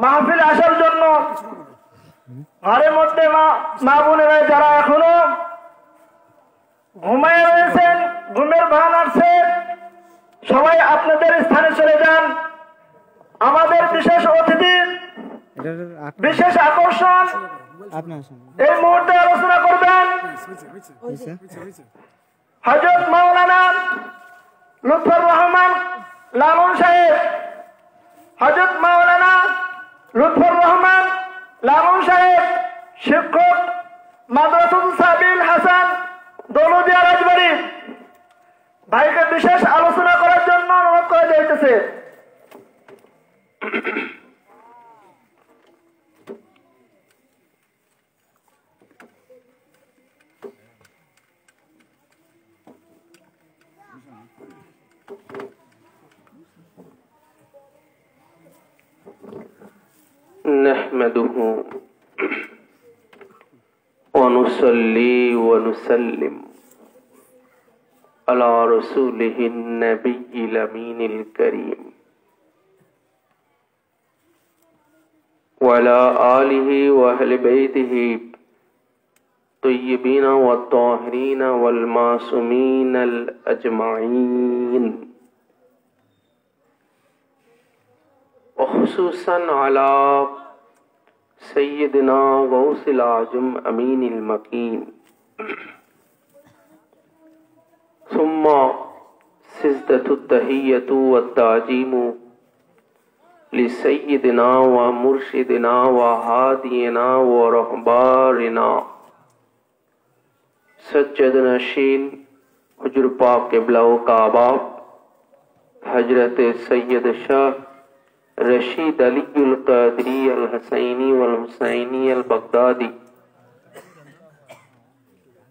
মাহফিলে আসার জন্য ঘরের মধ্যে মা বোনেরা যারা এখনো ঘুমায় রয়েছেন, ঘুমের ভান আসছে, সবাই আপনাদের স্থানে চলে যান। আমাদের বিশেষ অতিথি, বিশেষ আকর্ষণ এই মুহূর্তে আলোচনা করবেন হযরত মাওলানা লুৎফর রহমান লালন সাহেব। হযরত মাওলানা লুৎফর রহমান লালন সাহেব শিক্ষক, মাদ্রাসাতুল সাবিল হাসান দৌলতদিয়া রাজবাড়ী। ভাইকে বিশেষ আলোচনা করার জন্য অনুরোধ করা যাইতেছে। नहमदुहु व नुसल्ली व नुसल्लिम अला रसूलिहिन नबिय्यिल अमीनिल करीम व अला आलिहि व अहलि बैतिहि तय्यिबीन व ताहिरीन वल मासूमीन अल अजमाईन खुसूसन अला सय्यदना गौसिल आजम अमीनिल मकीन सुम्मा सिजदतुत तहियतु व ताजीमु लिसय्यदना व मुर्शिदना व हादियना व रहबारिना सज्जद नशीन हुजूर पाक क़िबला व काबा हजरत सैयद शाह रशीद अलीउल क़ादरी अल हसैनी वल हुसैनी अल बगदादी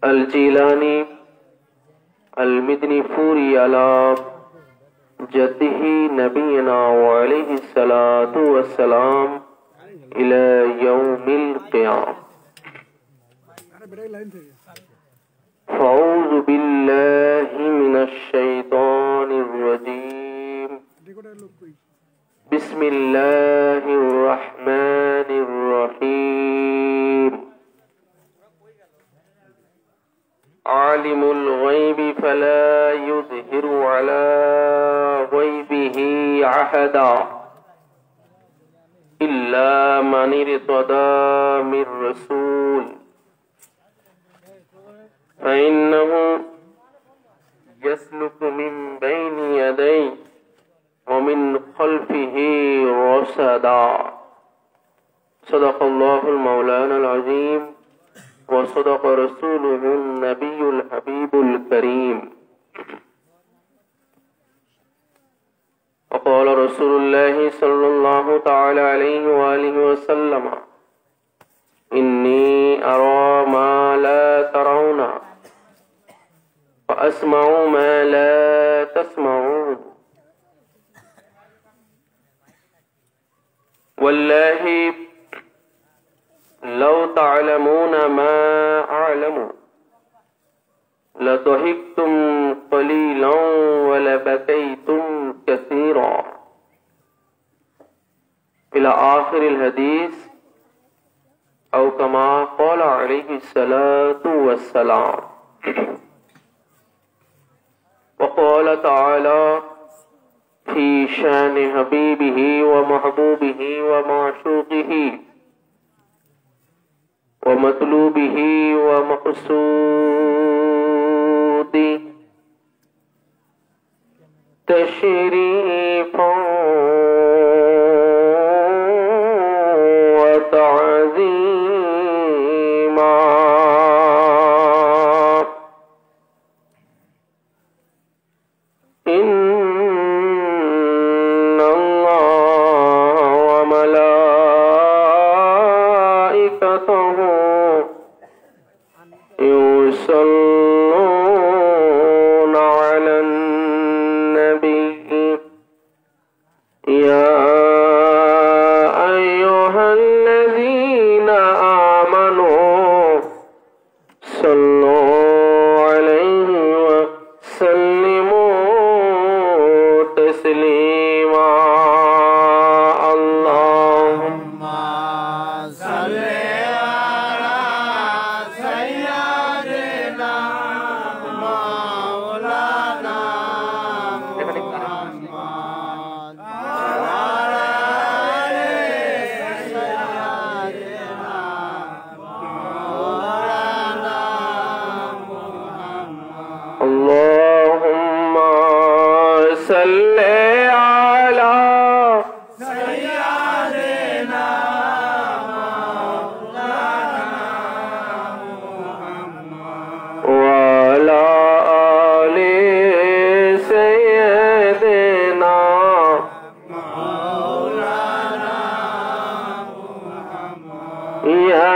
अल जीलानी अल मिदनी फूरी अला जद्दिही नबीना व अलैहि सलातु वस्सलाम इला यौमिल क़ियाम। फ़अऊज़ु बिल्लाहि मिनश शैतानिर रजीम। बिस्मिल्लाहिर्रहमानिर्रहीम। आलिमुल गैबि फला युज़हिरु अला गैबिही अहदा इल्ला मन इर्तदा मिर रसूल फ़इन्नहु यस्लुकु मिन बैनि यदैहि वमिन खल्फिही रसदा। सदक़ल्लाहुल मौलानाल अज़ीम व सदक़ रसूलुहुन नबियुल हबीबुल करीम। वक़ाल रसूलुल्लाहि सल्लल्लाहु तआला अलैहि व आलिहि वसल्लम इन्नी अरा मा ला तरौना व अस्मउ मा ला तस्मऊन वल्लाहि लौ तअलमून मा अअलमु लदहिकतुम क़लीलन व लबकैतुम कसीरा इला आखिरिल हदीस औ कमा क़ाल अलैहि सलातु वस्सलाम। वक़ाल तआला फी शान हबीबिही व महबूबिही व माशूक़िही व मतलूबिही व मक़सूदी तशरीफ़न व तअज़ीमा।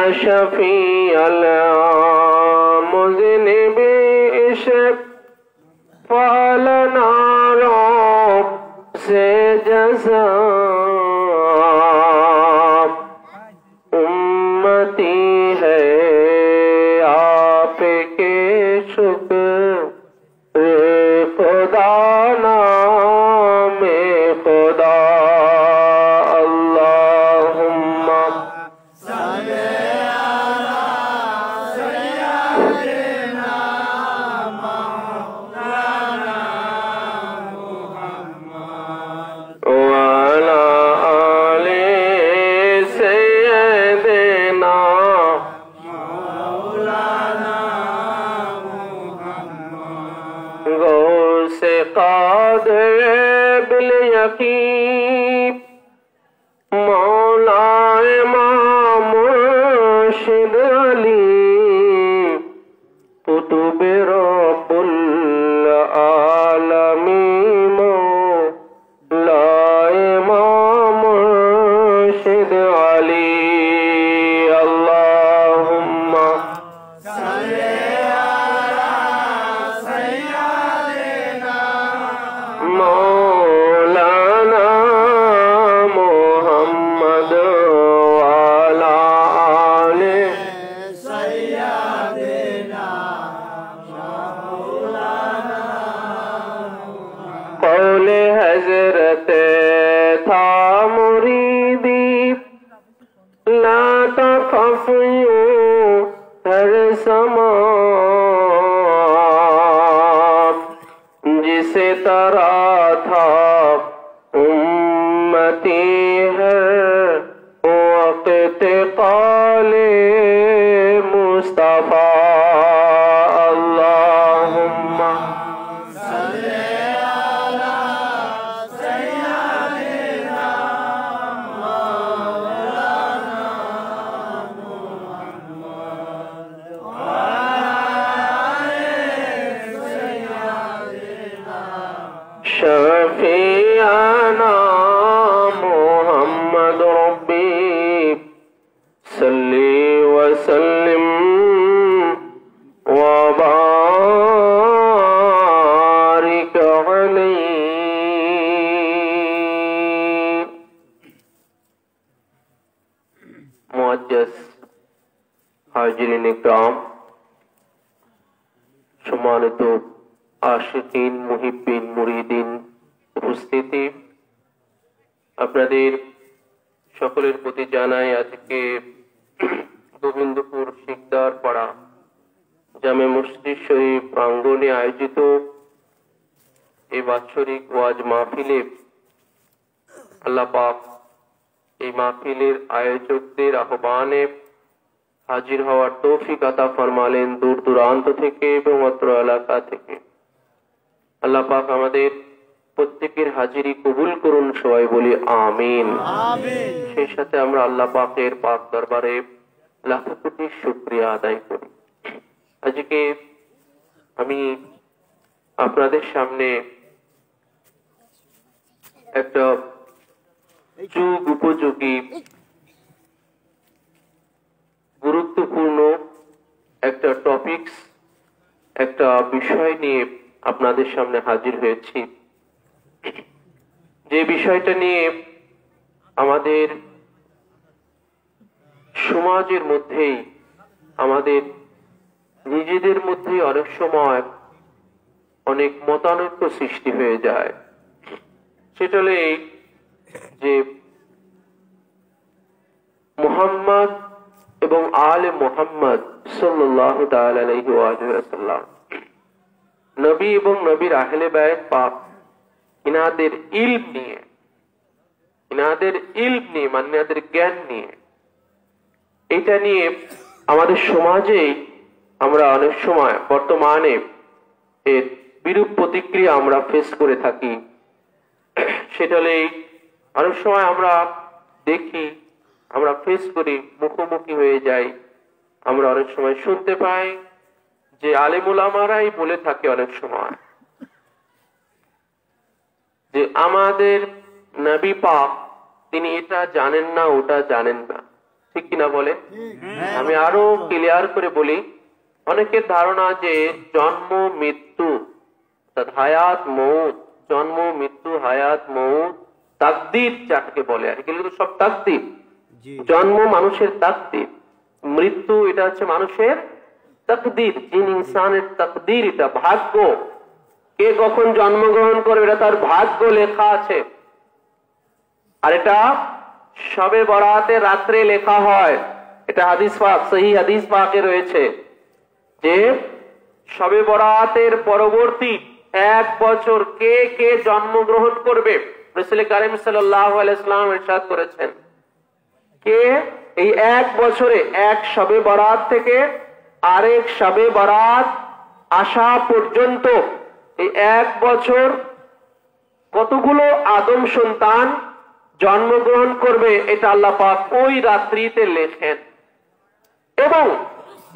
شفيع المذنبين اشفع لنا رب سے جزا امتی ہے آپ کے شکر خدا نام خدا اللہم وعلى آل سيدنا غوث قادر بالیقین مولا امام مرشد علی قطب رب العالمین مولا امام مرشد علی اللہم مولانا محمد وعلى آل قول حضرت تھا مریدی لا تخف یوں ہر زمان جسے طرح تھا امتی ہے وقت قال مصطفیٰ اللہم شفیعنا محمد ربی صلی وسلم وبارک علیہ معزز حاضرین اکرام সম্মানিত আশিকিন মুহিব্বিন মুরিদিন উপস্থিতি আপনাদের সকলের প্রতি জানাই আজকে গোবিন্দপুর শিকদার পাড়া জামে মসজিদ শরীফ প্রাঙ্গণে আয়োজিত এই বাৎসরিক ওয়াজ মাহফিলে আল্লাহ পাক এই মাহফিলের আয়োজকদের আহ্বানে হাজির হওয়ার তৌফিক আতা ফরমালেন দূর দূরান্ত থেকে এবং অত্র এলাকা থেকে। আল্লাহ পাক আমাদের প্রত্যেকের হাজিরি কবুল করুন, সবাই বলি আমিন। সেই সাথে আমরা আল্লাহ পাকের পাক দরবারে লাখো কোটি শুকরিয়া আদায় করি। আজকে আমি আপনাদের সামনে একটা যুগ উপযোগী গুরুত্বপূর্ণ একটা টপিকস একটা বিষয় নিয়ে আপনাদের সামনে হাজির হয়েছি, যে বিষয়টা নিয়ে আমাদের সমাজের মধ্যেই আমাদের নিজেদের মধ্যে অনেক সময় অনেক মতানৈক্য সৃষ্টি হয়ে যায়। সেটা হলো এই যে মুহাম্মদ এবং আলে মুহাম্মদ সাল্লাল্লাহু তাআলা আলাইহি ওয়া সাল্লাম নবী এবং নবীর আহলে বায়ত পাক ইনাদের ইলম নিয়ে মানে ইনাদের জ্ঞান নিয়ে, এটা নিয়ে আমাদের সমাজে আমরা অনেক সময় বর্তমানে এর বিরূপ প্রতিক্রিয়া আমরা ফেস করে থাকি। সেটা হলে অনেক সময় আমরা দেখি, আমরা ফেস করি, মুখোমুখি হয়ে যাই। আমরা অনেক সময় শুনতে পাই যে আলেম উলামারাই বলে থাকে অনেক সময় যে আমাদের নবী পাক তিনি এটা জানেন না, ওটা জানেন না। ঠিক কিনা বলে? আমি আরো ক্লিয়ার করে বলি, অনেকের ধারণা যে জন্ম মৃত্যু হায়াত মৌত, জন্ম মৃত্যু হায়াত মৌত তাকদীর যাকে বলে আর কি, সব তাকদীর। জন্ম মানুষের তাকদীর, মৃত্যু এটা হচ্ছে মানুষের তাকদীর, জিন ইনসানের তাকদীর, এটা ভাগ্য। কে কখন জন্মগ্রহণ করবে এটা তার ভাগ্য লেখা আছে। আর এটা শবে বরাতে রাত্রে লেখা হয়। এটা হাদিস পাক, সহিহ হাদিস পাকে রয়েছে যে শবে বরাতের পরবর্তী 1 বছর কে কে জন্মগ্রহণ করবে, রাসূল কারীম সাল্লাল্লাহু আলাইহি ওয়াসাল্লাম ইরশাদ করেছেন, কে এই 1 বছরে এক শবে বরাত থেকে আরেক শবে বরাত আসা পর্যন্ত এই 1 বছর কতগুলো আদম সন্তান জন্মগ্রহণ করবে এটা আল্লাহ পাক ওই রাত্রিতে লেখেন। এবং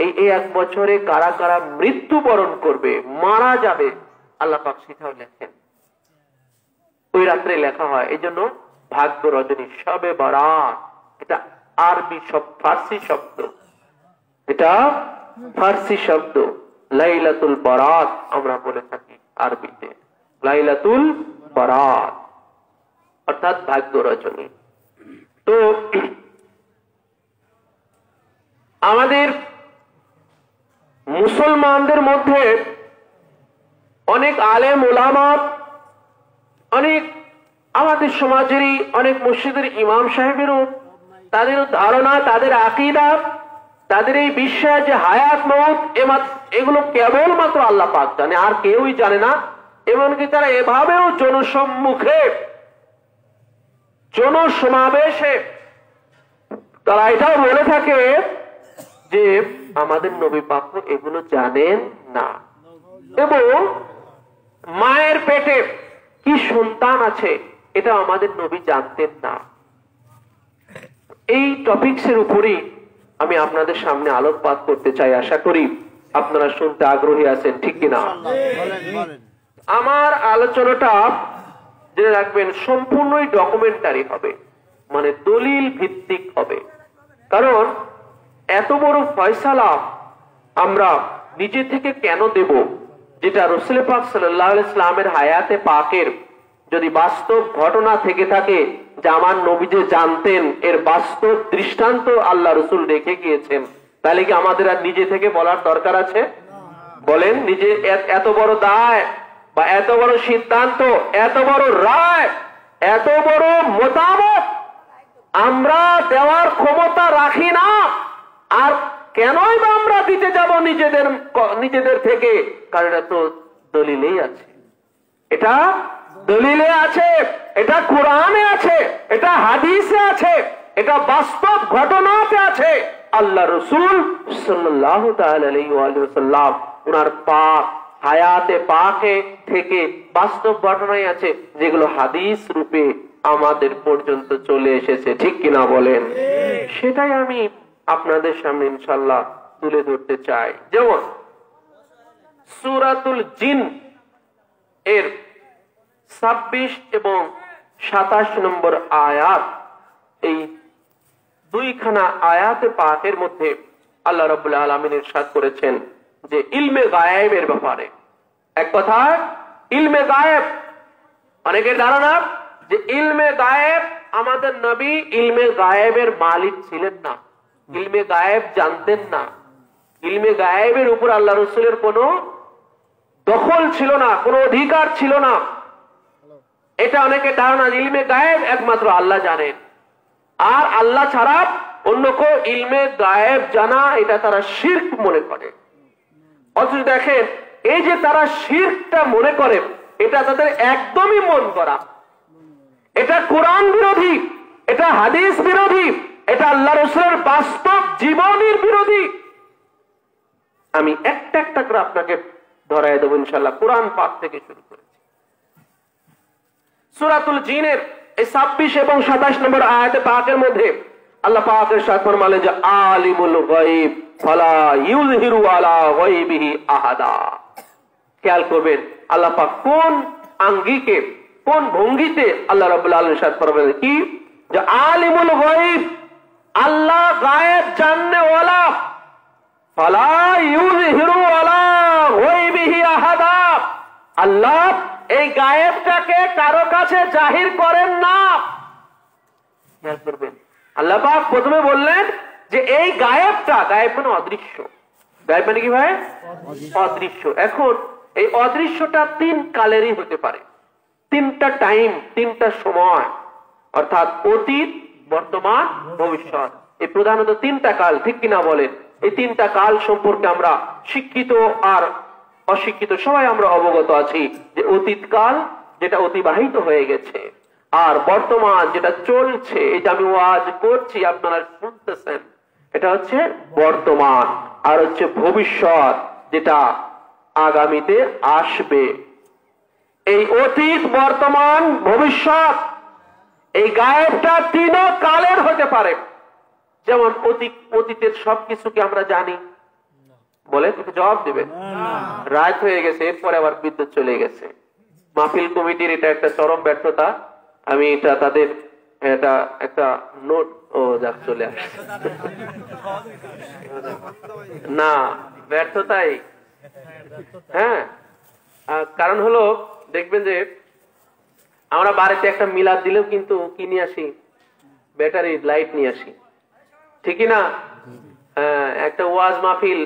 এই 1 বছরে কারা কারা মৃত্যুবরণ করবে, মারা যাবে, আল্লাহ পাক সেটাও লেখেন, ওই রাত্রে লেখা হয়। এই জন্য ভাগ্য রজনী, শবে বরাত, এটা আরবি ফার্সি শব্দ, এটা ফার্সি শব্দ। লাইলাতুল বারাত আমরা বলে থাকি আরবিতে, লাইলাতুল বারাত অর্থাৎ ভাগ্য রজনী। তো আমাদের মুসলমানদের মধ্যে অনেক আলেম ওলামা, অনেক আমাদের সমাজেরই অনেক মসজিদের ইমাম সাহেবেরও তাদের ধারণা, তাদের আকীদা, তাদের এই বিশ্বাস যে হায়াত মওত এগুলো কেবলমাত্র আল্লাহ পাক জানে, আর কেউই জানে না। এমনকি তারা এভাবেও জনসম্মুখে, জনসমাবেশে তারা এটাও বলে থাকে যে আমাদের নবী পাক এগুলো জানেন না, এবং মায়ের পেটে কি সন্তান আছে এটা আমাদের নবী জানতেন না। এই টপিকসের উপরই আমি আপনাদের সামনে আলোকপাত করতে চাই। আশা করি আপনারা শুনতে আগ্রহী আছেন, ঠিক কিনা? আমার আলোচনাটা জেনে রাখবেন সম্পূর্ণই ডকুমেন্টারি হবে, মানে দলিল ভিত্তিক হবে। কারণ এত বড় ফয়সালা আমরা নিজে থেকে কেন দেব, যেটা রাসূল পাক সাল্লাল্লাহু আলাইহি ওয়াসাল্লামের হায়াতে পাকের যদি বাস্তব ঘটনা থেকে থাকে, যে আমার নবী যে জানতেন, এর বাস্তব দৃষ্টান্ত আল্লাহ রাসূল রেখে গিয়েছেন, তাহলে কি আমাদের আর নিজে থেকে বলার দরকার আছে? বলেন, নিজে এত বড় দায় বা এত বড় সিদ্ধান্ত, এত বড় রায়, এত বড় মতামত আমরা দেওয়ার ক্ষমতা রাখি না, আর কেনই বা আমরা দিতে যাব নিজেদের থেকে? কারণ এটা তো দলিলেই আছে, এটা দলিলে আছে, এটা কোরআনে আছে, এটা হাদিসে আছে, এটা বাস্তব ঘটনাতে আছে। আল্লাহ রাসূল সাল্লাল্লাহু তাআলা আলাইহি ওয়াসাল্লাম ওনার পাক হায়াতে পাকে থেকে বাস্তব ঘটনাই আছে, যেগুলো হাদিস রূপে আমাদের পর্যন্ত চলে এসেছে, ঠিক কিনা বলেন? সেটাই আমি আপনাদের সামনে ইনশাআল্লাহ তুলে ধরতে চাই। যেমন সূরাতুল জিন এর 26 এবং 27 নম্বর আয়াত, এই দুইখানা আয়াতে পাকের মধ্যে আল্লাহ রাব্বুল আলামিন ইরশাদ করেছেন যে ইলমে গায়েবের ব্যাপারে। এক কথা, ইলমে গায়েব, অনেকের ধারণা যে ইলমে গায়েব, আমাদের নবী ইলমে গায়েবের মালিক ছিলেন না, ইলমে গায়েব জানতেন না, ইলমে গায়েবের উপর আল্লাহ রাসূলের কোনো দখল ছিল না, কোনো অধিকার ছিল না। এটা অনেকের ধারণা, ইলমে গায়েব একমাত্র আল্লাহ জানেন, আর আল্লাহ ছাড়া অন্য কেউ ইলমে গায়েব জানা এটা তারা শিরক মনে করে। অথচ দেখেন, এই যে তারা শিরকটা মনে করে, এটা তাদের একদমই মন করা, এটা কোরআন বিরোধী, এটা হাদিস বিরোধী, এটা আল্লাহ রাসূলের বাস্তব জীবনের বিরোধী। আমি একটা একটা করে আপনাকে ধরায় দেব ইনশাআল্লাহ। কোরআন পাক থেকে শুরু করেছি। সূরাতুল জিনের এই 26 এবং 27 নম্বর আয়াতে পাকের মধ্যে আল্লাহ পাক ইরশাদ ফরমালেন যে আলিমুল গায়ব ফালা ইউযহিরু আলা গায়বিহি আহাদা। খেয়াল করবেন আল্লাহ পাক কোন আঙ্গিকে, কোন ভঙ্গিতে আল্লাহ রাব্বুল আলামিন ইরশাদ ফরমালেন কি, যে আলিমুল গায়ব, আল্লাহ ফালা ইউযহিরু আলা গায়বিহি আহাদা, আল্লাহ এই গায়েবটাকে কারো কাছে জাহির করেন না। খেয়াল করবেন, আল্লাহ পাক প্রথমে বললেন যে এই গায়েবটা, গায়েব মানে অদৃশ্য, গায়েব মানে কি ভাই? অদৃশ্য। এখন এই অদৃশ্যটা 3 কালেরই হতে পারে, 3টা টাইম, 3টা সময়, অর্থাৎ অতীত, বর্তমান, ভবিষ্যৎ। এই প্রধানত 3টা কাল, ঠিক কিনা বলেন? এই 3টা কাল সম্পর্কে আমরা শিক্ষিত আর অশিক্ষিত সবাই আমরা অবগত আছি, যে অতীত কাল যেটা অতিবাহিত হয়ে গেছে, আর বর্তমান যেটা চলছে, এটা আমি ওয়াজ করছি আপনারা শুনতেছেন, এটা হচ্ছে বর্তমান, আর হচ্ছে ভবিষ্যৎ যেটা আগামীতে আসবে। এই অতীত, বর্তমান, ভবিষ্যৎ, এই গায়েবটা 3 কালের হতে পারে। যেমন অতীতের সবকিছুকে আমরা জানি, বলে জবাব দেবেন? রাত হয়ে গেছে, এরপরে আবার বিদ্যুৎ চলে গেছে। মাহফিল কমিটির এটা একটা চরম ব্যর্থতা। আমি এটা তাদের এটা একটা নোট যাক চলে আসছে না, ব্যর্থতাই। হ্যাঁ, কারণ হলো দেখবেন যে আমরা বাড়িতে একটা মিলাদ দিলেও কিন্তু কি নিয়ে আসি? ব্যাটারি লাইট নিয়ে আসি, ঠিকই না? একটা ওয়াজ মাহফিল,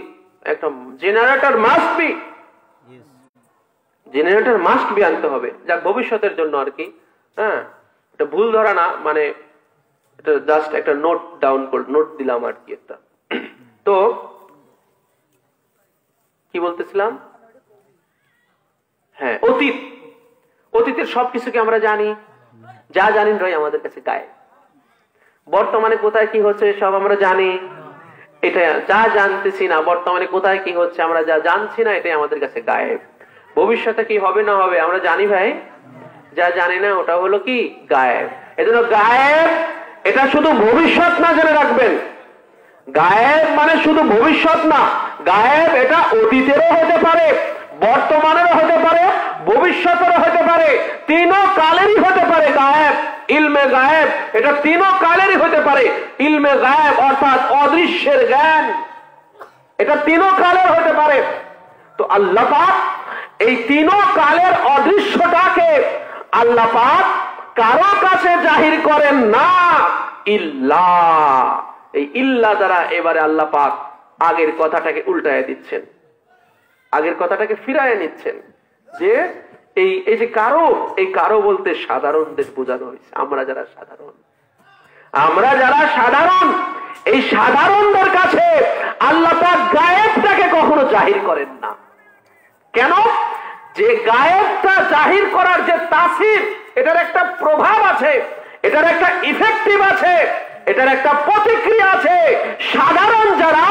একটা generator must be, generator must be আনতে হবে, যা ভবিষ্যতের জন্য আর কি। হ্যাঁ, এটা ভুল ধরা না, মানে এটা জাস্ট একটা নোট ডাউন করে নোট দিলাম আর কি একটা। তো কি বলতেছিলাম? হ্যাঁ, অতীত, অতীতের সবকিছুকে আমরা জানি, যা জানি ভাই আমাদের কাছে গায়েব। বর্তমানে কোথায় কি হচ্ছে সব আমরা জানি, এটা যা জানতেছি না, বর্তমানে কোথায় কি হচ্ছে আমরা যা জানছি না, এটাই আমাদের কাছে গায়েব। ভবিষ্যতে কি হবে না হবে আমরা জানি ভাই, যা জানি না ওটা হলো কি গায়েব। এজন্য গায়েব এটা শুধু ভবিষ্যৎ না, জেনে রাখবেন। গায়েব মানে শুধু ভবিষ্যৎ না, গায়েব এটা অতীতেরও হতে পারে, বর্তমানেরও হতে পারে, ভবিষ্যতেরও হতে পারে, 3 কালেরই হতে পারে গায়েব। ইলমে গায়েব এটা 3 কালেরই হতে পারে। ইলমে গায়েব অর্থাৎ অদৃশ্যের জ্ঞান, এটা 3 কালের হতে পারে। তো আল্লাহ পাক এই 3 কালের অদৃশ্যটাকে আল্লাহ পাক কারো কাছে জাহির করেন না, ইল্লা। এই ইল্লা দ্বারা এবারে আল্লাহ পাক আগের কথাটাকে উল্টায় দিচ্ছেন, আগের কথাটাকে ফিরায় নিচ্ছেন, যে এই যে কারো, এই কারো বলতে সাধারণদের বোঝানো হয়েছে। আমরা যারা সাধারণ, আমরা যারা সাধারণ, এই সাধারণদের কাছে আল্লাহ পাক গায়েবটাকে কখনো জাহির করেন না। কেন? যে গায়েবটা জাহির করার যে তাসির, এটার একটা প্রভাব আছে, এটার একটা ইফেক্টিভ আছে, এটার একটা প্রতিক্রিয়া আছে। সাধারণ যারা,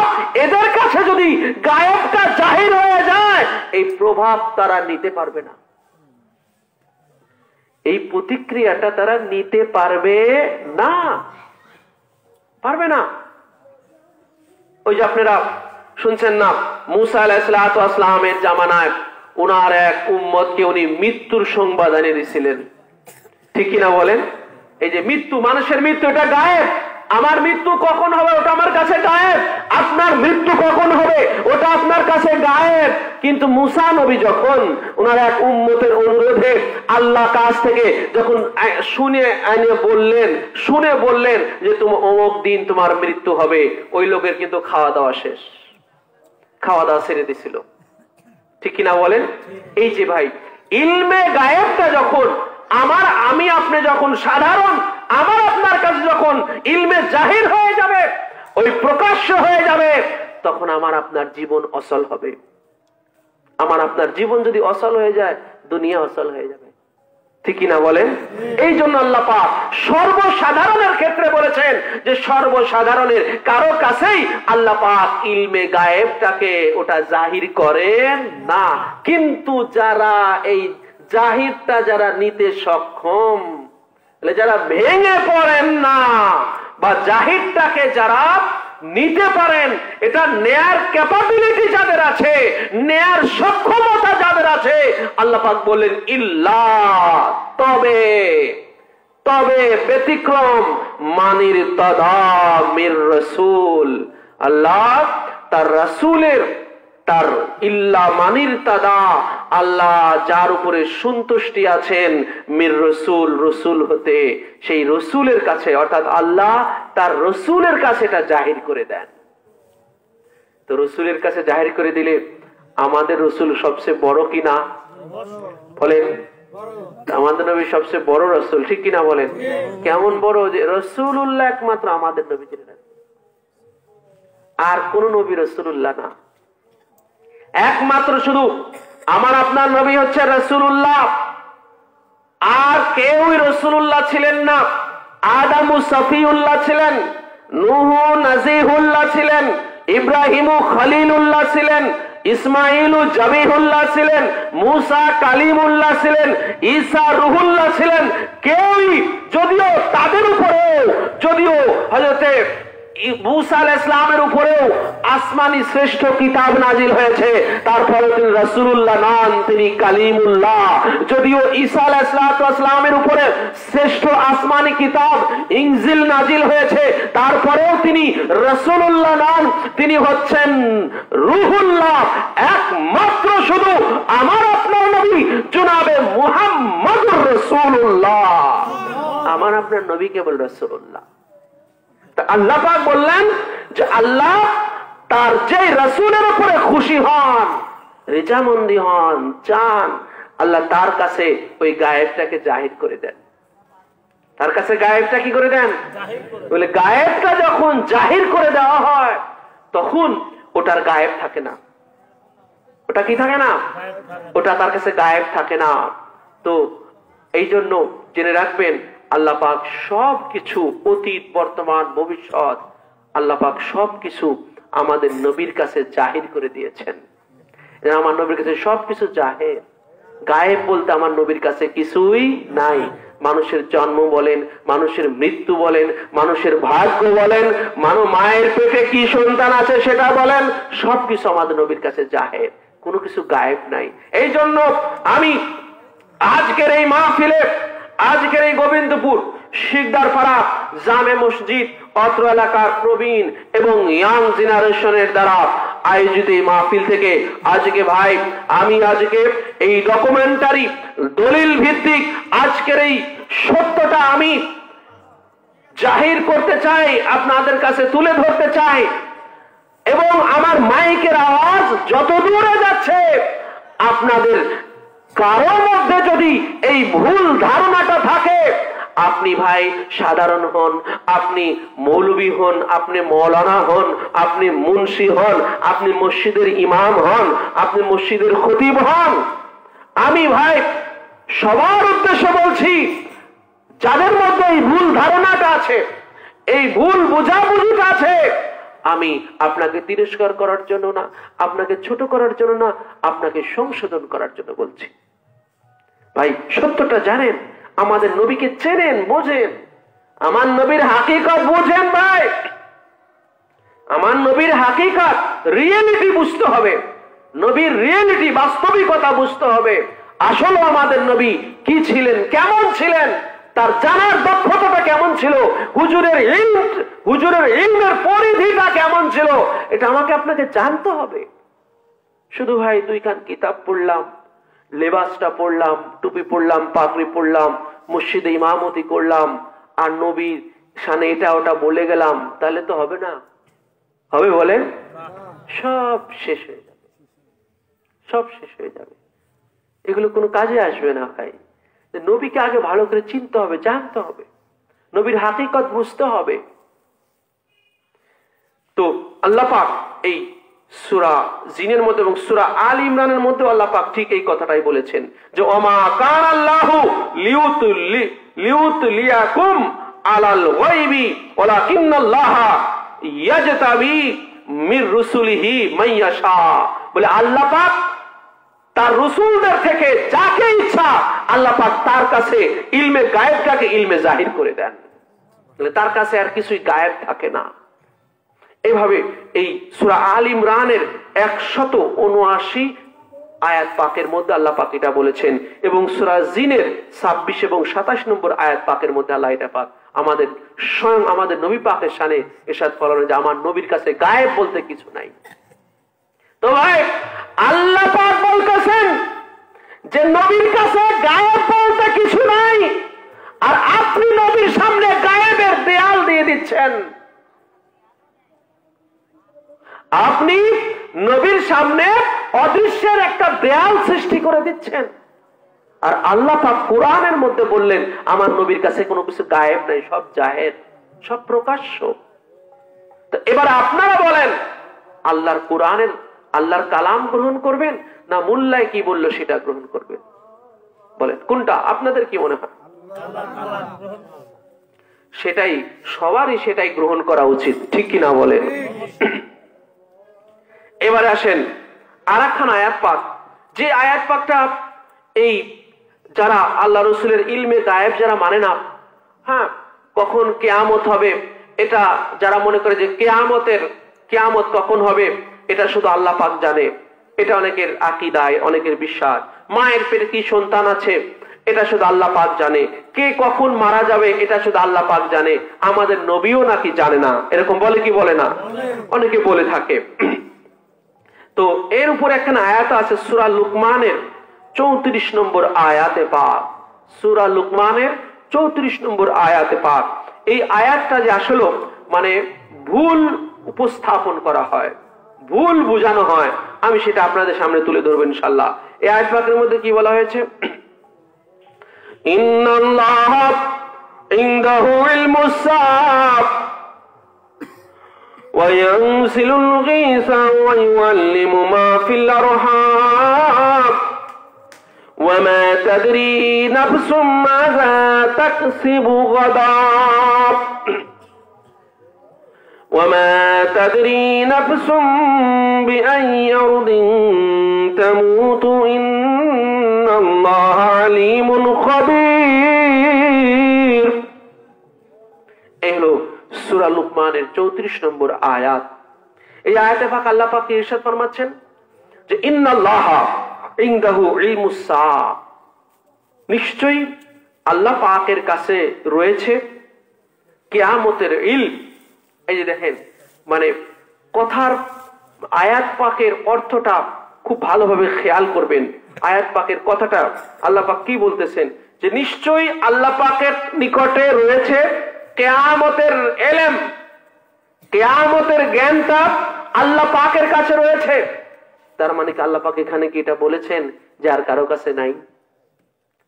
এদের কাছে যদি গায়েবটা জাহির হয়ে যায়, এই প্রভাব তারা নিতে পারবে না, এই প্রতিক্রিয়াটা তারা নিতে পারবে না, পারবে না। ওই যে আপনারা শুনছেন না, মুসা আলাইহিস সালামের জামানায় উনার এক উম্মতকে উনি মৃত্যুর সংবাদ এনে দিয়েছিলেন, ঠিক কিনা বলেন? এই যে মৃত্যু, মানুষের মৃত্যু এটা গায়েব। আমার মৃত্যু কখন হবে ওটা আমার কাছে গায়েব, আপনার মৃত্যু কখন হবে ওটা আপনার কাছে গায়েব। কিন্তু মুসা নবী যখন ওনার এক উম্মতের অনুরোধে আল্লাহ কাছ থেকে যখন শুনে বললেন যে তোমার অমুক দিন তোমার মৃত্যু হবে, ওই লোকের কিন্তু খাওয়া দাওয়া শেষ, খাওয়া দাওয়া ছেড়ে দিছিল, ঠিক কিনা বলেন? এই যে ভাই, ইলমে গায়েবটা যখন আমি আপনি যখন সাধারণ, আমার আপনার কাছে যখন ইলমে জাহির হয়ে যাবে, ওই প্রকাশ্য হয়ে যাবে, তখন আমার আপনার জীবন অচল হবে। আমার আপনার জীবন যদি অচল হয়ে যায়, দুনিয়া অচল হয়ে যাবে, ঠিক কিনা বলেন? এই জন্য আল্লাহ পাক সর্বসাধারণের ক্ষেত্রে বলেছেন যে সর্বসাধারণের কারো কাছেই আল্লাহ পাক ইলমে গায়েবটাকে ওটা জাহির করেন না। কিন্তু যারা এই জাহিরটা যারা নিতে সক্ষম, যারা ভেঙে পড়েন না, বা জাহিরটাকে যারা নিতে পারেন, এটা নেয়ার ক্যাপাবিলিটি যাদের আছে, নেয়ার সক্ষমতা যাদের আছে, আল্লাহ পাক বলেন ইল্লা, তবে তবে ব্যতিক্রম মানির তাদা মির রাসূল। আল্লাহ তার রাসূলের তার ইল্লা মানির তাদা আল্লাহ যার উপরে সন্তুষ্টি আছেন মির রসুল রসুল হতে, সেই রসুলের কাছে অর্থাৎ আল্লাহ তার রসুলের কাছে এটা জাহির করে দেন। তো রসুলের কাছে জাহির করে দিলে আমাদের রসুল সবচেয়ে বড় কিনা বলেন? আমাদের নবী সবচেয়ে বড় রসুল, ঠিক কিনা বলেন? কেমন বড়? যে রসুল্লাহ একমাত্র আমাদের নবী, আর কোন নবী রসুল্লাহ না, একমাত্র শুধু আমার আপনার নবী হচ্ছে রসুল্লাহ, আর কেউই রসুল্লাহ ছিলেন না। আদামু সফিউল্লাহ ছিলেন, নূহু নাজিহুল্লাহ ছিলেন, ইব্রাহিমু খলিলুল্লাহ ছিলেন, ইসমাইলু জবিহুল্লাহ ছিলেন, মুসা কালিমুল্লাহ ছিলেন, ঈসা রুহুল্লাহ ছিলেন। কেউই, যদিও তাদের উপরেও, যদিও হযরতে মুসা আলাইহিস সালামের উপরেও আসমানি শ্রেষ্ঠ কিতাব নাজিল হয়েছে, তারপরে তিনি রাসূলুল্লাহ নন, তিনি কালিমুল্লাহ। যদিও ঈসা আলাইহিস সালামের উপরে শ্রেষ্ঠ আসমানি কিতাব ইনজিল নাজিল হয়েছে, তারপরেও তিনি রাসূলুল্লাহ নন, তিনি হচ্ছেন রূহুল্লাহ। একমাত্র শুধু আমার আপনার নবী জনাবে মুহাম্মদুর রাসূলুল্লাহ, আমার আপনার নবী কেবল রাসূলুল্লাহ। আল্লাহ পাক বললেন যে আল্লাহ তার যে রাসূলের উপরে খুশি হন, রেজামন্দি হন, চান, আল্লাহ তার কাছে ওই গায়েবটাকে জাহির করে দেন। তার কাছে গায়েবটা কি করে দেন? বলে গায়েবটা যখন জাহির করে দেওয়া হয় তখন ওটার গায়েব থাকে না। ওটা কি থাকে না? ওটা তার কাছে গায়েব থাকে না। তো এই জন্য জেনে রাখবেন, আল্লাহ পাক সবকিছু, অতীত, বর্তমান, ভবিষ্যৎ, আল্লাহ পাক সবকিছু আমাদের নবীর কাছে জাহির করে দিয়েছেন। আমার নবীর কাছে সবকিছু জাহের। গায়েব বলতে আমার নবীর কাছে কিছুই নাই। মানুষের জন্ম বলেন, মানুষের মৃত্যু বলেন, মানুষের ভাগ্য বলেন, মায়ের পেটে কি সন্তান আছে সেটা বলেন, সবকিছু আমাদের নবীর কাছে জাহের, কোনো কিছু গায়েব নাই। এই জন্য আমি আজকের এই মাহফিলে, আজকের এই গোবিন্দপুর শিকদারপাড়া জামে মসজিদ অত্র এলাকার প্রবীণ এবং ইয়াং জেনারেশনের দ্বারা আয়োজিত এই মাহফিল থেকে আজকে ভাই আমি আজকে এই ডকুমেন্টারি দলিল ভিত্তিক আজকের এই সত্যটা আমি জাহির করতে চাই, আপনাদের কাছে তুলে ধরতে চাই। এবং আমার মাইকের আওয়াজ যত দূরে যাচ্ছে, আপনাদের কারোর মধ্যে যদি এই ভুল ধারণাটা থাকে, আপনি ভাই সাধারণ হন, আপনি মৌলবী হন, আপনি মৌলানা হন, আপনি মুন্সি হন, আপনি মসজিদের ইমাম হন, আপনি মসজিদের খতিব হন, আমি ভাই সবার উদ্দেশ্যে বলছি, যাদের মধ্যে এই ভুল ধারণাটা আছে, এই ভুল বোঝাবুঝিটা আছে, আমি আপনাকে তিরস্কার করার জন্য না, আপনাকে ছোট করার জন্য না, আপনাকে সংশোধন করার জন্য বলছি। ভাই সত্যটা জানেন, আমাদের নবীকে চেনেন, বোঝেন, আমার নবীর হাকিকত বোঝেন। ভাই আমার নবীর হাকিকত, রিয়েলিটি বুঝতে হবে, নবীর রিয়েলিটি, বাস্তবিকতা বুঝতে হবে। আসলে আমাদের নবী কি ছিলেন, কেমন ছিলেন, তার জানার দক্ষতাটা কেমন ছিল, হুজুরের ইলমের পরিধিটা কেমন ছিল, এটা আমাকে আপনাকে জানতে হবে। শুধু ভাই দুইখান কিতাব পড়লাম, লেবাসটা পড়লাম, টুপি পড়লাম, পাগড়ি পড়লাম, মসজিদে ইমামতি করলাম, আর নবীর শানে এটা ওটা বলে গেলাম, তাহলে তো হবে না। হবে বলেন? সব শেষ হয়ে যাবে, সব শেষ হয়ে যাবে, এগুলো কোনো কাজে আসবে না। ভাই নবীকে আগে ভালো করে চিনতে হবে, জানতে হবে, নবীর হাকিকত বুঝতে হবে। তো আল্লাহ পাক এই সূরা জিনের মধ্যে এবং সূরা আল ইমরানের মধ্যে আল্লাহ পাক ঠিক এই কথাটাই বলেছেন যে ওমা কানাল্লাহু লিউতলিয়াকুম আলাল গায়বি ওয়ালাকিন্নাল্লাহা ইয়াজতাবি মির রুসুলিহি মাইয়াশা। বলে আল্লাহ পাক তার রসুলদের থেকে যাকে ইচ্ছা আল্লাহ পাক তার কাছে ইলমে গায়েবটাকে ইলমে জাহির করে দেন, তার কাছে আর কিছুই গায়েব থাকে না। এইভাবে এই সূরা আল ইমরানের 179 আয়াত পাকের মধ্যে আল্লাহ পাক এটা বলেছেন, এবং সূরা জিনের 26 এবং 27 নম্বর আয়াত পাকের মধ্যে আল্লাহ এটা পাক আমাদের স্বয়ং আমাদের নবী পাকের শানে ইরশাদ ফরমানো যে আমার নবীর কাছে গায়েব বলতে কিছু নাই। তো ভাই আল্লাহ পাক বলতেছেন যে নবীর কাছে গায়েব বলতে কিছু নাই, আর আপনি নবীর সামনে গায়েবের দেয়াল দিয়ে দিচ্ছেন। আপনি নবীর সামনে অদৃশ্যের একটা দেয়াল সৃষ্টি করে দিচ্ছেন। আর আল্লাহ পাক কোরআনের মধ্যে বললেন আমার নবীর কাছে কোনো কিছু গায়েব নাই, সব জাহের, সব প্রকাশ্য। তো এবার আপনারা বলেন আল্লাহর কোরআনের, আল্লাহর কালাম গ্রহণ করবেন না মোল্লায় কি বললো সেটা গ্রহণ করবেন? বলেন কোনটা আপনাদের কি মনে হয়? সেটাই, সবারই সেটাই গ্রহণ করা উচিত, ঠিক কিনা বলেন? এবারে আসেন আর একখান আয়াত পাক, যে আয়াত পাকটা এই যারা আল্লাহ রসুলের ইলমে গায়েব যারা মানে না, হ্যাঁ কখন কিয়ামত হবে এটা যারা মনে করে যে কিয়ামত কখন হবে এটা শুধু আল্লাহ পাক জানে, এটা অনেকের আকীদায়, অনেকের বিশ্বাস। মায়ের পেটে কি সন্তান আছে এটা শুধু আল্লাহ পাক জানে, কে কখন মারা যাবে এটা শুধু আল্লাহ পাক জানে, আমাদের নবীও নাকি জানে না, এরকম বলে কি বলে না? অনেকে বলে থাকে। তো এর উপর একখানা আয়াত আছে সূরা লুকমানের 34 নম্বর আয়াতে পাক। সূরা লুকমানের 34 নম্বর আয়াতে পাক। এই আয়াতটা যে আসলে মানে ভুল উপস্থাপন করা হয়, ভুল বোঝানো হয়, আমি সেটা আপনাদের সামনে তুলে ধরবো ইনশাআল্লাহ। এই আয়াত পাকের মধ্যে কি বলা হয়েছে? ইন্নাল্লাহা ইনদাহু ইলমুস সাআ وينزل الغيث ويعلم ما في الأرحام وما تدري نفس ماذا تكسب غدا وما تدري نفس بأي أرض تموت إن الله عليم خبير। এহলো সূরা লুকমানের 34 নম্বর আয়াত। এই আয়াতে পাক আল্লাহ পাক ইরশাদ ফরমাচ্ছেন যে ইন্নাল্লাহা ইনদাহু ইলমুস সাআ, নিশ্চয়ই আল্লাহ পাকের কাছে রয়েছে কিয়ামতের ইলম। এই যে দেখেন, মানে কথার আয়াত পাকের অর্থটা খুব ভালোভাবে খেয়াল করবেন। আয়াত পাকের কথাটা আল্লাহ পাক কি বলতেছেন যে নিশ্চয়ই আল্লাহ পাকের নিকটে রয়েছে কিয়ামতের ইলম, কিয়ামতের জ্ঞানটা আল্লাহ পাকের কাছে রয়েছে। তার মানে কি আল্লাহ পাক এখানে কি এটা বলেছেন যে আর কারো কাছে নাই,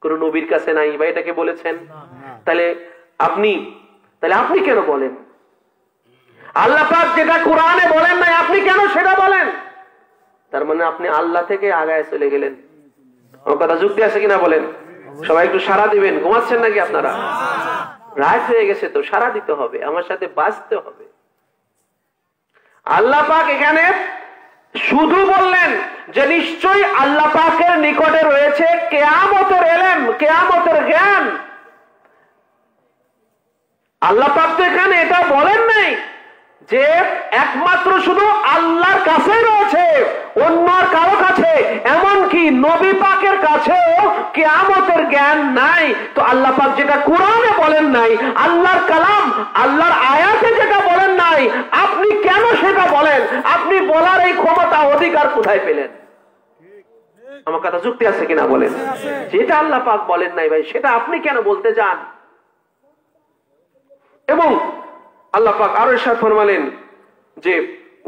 কোন নবীর কাছে নাই, বা এটাকে বলেছেন? তাহলে আপনি কেন বলেন? আল্লাহ পাক যেটা কোরআনে বলেন নাই আপনি কেন সেটা বলেন? তার মানে আপনি আল্লাহ থেকে আগায় চলে গেলেন। আমার কথা যুক্তি আছে কিনা বলেন? সবাই একটু সাড়া দিবেন। ঘুমাচ্ছেন নাকি আপনারা? রাত হয়ে গেছে তো, সাড়া দিতে হবে, আমার সাথে বাঁচতে হবে। আল্লাহ পাক এখানে শুধু বললেন যে নিশ্চয়ই আল্লাহ পাকের নিকটে রয়েছে কিয়ামতের ইলম, কিয়ামতের জ্ঞান। আল্লাহ পাক তো এখানে এটা বলেন নাই যে একমাত্র শুধু আল্লাহর কাছে রয়েছে, অন্য কারো কাছে, এমনকি নবী পাকের কাছেও কিয়ামতের জ্ঞান নাই। তো আল্লাহ পাক যেটা কোরআনে বলেন নাই, আল্লাহর কালাম, আল্লাহর আয়াতে যেটা বলেন নাই, আপনি কেন সেটা বলেন? আপনি বলার এই ক্ষমতা, অধিকার কোথায় পেলেন? আমার কথা যুক্তি আছে কিনা বলেন? যেটা আল্লাহ পাক বলেন নাই ভাই, সেটা আপনি কেন বলতে চান? এবং আল্লাহ পাক আরো ইরশাদ ফরমালেন যে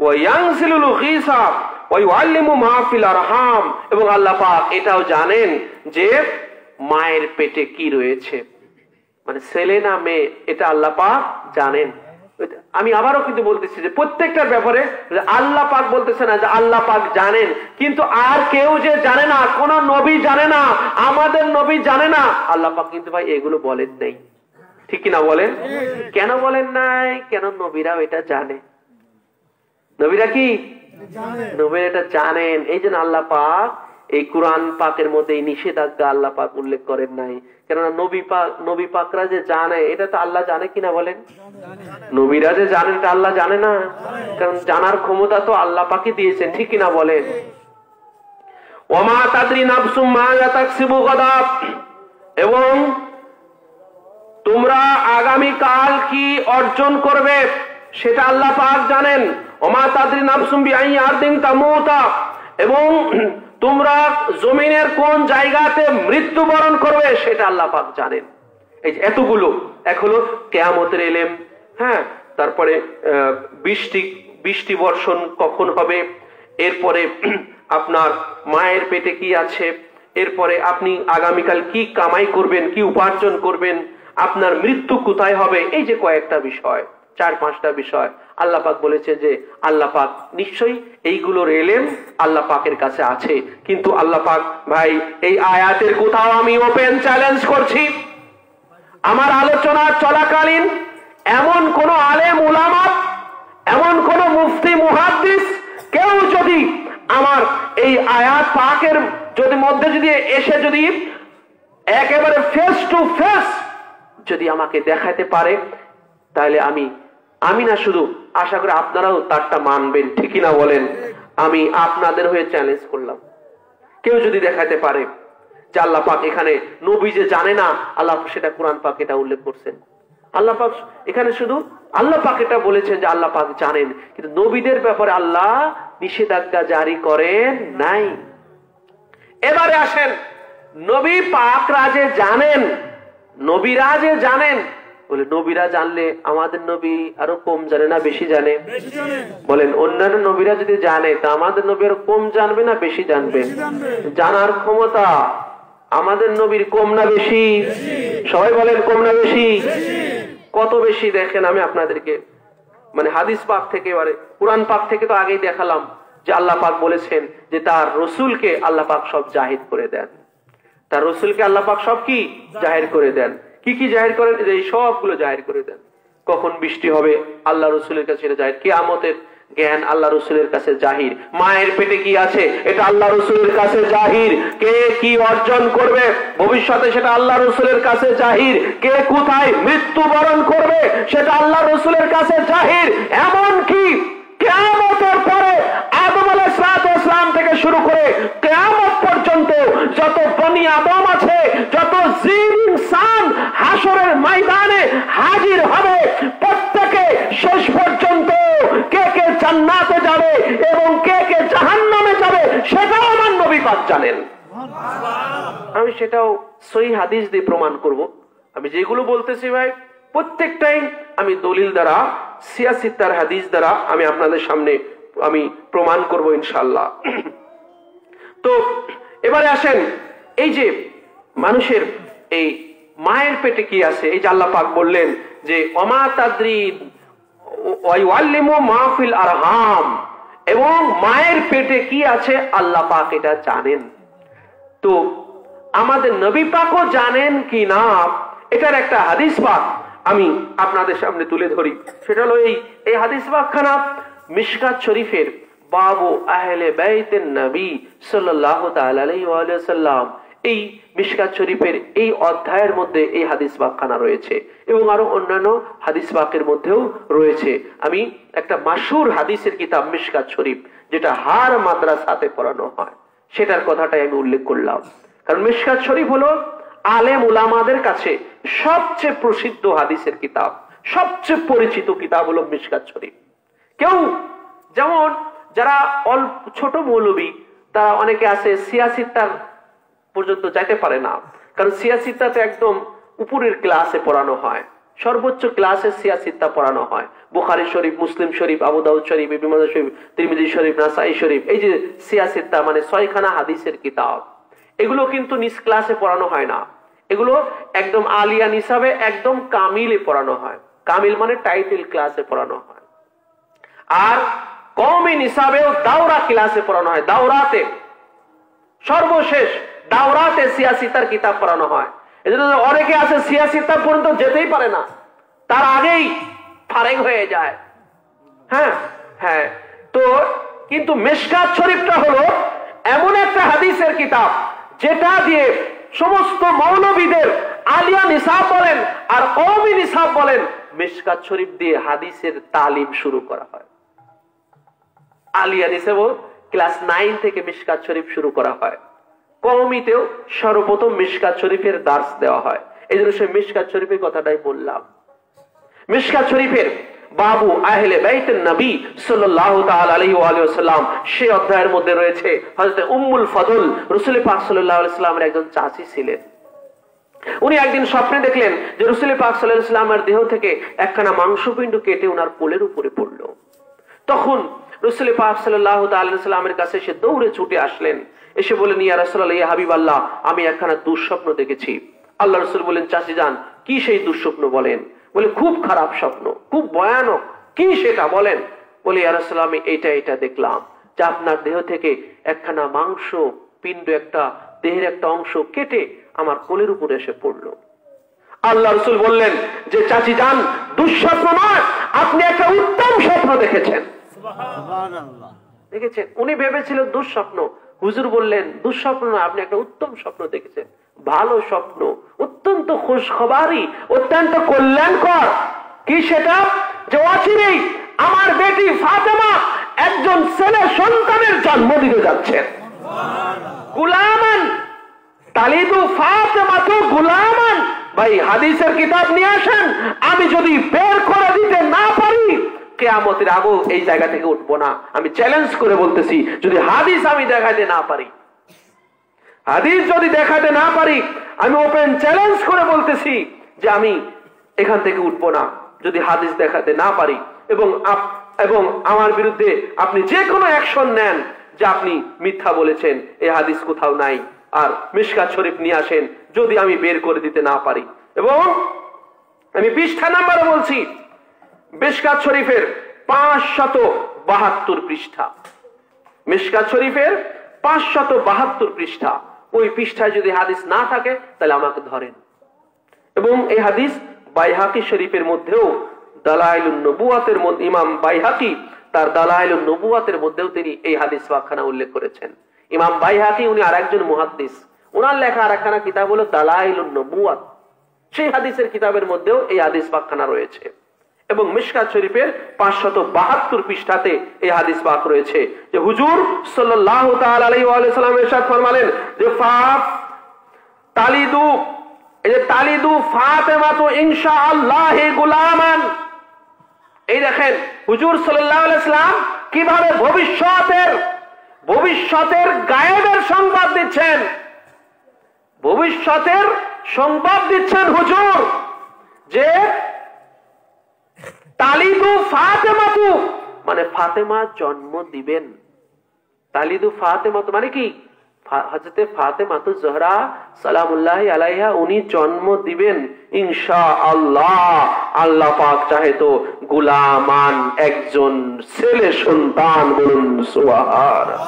ওয়ায়ানজিলুল গীসা ওয়া ইউআল্লিমু মা ফিল আরহাম, এবং আল্লাহ পাক এটাও জানেন যে মায়ের পেটে কি রয়েছে, মানে ছেলে না মেয়ে, এটা আল্লাহ পাক জানেন। আমি আবারও কিন্তু বলতেছি যে প্রত্যেকটার ব্যাপারে আল্লাহ পাক বলতেছে না যে আল্লাহ পাক জানেন, কিন্তু আর কেউ যে জানে না, কোন নবী জানে না, আমাদের নবী জানে না, আল্লাহ পাক কিন্তু ভাই এগুলো বলেন নাই, ঠিক কিনা বলেন? কেন বলেন নাই? কেন নবীরাও এটা জানে। নবীরা কি নবীরা এটা জানেন। এই জন্য আল্লাহ পাক এই কোরআন পাকের মধ্যে এই নিষেধাজ্ঞা আল্লাহ পাক উল্লেখ করেন নাই। কেননা নবী পাকরা যে জানে, এটা তো আল্লাহ জানে কিনা বলেন? নবীরা যে জানেন এটা আল্লাহ জানে না, কারণ জানার ক্ষমতা তো আল্লাহ পাকই দিয়েছেন, ঠিক কিনা বলেন? ওমা তাদরি নাফসুম মা তাকসিবু গাদা, এবং তোমরা আগামী কাল কি অর্জন করবে সেটা আল্লাহ পাক জানেন। ওমা তাদরি নাফসুম বিআই আরদিন তামুতা, এবং তোমরা জমিনের কোন জায়গাতে মৃত্যুবরণ করবে সেটা আল্লাহ পাক জানেন। এই যে এতগুলো, এক হলো কিয়ামতের ইলম, হ্যাঁ, তারপরে বৃষ্টি বর্ষণ কখন হবে, এরপরে আপনার মায়ের পেটে কি আছে, এরপরে আপনি আগামীকাল কি কামাই করবেন, কি উপার্জন করবেন, আপনার মৃত্যু কোথায় হবে, এই যে কয়েকটা বিষয়, 4-5টা বিষয় আল্লাহ পাক বলেছে যে আল্লাহ পাক নিশ্চয়ই এইগুলোর ইলম আল্লাহ পাকের কাছে আছে। কিন্তু আল্লাহ পাক ভাই এই আয়াতের কোথাও আমি ওপেন চ্যালেঞ্জ করছি, আমার আলোচনা চলাকালীন এমন কোন আলেম উলামা, এমন কোন মুফতি মুহাদ্দিস কেউ যদি আমার এই আয়াত পাকের যদি মধ্যে যদি এসে যদি একেবারে ফেস টু ফেস যদি আমাকে দেখাতে পারে, তাহলে আমি না শুধু আশা করি আপনারাও তারটা মানবেন, ঠিকই না বলেন? আমি আপনাদের হয়ে চ্যালেঞ্জ করলাম, কেউ যদি দেখাতে পারে যে আল্লাহ পাক এখানে নবী যে জানে না, আল্লাহ সেটা কোরআন পাক এটা উল্লেখ করছেন। আল্লাহ পাক এখানে শুধু আল্লাহ পাক এটা বলেছেন যে আল্লাহ পাক জানেন, কিন্তু নবীদের ব্যাপারে আল্লাহ নিষেধাজ্ঞা জারি করেন নাই। এবারে আসেন, নবী পাকরা যে জানেন, নবীরা যে জানেন, বলে নবীরা জানলে আমাদের নবী আরো কম জানে না বেশি জানে? বলেন অন্যান্য নবীরা যদি জানে তা আমাদের নবী আরো কম জানবে না বেশি জানবে? জানার ক্ষমতা আমাদের নবীর কম না বেশি? সবাই বলেন কম না বেশি? কত বেশি দেখেন, আমি আপনাদেরকে মানে হাদিস পাক থেকে, এবারে কুরআন পাক থেকে তো আগেই দেখালাম যে আল্লাহ পাক বলেছেন যে তার রসুলকে আল্লাহ পাক সব জাহির করে দেন, তার রসুলকে আল্লাহ পাক সব কি জাহির করে দেন। কি কি জাহির করেন? এই সবগুলো জাহির করে দেন। কখন বৃষ্টি হবে আল্লাহ রসুলের কাছে এটা জাহির, কিয়ামতের জ্ঞান আল্লাহ রসুলের কাছে জাহির, মায়ের পেটে কি আছে এটা আল্লাহ রসুলের কাছে জাহির, কে কি অর্জন করবে ভবিষ্যতে সেটা আল্লাহ রসুলের কাছে জাহির, কে কোথায় মৃত্যুবরণ করবে সেটা আল্লাহ রসুলের কাছে জাহির। এমন কি কিয়ামতের পরে আদম আলাইহিস সালাম থেকে শুরু করে কিয়ামত পর্যন্ত যত বনি আদম আছে, যত জিন ইনসান হাসরের ময়দানে হাজির হবে, প্রত্যেকে শেষ পর্যন্ত কে কে জান্নাতে যাবে এবং কে কে জাহান্নামে যাবে সেটাও আমার নবী পাক জানেন। আমি সেটাও সহিহ হাদিস দিয়ে প্রমাণ করব। আমি যেগুলো বলতেছি ভাই প্রত্যেকটাই আমি দলিল দ্বারা, সিয়াসিত্তার হাদিস দ্বারা আমি আপনাদের সামনে আমি প্রমাণ করব ইনশাআল্লাহ। তো এবারে আসেন, এই যে মানুষের এই মায়ের পেটে কি আছে, এই যে আল্লাহ পাক বললেন যে ওমা তাদরি ওয়া ইউআল্লিমু মা ফিল আরহাম, এবং মায়ের পেটে কি আছে আল্লাহ পাক এটা জানেন। তো আমাদের নবী পাকও জানেন কি না, এটার একটা হাদিস পাক আমি আপনাদের সামনে তুলে ধরি। সেটা হলো এই হাদিস পাকখানা মিশকাত শরীফের বাবু আহলে বাইতেন নবী সাল্লাল্লাহু তাআলা আলাইহি ওয়া সাল্লাম, এই মিশকাত শরীফের এই অধ্যায়ের মধ্যে এই হাদিস পাকখানা রয়েছে এবং আরো অন্যান্য হাদিস পাকের মধ্যেও রয়েছে। আমি একটা মাশহুর হাদিসের কিতাব মিশকাত শরীফ, যেটা হার মাদ্রাসাতে পড়ানো হয়, সেটার কথাটাই আমি উল্লেখ করলাম। কারণ মিশকাত শরীফ হলো আলেম উলামাদের কাছে সবচেয়ে প্রসিদ্ধ হাদিসের কিতাব, সবচেয়ে পরিচিত কিতাব হলো মিশকাত শরীফ। কেউ যেমন যারা অল্প ছোট মৌলবী, তারা অনেকে আছে সিয়াসিত্তার পর্যন্ত যাইতে পারে না, কারণ সিয়াসিত্তাতে একদম উপরের ক্লাসে পড়ানো হয়, সর্বোচ্চ ক্লাসে সিয়াসিত্তা পড়ানো হয়। বুখারী শরীফ, মুসলিম শরীফ, আবু দাউদ শরীফ, ইবনে মাজাহ শরীফ, তিরমিজি শরীফ, নাসাই শরীফ, এই যে সিয়াসিত্তা মানে 6খানা হাদিসের কিতাব, এগুলো কিন্তু নিজ ক্লাসে পড়ানো হয় না, এগুলো একদম আলিয়া নিসাবে একদম কামিলে পড়ানো হয়। কামিল মানে টাইটেল ক্লাসে পড়ানো হয়। আর কওমি নিসাবেও দাওরা ক্লাসে পড়ানো হয়, দাওরাতে সর্বশেষ দাওরাতে সিয়াসিতার কিতাব পড়ানো হয়। এজন্য অনেকে আছে সিয়াসিতা পর্যন্ত যেতেই পারে না, তার আগেই ফারেক হয়ে যায়। হ্যাঁ হ্যাঁ, তো কিন্তু মিশকাত শরীফটা হলো এমন একটা হাদিসের কিতাব যেটা দিয়ে সমস্ত মৌলবীদের আলিয়া নিসাব বলেন আর কওমি নিসাব বলেন, মিশকাত শরীফ দিয়ে হাদিসের তালিম শুরু করা হয়। আলিয়া নিসাব ক্লাস 9 থেকে মিশকাত শরীফ শুরু করা হয়, কওমিতেও সর্বপ্রথম মিশকাত শরীফের দার্স দেওয়া হয়। এই জন্য সে মিশকাত শরীফের কথাটাই বললাম। মিশকাত শরীফের বাবু আহলে বাইতুন নবী সাল্লাল্লাহু তাআলা আলাইহি ওয়া আলিহি ওয়াসাল্লাম, সেই অধ্যায়ের মধ্যে রয়েছে হযরত উম্মুল ফদল রাসূল পাক সাল্লাল্লাহু আলাইহি ওয়াসাল্লামের একজন চাচী ছিলেন। উনি একদিন স্বপ্নে দেখলেন যে রাসূল পাক সাল্লাল্লাহু আলাইহি ওয়াসাল্লামের দেহ থেকে একখানা মাংসপিণ্ড কেটে ওনার কোলের উপরে পড়ল। তখন রাসূল পাক সাল্লাল্লাহু তাআলা আলাইহি ওয়াসাল্লামের কাছে সে দৌড়ে ছুটে আসলেন, এসে বলেন, ইয়া রাসূলুল্লাহ, ইয়া হাবিবাল্লাহ, আমি একখানা দুঃস্বপ্ন দেখেছি। আল্লাহ রাসূল বলেন, চাচী যান, কি সেই দুঃস্বপ্ন বলেন? বলে, খুব খারাপ স্বপ্ন, খুব ভয়ানক। কি সেটা বলেন? বলে, ইয়া রাসূলুল্লাহ, আমি এটা দেখলাম যে আপনার দেহ থেকে একখানা মাংস পিণ্ড, একটা দেহের একটা অংশ কেটে আমার কোলের উপরে এসে পড়লো। আল্লাহ রাসূল বললেন যে, চাচী যান, দুঃস্বপ্ন নয়, আপনি একটা উত্তম স্বপ্ন দেখেছেন। সুবহানাল্লাহ। দেখেছেন? উনি ভেবেছিল দুঃস্বপ্ন। হুজুর বললেন, দুঃস্বপ্ন নয়, আপনি একটা উত্তম স্বপ্ন দেখেছেন, ভালো স্বপ্ন, অত্যন্ত খুশখবরি, অত্যন্ত কল্যাণকর। কি সেটা? যে অচিরেই আমার বেটি ফাতেমা একজন ছেলে সন্তানের জন্ম দিতে যাচ্ছেন। গুলামান তালিদু ফাতেমাতু গুলামান। ভাই, হাদিসের কিতাব নিয়ে আসেন, আমি যদি বের করে দিতে না পারি কিয়ামতের আগেও এই জায়গা থেকে উঠবো না। আমি চ্যালেঞ্জ করে বলতেছি, যদি হাদিস আমি দেখাতে না পারি, হাদিস যদি দেখাতে না পারি, আমি ওপেন চ্যালেঞ্জ করে বলতেছি যে আমি এখান থেকে উঠবো না যদি হাদিস দেখাতে না পারি। এবং আমার বিরুদ্ধে আপনি যে কোনো অ্যাকশন নেন যে আপনি মিথ্যা বলেছেন, এই হাদিস কোথাও নাই, আর মিশকাত শরীফ নিয়ে আসেন যদি আমি বের করে দিতে না পারি। এবং আমি পৃষ্ঠা নাম্বারে বলছি, মিশকাত শরীফের 572 পৃষ্ঠা, মিশকাত শরীফের 572 পৃষ্ঠা। ওই পৃষ্ঠায় যদি হাদিস না থাকে তাহলে আমাকে ধরেন। এবং এই হাদিস বাইহাকি শরীফের মধ্যেও, দালাইলুন নবুয়াতের মধ্যে, ইমাম বাইহাকি তার দালাইলুন নবুয়াতের মধ্যেও তিনি এই হাদিস ওয়াখানা উল্লেখ করেছেন। ইমাম বাইহাকি উনি আরেকজন মুহাদ্দিস, ওনার লেখা আরেকখানা কিতাব হলো দালাইলুন নবুয়াত। সেই হাদিসের কিতাবের মধ্যেও এই হাদিস ওয়াখানা রয়েছে। এবং মিশকাত শরীফের 572 পৃষ্ঠাতে এই হাদিস পাক রয়েছে যে হুজুর সাল্লাল্লাহু তাআলা আলাইহি ওয়া সাল্লাম ইরশাদ ফরমালেন যে তালিদু ফাতেমাতু ইনশাআল্লাহ গুলামান। এই দেখেন হুজুর সাল্লাল্লাহু আলাইহি সাল্লাম কিভাবে ভবিষ্যতের গায়েবের সংবাদ দিচ্ছেন, ভবিষ্যতের সংবাদ দিচ্ছেন হুজুর যে তালিদু ফাতেমাতু মানে ফাতেমা জন্ম দিবেন। তালিদু ফাতেমাতু মানে কি? হযরতে ফাতেমাতু জোহরা সালামুল্লাহি আলাইহা উনি জন্ম দিবেন ইনশাআল্লাহ। আল্লাহ পাক চাহে তো গুলামান, একজন ছেলে সন্তান। বলুন সুবহানাল্লাহ।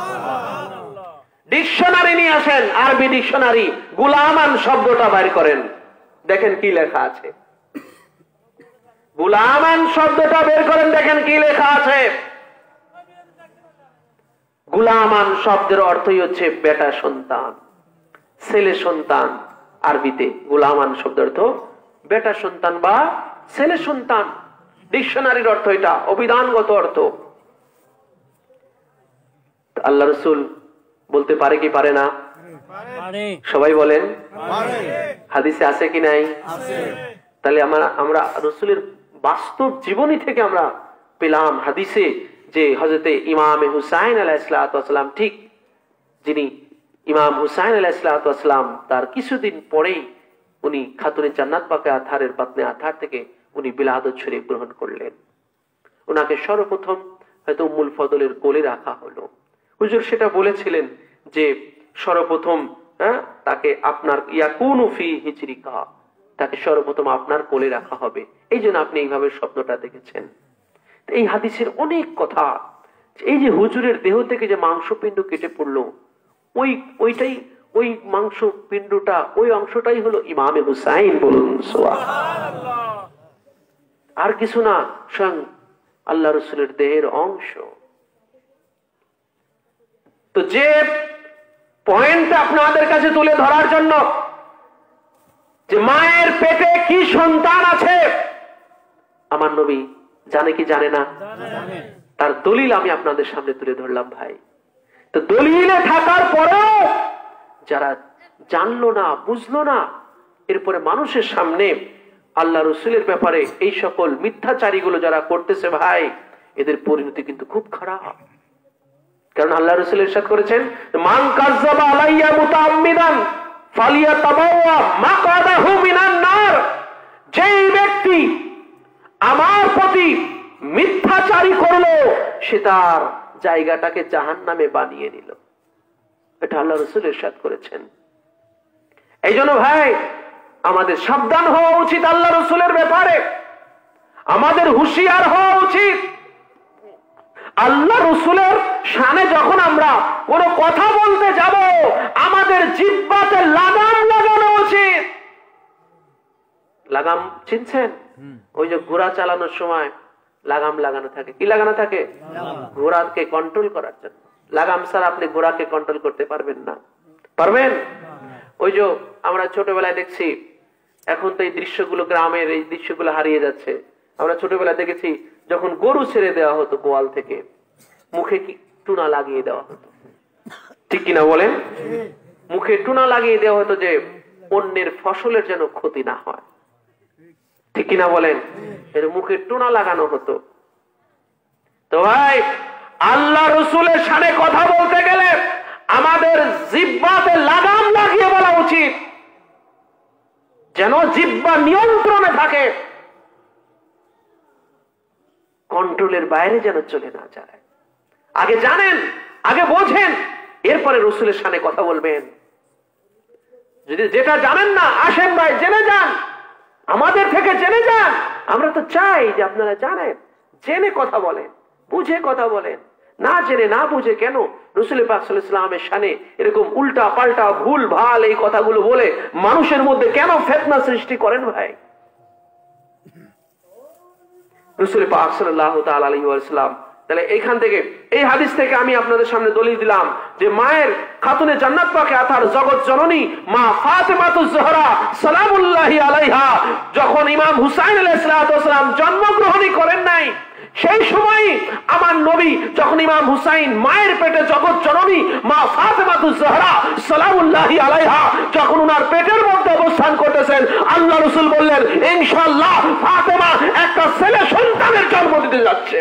ডিকশনারি নিয়ে আসেন, আরবি ডিকশনারি, গুলামান শব্দটা বাইর করেন, দেখেন কি লেখা আছে। গুলামান শব্দটা বের করেন, দেখেন কি লেখা আছে। গুলামান শব্দের অর্থই হচ্ছে বেটা সন্তান, ছেলে সন্তান। আরবিতে গুলামান শব্দের অর্থ বেটা সন্তান বা ছেলে সন্তান। ডিকশনারির অর্থ এটা, অভিধানগত অর্থ। আল্লাহ রাসূল বলতে পারে কি পারে না? সবাই বলেন হাদিসে আছে কি নাই? তাহলে আমরা রাসূলের বাস্তব জীবনী থেকে আমরা পেলাম হাদিসে যে হযরতে ইমাম হুসাইন আলাইহিস সালাম, ঠিক যিনি ইমাম হুসাইন আলাইহিস সালাম, তার কিছুদিন পরেই উনি খাতুনে জান্নাত পাকে আথারের বাতনে আথার থেকে উনি বিলাদত শরীফ গ্রহণ করলেন। ওনাকে সর্বপ্রথম হয়তো উম্মুল ফদলের কোলে রাখা হলো। হুজুর সেটা বলেছিলেন যে সর্বপ্রথম তাকে আপনার ইয়াকুনু ফি হিজরিকা, তাকে সর্বপ্রথম আপনার কোলে রাখা হবে। এই জন্য আপনি এইভাবে স্বপ্নটা দেখেছেন। এই হাদিসের অনেক কথা, এই যে হুজুরের দেহ থেকে যে মাংসপিণ্ড কেটে পড়লো, ওই মাংস পিণ্ডটা, ওই অংশটাই হলো ইমামে হুসাইন। বলুন সুবহানাল্লাহ। আর কিছু না, স্বয়ং আল্লাহ রাসূলের দেহের অংশ। তো যে পয়েন্টটা আপনাদের কাছে তুলে ধরার জন্য, যে মায়ের পেটে কি সন্তান আছে আমার নবী জানে কি জানে না? তার দলিল আমি আপনাদের সামনে তুলে ধরলাম ভাই। তো দলিলে থাকার পরেও যারা জানলো না, বুঝলো না, এরপরে মানুষের সামনে আল্লাহ রসুলের ব্যাপারে এই সকল মিথ্যাচারীগুলো যারা করতেছে ভাই, এদের পরিণতি কিন্তু খুব খারাপ। কারণ আল্লাহ রসুল ইরশাদ করেছেন, মান কাযযাবা আলাইয়া মুতাআম্মিদান ফালিয়াতাবাওয়া মাকআদাহু মিনান নার। যেই ব্যক্তি আমার প্রতি মিথ্যাচারী করলো, সে তার জায়গাটাকে জাহান্নামে বানিয়ে নিল। এটা আল্লাহ রসুল ইরশাদ করেছেন। এই জন্য ভাই, আমাদের সাবধান হওয়া উচিত আল্লাহ রসুলের ব্যাপারে, আমাদের হুঁশিয়ার হওয়া উচিত। আল্লাহ রসুলের শানে যখন আমরা কোনো কথা বলতে যাব, আমাদের জিহ্বাতে লাগাম লাগানো উচিত। লাগাম চিনছেন? ওই যে ঘোড়া চালানোর সময় লাগাম লাগানো থাকে। কি লাগানো থাকে? ঘোড়াকে কন্ট্রোল করার জন্য। লাগাম ছাড়া আপনি ঘোড়াকে কন্ট্রোল করতে পারবেন না। পারবেন? ওই যে আমরা ছোটবেলায় দেখছি, এখন তো এই দৃশ্যগুলো, গ্রামের এই দৃশ্যগুলো হারিয়ে যাচ্ছে। আমরা ছোটবেলায় দেখেছি, যখন গরু ছেড়ে দেওয়া হতো গোয়াল থেকে, মুখে কি টুনা লাগিয়ে দেওয়া হতো, ঠিক কিনা বলেন? মুখে টুনা লাগিয়ে দেওয়া হতো যে অন্যের ফসলের যেন ক্ষতি না হয়, ঠিক কিনা বলেন? এর মুখে টুনা লাগানো হতো। তো ভাই, আল্লাহ রসুলের শানে কথা বলতে গেলে আমাদের জিহ্বাতে লাগাম লাগিয়ে বলা উচিত, যেন জিহ্বা নিয়ন্ত্রণে থাকে, কন্ট্রোলের বাইরে যেন চলে না যায়। আগে জানেন, আগে বোঝেন, এরপরে রসুলের শানে কথা বলবেন। যদি যেটা জানেন না, আসেন ভাই জেনে যান, আমাদের থেকে জেনে যান। আমরা তো চাই যে আপনারা জানেন, জেনে কথা বলেন, বুঝে কথা বলেন। না জেনে না বুঝে কেন রাসূল পাক সাল্লাল্লাহু আলাইহি ওয়াসাল্লামের শানে এরকম উল্টা পাল্টা ভুল ভাল এই কথাগুলো বলে মানুষের মধ্যে কেন ফিতনা সৃষ্টি করেন ভাই? রাসূল পাক সাল্লাল্লাহু তাআলা আলাইহি ওয়াসাল্লাম, তাহলে এইখান থেকে, এই হাদিস থেকে আমি আপনাদের সামনে দলিল দিলাম যে মায়ের খাতুনে জান্নাত পাকে আতার জগৎ জননী মা ফাতেমাতুজ জোহরা সালামুল্লাহি আলাইহা যখন ইমাম হুসাইন আলাইহিস সালাম জন্মগ্রহণই করেন নাই, সেই সময় আমার নবী যখন ইমাম হুসাইন মায়ের পেটে জগৎ জননী মা ফাতেমাতুজ জোহরা সালামুল্লাহি আলাইহা যখন উনার পেটের মধ্যে অবস্থান করতেছেন, আল্লাহ রাসূল বললেন, ইনশাআল্লাহ ফাতেমা একটা ছেলে সন্তানের জন্ম দিতে যাচ্ছে।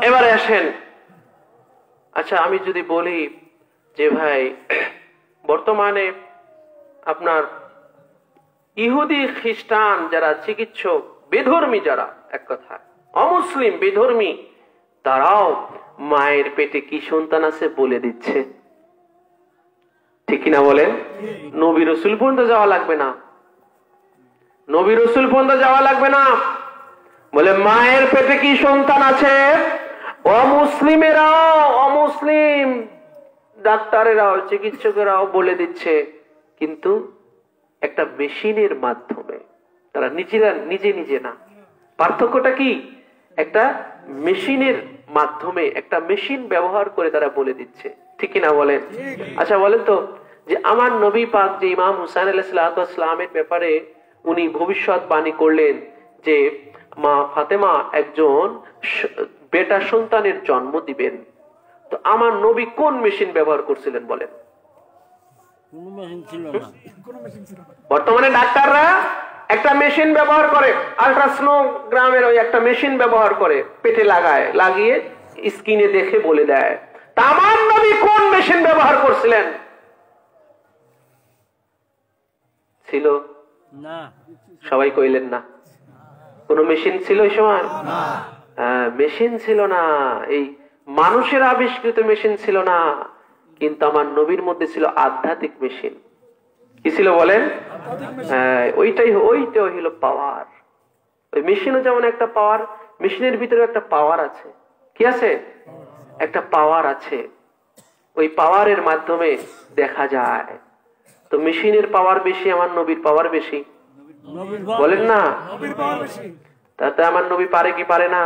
এবারে আসেন, আচ্ছা আমি যদি বলি যে ভাই বর্তমানে আপনার ইহুদি খ্রিস্টান যারা চিকিৎসক, বেধর্মী যারা, এক কথা অমুসলিম বেধর্মী, তারাও মায়ের পেটে কি সন্তান আছে বলে দিচ্ছে, ঠিক কিনা বলেন? নবী রাসূল পর্যন্ত যাওয়া লাগবে না, নবী রাসূল পর্যন্ত যাওয়া লাগবে না, বলে মায়ের পেটে কি সন্তান আছে অমুসলিমেরাও, অমুসলিম ডাক্তারেরাও চিকিৎসকেরাও বলে দিচ্ছে, কিন্তু একটা মেশিনের মাধ্যমে। তারা নিজেরা নিজে নিজে না। পার্থক্যটা কি? একটা মেশিনের মাধ্যমে, একটা মেশিন ব্যবহার করে তারা বলে দিচ্ছে, ঠিক কিনা বলেন? আচ্ছা বলেন তো, যে আমার নবী পাক যে ইমাম হুসাইন আলাইহিস সালামের ব্যাপারে উনি ভবিষ্যৎবাণী করলেন যে মা ফাতেমা একজন বেটা সন্তানের জন্ম দিবেন, তো আমার নবী কোন মেশিন ব্যবহার করছিলেন বলেন? বর্তমানে ডাক্তাররা একটা মেশিন ব্যবহার করে, আল্ট্রাসোনোগ্রামের ওই একটা মেশিন ব্যবহার করে, পেটে লাগায়, লাগিয়ে স্ক্রিনে দেখে বলে দেয়। তা আমার নবী কোন মেশিন ব্যবহার করছিলেন? ছিল না? সবাই কইলেন না। কোন মেশিন ছিল এই সময়? মেশিন ছিল না, এই মানুষের আবিষ্কৃত মেশিন ছিল না, কিন্তু আমার নবীর মধ্যে ছিল আধ্যাত্মিক মেশিন। কি ছিল বলেন? ওইটাই হইল পাওয়ার। ওই মেশিনও যেমন একটা পাওয়ার, মেশিনের ভিতরে একটা পাওয়ার আছে। কি আছে? একটা পাওয়ার আছে। ওই পাওয়ারের মাধ্যমে দেখা যায়। তো মেশিনের পাওয়ার বেশি, আমার নবীর পাওয়ার বেশি? বলেন না। তাতে আমার নবী পারে কি পারে না?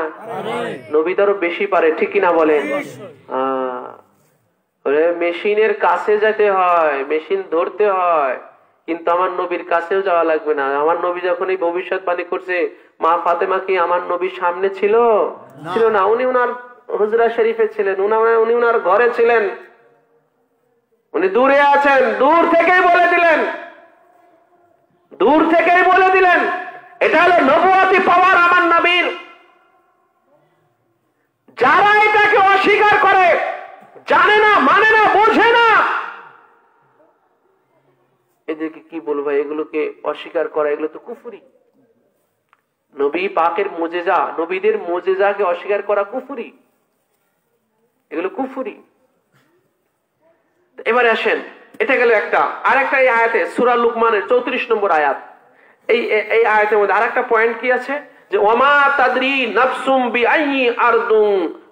নবী তারও বেশি পারে, ঠিক কিনা বলেন? মেশিনের কাছে যেতে হয়, মেশিন ধরতে হয়, কিন্তু আমার নবীর কাছেও যাওয়া লাগবে না। আমার নবী যখন এই ভবিষ্যৎবাণী করছে, মা ফাতেমা কি আমার নবীর সামনে ছিল? ছিল না। উনি উনার হুজরা শরীফে ছিলেন, উনি উনার ঘরে ছিলেন, উনি দূরে আছেন। দূর থেকেই বলে দিলেন, দূর থেকেই বলে দিলেন। এটা হলো নবুয়তি পাওয়ার আমার নবীর। যারা এটাকে অস্বীকার করে, জানে না, মানে না, বোঝে না, এদেরকে কি বলবো? এগুলোকে অস্বীকার করা, এগুলো তো কুফরি। নবী পাকের মুজিজা, নবীদের মুজিজাকে অস্বীকার করা কুফরি, এগুলো কুফরি। এবারে আসেন, এটা গেল একটা। আর একটা এই আয়াতে সূরা লুকমানের 34 নম্বর আয়াত, এই আয়াতের মধ্যে আরেকটা পয়েন্ট কি আছে, যে ওয়ামা তাদরি নাফসুম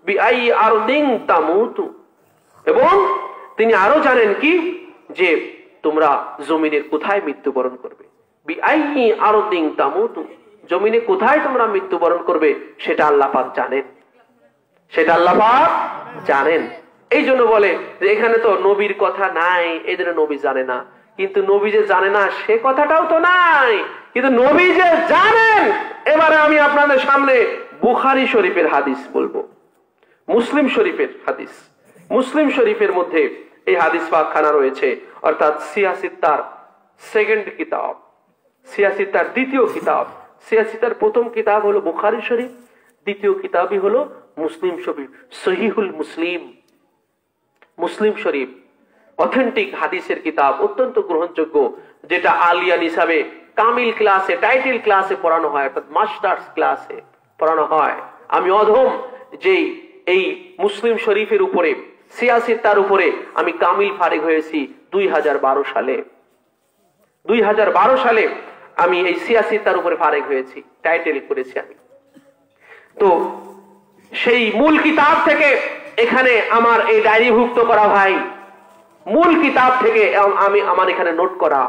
বিআই আরদিন তামুতু। এবং তিনি আরো জানেন কি, যে তোমরা জমিনের কোথায় মৃত্যুবরণ করবে। বিআই আরদিন তামুতু, জমিনে কোথায় তোমরা মৃত্যুবরণ করবে সেটা আল্লাহ পাক জানেন, সেটা আল্লাহ পাক জানেন। এই জন্য বলে যে এখানে তো নবীর কথা নাই, এই জন্য নবী জানে না। কিন্তু নবী যে জানে না সে কথাটাও তো নাই, কিন্তু নবী যে জানেন। এবারে আমি আপনাদের সামনে বুখারী শরীফের হাদিস বলবো, মুসলিম শরীফের হাদিস। মুসলিম শরীফের মধ্যে এই হাদিস পাকখানা রয়েছে, অর্থাৎ সিয়াসিত্তার সেকেন্ড কিতাব, সিয়াসিত্তার দ্বিতীয় কিতাব। সিয়াসিত্তার প্রথম কিতাব হলো বুখারী শরীফ, দ্বিতীয় কিতাবই হলো মুসলিম শরীফ, সহিহুল মুসলিম। মুসলিম শরীফ অথেন্টিক হাদিসের কিতাব, অত্যন্ত গ্রহণযোগ্য, যেটা আলিয়ান হিসাবে কামিল ক্লাসে, টাইটেল ক্লাসে পড়ানো হয়, অর্থাৎ মাস্টার্স ক্লাসে পড়ানো হয়। আমি অধম যে এই মুসলিম শরীফের উপরে, সিয়াসিত্তার উপরে আমি কামিল ফারিগ হয়েছি 2012 সালে। 2012 সালে আমি এই সিয়াসিত্তার উপরে ফারিগ হয়েছি, টাইটেল করেছি আমি। তো সেই মূল কিতাব থেকে এখানে আমার এই ডায়েরিভুক্ত করা ভাই, মূল কিতাব থেকে আমি আমার এখানে নোট করা।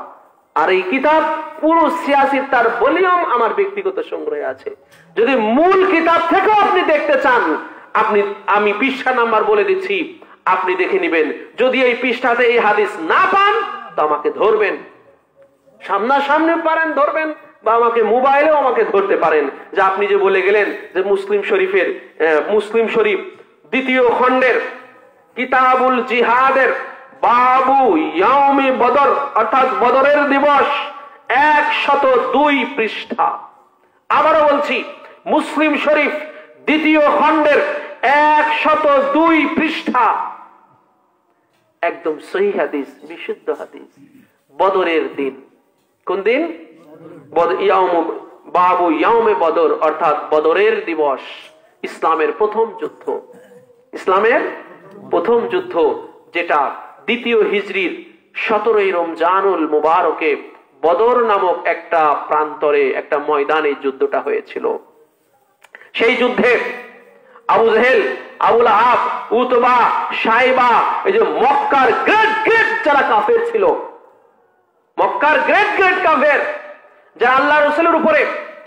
আর এই কিতাব পুরো সিয়াসিত্তার ভলিউম আমার ব্যক্তিগত সংগ্রহে আছে। যদি মূল কিতাব থেকেও আপনি দেখতে চান, আমি পৃষ্ঠা নাম্বার বলে দিচ্ছি, আপনি দেখে নেবেন। যদি এই পৃষ্ঠাতে এই হাদিস না পান তো আমাকে ধরবেন, সামনাসামনি পারেন ধরবেন, বা আমাকে মোবাইলেও আমাকে ধরতে পারেন, যে আপনি যে বলে গেলেন যে মুসলিম শরীফ দ্বিতীয় খণ্ডের কিতাবুল জিহাদের বাবু ইয়াউমি বদর, অর্থাৎ বদরের দিবস, 102 পৃষ্ঠা। আবারও বলছি, মুসলিম শরীফ দ্বিতীয় খণ্ডের 102 পৃষ্ঠা, একদম সহিহ হাদিস, বিশুদ্ধ হাদিস। বদরের দিন, কোন দিন? বাবু ইয়াউমে বদর, অর্থাৎ বদরের দিবস, ইসলামের প্রথম যুদ্ধ। ইসলামের প্রথম যুদ্ধ, যেটা দ্বিতীয় হিজরির 17 রমজানুল মুবারকে বদর নামক একটা প্রান্তরে, একটা ময়দানে যুদ্ধটা হয়েছিল। সেই যুদ্ধে আবু জেহেল, আবু লাহাব, উতবা, শাইবা, এই যে মক্কার গ্রেট যারা কাফের ছিল, মক্কার গ্রেট কাফের, যারা আল্লাহ রাসূলের উপরে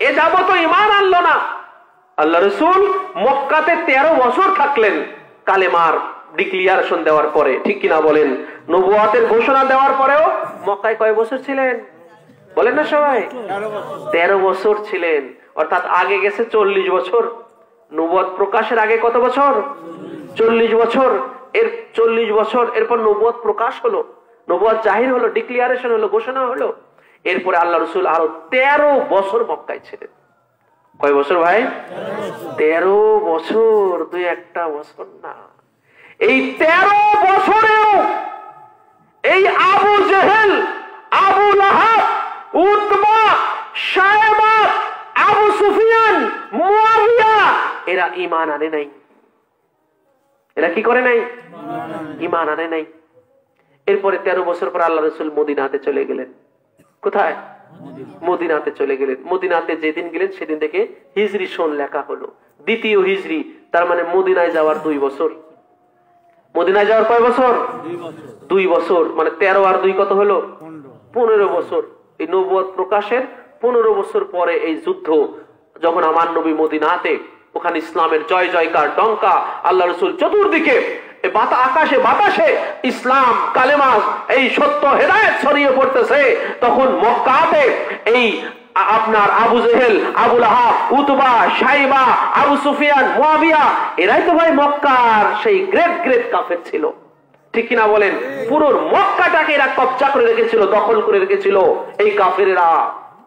এ যাবত ঈমান আনলো না। আল্লাহ রাসূল মক্কাতে 13 বছর থাকলেন কালেমার ডিক্লিয়ারেশন দেওয়ার পরে, ঠিক কিনা বলেন? নবুয়তের ঘোষণা দেওয়ার পরেও মক্কায় কয় বছর ছিলেন? বলেন না সবাই? 13 বছর ছিলেন। অর্থাৎ আগে গেছে 40 বছর। নবুয়ত প্রকাশের আগে কত বছর? 40 বছর। এর 40 বছর, এরপর নবুয়ত প্রকাশ হলো, নবুয়ত জাহির হলো, ডিক্লিয়ারেশন হলো, ঘোষণা হলো। এরপরে আল্লাহ রাসূল আরো 13 বছর মক্কায় ছিলেন। কয় বছর ভাই? 13 বছর, 2-1 বছর না। এই 13 বছরেও এই আবু জেহেল, আবু লাহাব, উতবা, শায়বা, আবু সুফিয়ান, মুয়াবিয়া, এরা ঈমান আনে নাই। এরা কি করে নাই? ঈমান আনে নাই। এরপরে 13 বছর পর আল্লাহ রাসূল মদিনাতে চলে গেলেন। কোথায়? মদিনাতে চলে গেলেন। মদিনাতে যেদিন গেলেন সেদিন থেকে হিজরি সন লেখা হলো, দ্বিতীয় হিজরি, তার মানে মদিনায় যাওয়ার 2 বছর। মদিনায় যাওয়ার কয় বছর? 2 বছর। মানে 13 আর 2 কত হলো? 15 বছর। এই নবুয়ত প্রকাশের 15 বছর পরে এই যুদ্ধ, যখন আমার নবী মদিনাতে, ওখানে ইসলামের জয় জয়কার ডঙ্কা, আল্লাহ রাসূল চতুর্দিকে আকাশে বাতাসে ইসলাম কালেমা, এই সত্য হেদায়েত ছড়িয়ে পড়তেছে, তখন মক্কাতে এই আপনার আবু জেহেল, আবু লাহাব, উতবা, শাইবা, আবু সুফিয়ান, মুয়াবিয়া, এরাই তো ভাই মক্কার সেই গ্রেট গ্রেট কাফের ছিল, ঠিক কিনা বলেন? পুরো মক্কাটাকে এরা কবজা করে রেখেছিল, দখল করে রেখেছিল। এই কাফেরেরা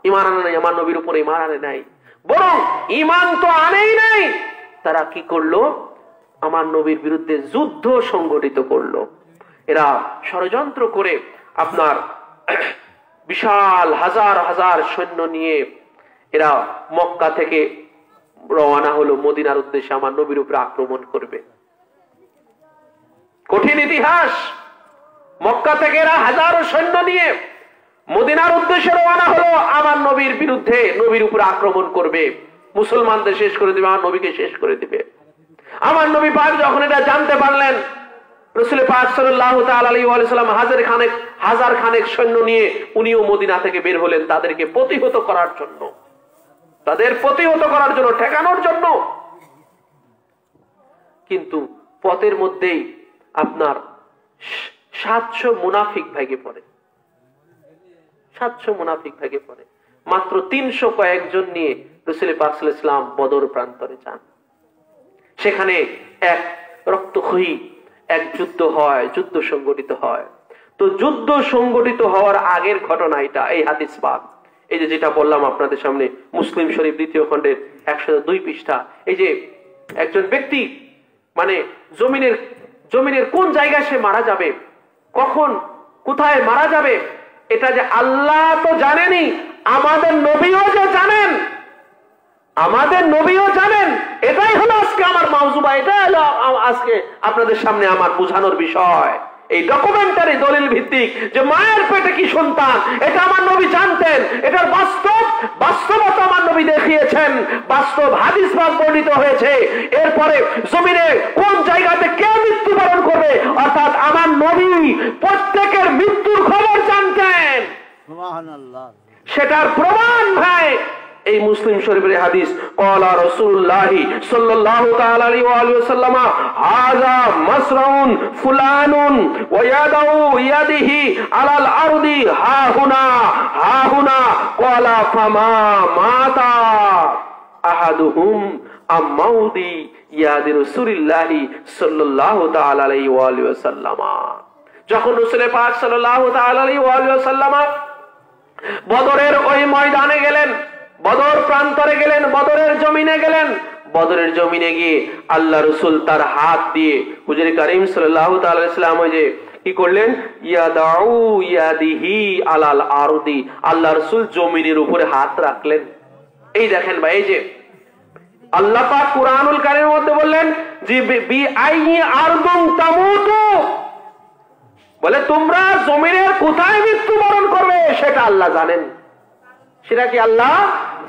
ঈমান আনে নাই, আমার নবীর উপরে ঈমান আনে নাই, বরং ঈমান তো আনেই নাই, তারা কি করলো? আমার নবীর বিরুদ্ধে যুদ্ধ সংগঠিত করলো। এরা ষড়যন্ত্র করে আপনার বিশাল হাজার হাজার সৈন্য নিয়ে এরা মক্কা থেকে রওনা হলো মদিনার উদ্দেশ্যে, আমার নবীর উপরে আক্রমণ করবে। কঠিন ইতিহাস। মক্কা থেকে এরা হাজারো সৈন্য নিয়ে মদিনার উদ্দেশ্যে রওনা হলো, আমার নবীর বিরুদ্ধে, নবীর উপরে আক্রমণ করবে, মুসলমানদের শেষ করে দিবে, আমার নবীকে শেষ করে দিবে। আমার নবী পাক যখন এটা জানতে পারলেন, রাসূল পাক সাল্লাল্লাহু তাআলা আলাইহি ওয়া সাল্লাম হাজার খানেক সৈন্য নিয়ে উনিও মদিনা থেকে বের হলেন, তাদেরকে প্রতিহত করার জন্য, ঠেকানোর জন্য। কিন্তু পথের মধ্যেই আপনার 700 মুনাফিক ভেঙে পড়ে, 700 মুনাফিক ভেঙে পড়ে। মাত্র 300 কয়েকজন নিয়ে রাসূল পাক সাল্লাল্লাহু আলাইহি ওয়াসাল্লাম বদর প্রান্তরে যান। সেখানে এক রক্তক্ষয়ী এক যুদ্ধ হয়, যুদ্ধ সংগঠিত হয়। তো যুদ্ধ সংগঠিত হওয়ার আগের ঘটনা এটা, এই হাদিস পাক, এই যে যেটা বললাম আপনাদের সামনে, মুসলিম শরীফ 2য় খণ্ডের 102 পৃষ্ঠা। এই যে একজন ব্যক্তি মানে জমিনের কোন জায়গায় সে মারা যাবে, কখন কোথায় মারা যাবে, এটা যে আল্লাহ তো জানেনই, আমাদের নবীও যে জানেন, এটাই হলো আজকে আমার মাউজুবা, এটাই হলো আজকে আপনাদের সামনে আমার বোঝানোর বিষয়। এই ডকুমেন্টারি দলিল ভিত্তিক যে মায়ের পেটে কি সন্তান, এটা আমার নবী জানতেন, এটার বাস্তবতা আমার নবী দেখিয়েছেন, বাস্তব হাদিস পাক বর্ণিত হয়েছে। এরপরে জমিনে কোন জায়গাতে কে মৃত্যুবরণ করবে, অর্থাৎ আমার নবী প্রত্যেকের মৃত্যুর খবর জানতেন। সুবহানাল্লাহ। সেটার প্রমাণ ভাই এই মুসলিম শরীফের হাদিস, ক্বালা রাসূলুল্লাহ সাল্লাল্লাহু তাআলা আলাইহি ওয়া সাল্লাম, হাযা মাসরাউন ফুলানুন ওয়া ইয়াদু ইয়াদিহি আলাল আরদি হাহুনা ক্বালা ফামা মাতা আহাদুহুম আমাউদি ইয়াদি রাসূলুল্লাহ সাল্লাল্লাহু তাআলা আলাইহি ওয়া সাল্লাম। যখন রাসূল পাক সাল্লাল্লাহু তাআলা আলাইহি ওয়া সাল্লাম বদরের ওই ময়দানে গেলেন, বদর প্রান্তরে গেলেন, বদরের জমিনে গিয়ে আল্লাহ রাসূল তার হাত দিয়ে হুজুর কারীম সাল্লাল্লাহু তাআলা আলাইহি ওয়াসাল্লাম ওই যে কি করলেন, ইয়াদাউ ইয়াদিহি আলাল আরদি, আল্লাহ রাসূল জমিনের উপরে হাত রাখলেন। এই দেখেন ভাই, এই যে আল্লাহ পাক কুরআনুল কারীমের মধ্যে বললেন যে বি আইয়ি আরদুম তামুতু, বলে তোমরা জমিনের কোথায় মৃত্যুবরণ করবে সেটা আল্লাহ জানেন, সেটা কি আল্লাহ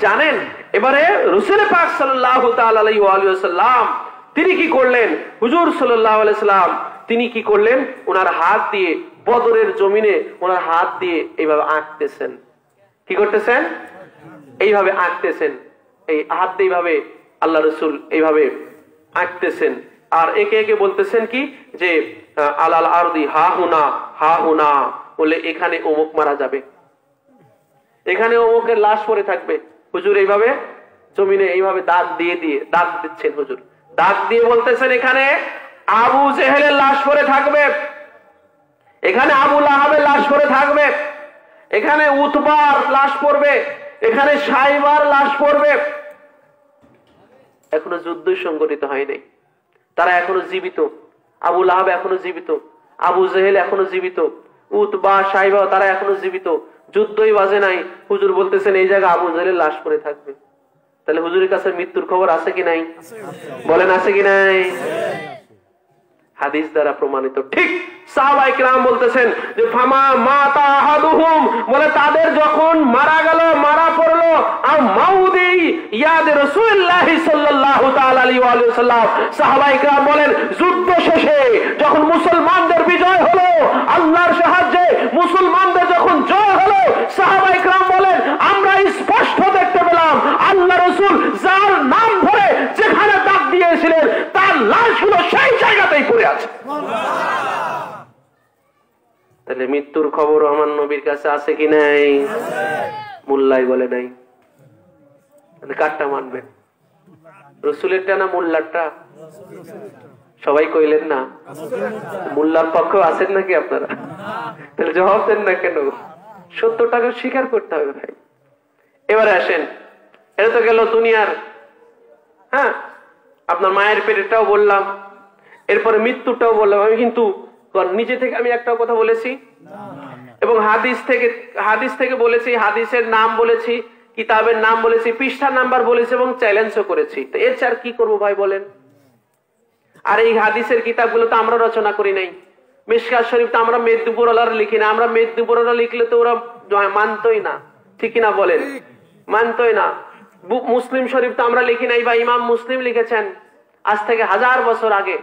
জানেন। এবারে রাসূল পাক সাল্লাল্লাহু তাআলা আলাইহি ওয়া সাল্লাম তিনি কি করলেন, হুজুর সাল্লাল্লাহু আলাইহি সাল্লাম তিনি কি করলেন, ওনার হাত দিয়ে বদরের জমিনে ওনার হাত দিয়ে এইভাবে আঁকতেছেন। কি করতেছেন? এইভাবে আঁকতেছেন, এই হাত দিয়ে এইভাবে আল্লাহ রাসূল এইভাবে আঁকতেছেন, আর একে একে বলতেছেন কি যে আলাল আরদি হাহুনা, বলে এখানে অমুক মারা যাবে, এখানে অমুকের লাশ পড়ে থাকবে। হুজুর এইভাবে জমিনে এইভাবে দাগ দিচ্ছেন, হুজুর দাগ দিয়ে বলতেছেন এখানে আবু জেহেলের লাশ পড়ে থাকবে, এখানে আবু লাহাবের লাশ পড়ে থাকবে, এখানে উতবার লাশ পড়বে, এখানে শাইবার লাশ পড়বে। এখনো যুদ্ধ সংগঠিত হয়নি, তারা এখনো জীবিত, আবু লাহাব এখনো জীবিত, আবু জেহেল এখনো জীবিত, উতবা শাইবা তারা এখনো জীবিত, যুদ্ধই বাজে নাই। হুজুর বলতেছেন এই জায়গায় আবু জেহেলের লাশ পড়ে থাকবে। তাহলে হুজুরের কাছে মৃত্যুর খবর আছে কি নাই? বলেন আছে কি নাই? হাদিস দ্বারা প্রমাণিত। ঠিক সাহাবায়ে কিরাম বলতেছেন যে ফামা মাতা আহাদুহুম, বলে তাদের যখন মারা গেল, মারা পড়লো, আর মাউদি ইয়াদ রাসূলুল্লাহ সাল্লাল্লাহু তাআলা আলাইহি ওয়া সাল্লাম। সাহাবায়ে কেরাম বলেন, যুদ্ধ শেষে যখন মুসলমানদের বিজয় হলো, আল্লাহর সাহায্যে মুসলমানদের যখন জয় হলো, সাহাবায়ে কেরাম বলেন, আমরা স্পষ্ট দেখতে পেলাম আল্লাহ রাসূল যার নাম ধরে যেখানে ডাক দিয়েছিলেন তার লাশগুলো সেই জায়গাতেই পড়ে আছে। তাহলে মৃত্যুর খবর আমার নবীর কাছে আছে কি নাই? মোল্লাই বলে নাই। কারটা মানবেন, রসুলেরটা না মোল্লারটা? সবাই কইলেন না। মোল্লার পক্ষ আছেন নাকি আপনারা? তাহলে জবাব দেন না কেন? সত্যটাকে স্বীকার করতে হবে ভাই। এবারে আসেন, এটা তো গেল দুনিয়ার, হ্যাঁ, আপনার মায়ের পেটেরটাও বললাম, এরপরে মৃত্যুটাও বললাম। আমি কিন্তু নিজে থেকে আমি একটা কথা বলেছি এবং হাদিস থেকে বলেছি, হাদিসের নাম বলেছি, কিতাবের নাম বলেছি, পৃষ্ঠার নাম্বার বলেছি এবং চ্যালেঞ্জও করেছি। তো এর চার কি করবো ভাই বলেন? আর এই হাদিসের কিতাবগুলো তো আমরা রচনা করি নাই। মিশকাত শরীফ তো আমরা মেদিনীপুরওয়ালারা লিখি না। আমরা মেদিনীপুরওয়ালা লিখলে তো ওরা মানতই না, ঠিক না বলেন? মানতই না। মুসলিম শরীফ তো আমরা লিখি নাই, বা ইমাম মুসলিম লিখেছেন আজ থেকে 1000 বছর আগে।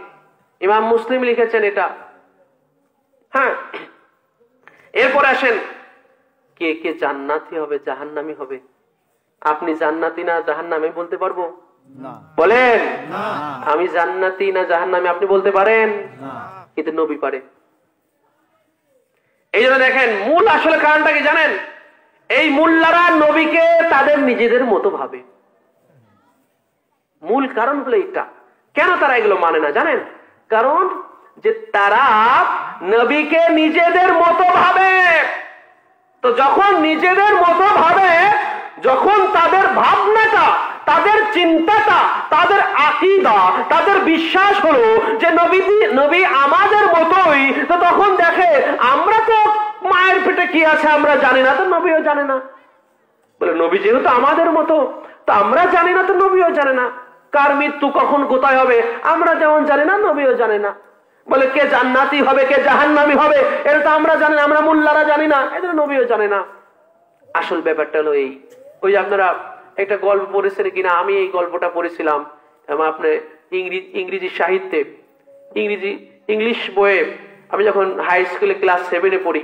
ইমাম মুসলিম লিখেছেন এটা, হ্যাঁ। এরপর আসেন, কে কে জান্নাতি হবে জাহান্নামী হবে? আপনি জান্নাতি না জাহান্নামী বলতে পারবো? বলেন, আমি জান্নাতি না জাহান্নামী আপনি বলতে পারেন? কিন্তু নবী পারে। এই জন্য দেখেন, মূল আসলে কারণটা কি জানেন? এই মোল্লারা নবীকে তাদের নিজেদের মতো ভাবে। মূল কারণ হলো এটা। কেন তারা এগুলো মানে না জানেন? কারণ যে তারা নবীকে নিজেদের মতো ভাবে। তো যখন নিজেদের মতো ভাবে, যখন তাদের ভাবনাটা, তাদের চিন্তাটা, তাদের আকীদা, তাদের বিশ্বাস হলো যে নবী আমাদের মতোই, তো তখন দেখে আমরা তো মায়ের পেটে কি আছে আমরা জানি না, তো নবীও জানে না। বলে নবী যেহেতু আমাদের মতো, তো আমরা জানি না, তো নবীও জানে না। কার মৃত্যু কখন কোথায় হবে আমরা যেমন জানি না, নবীও জানে না। বলে কে জান্নাতি হবে কে জাহান্নামী হবে এটা তো আমরা জানি না, আমরা মোল্লারা জানি না, এদের নবীও জানে না। আসল ব্যাপারটা হলো এই, ওই আপনারা একটা গল্প পড়েছেন কিনা, আমি এই গল্পটা পড়েছিলাম আপনার ইংরেজি সাহিত্যে, ইংলিশ বইয়ে। আমি যখন হাই স্কুলে ক্লাস 7-এ পড়ি,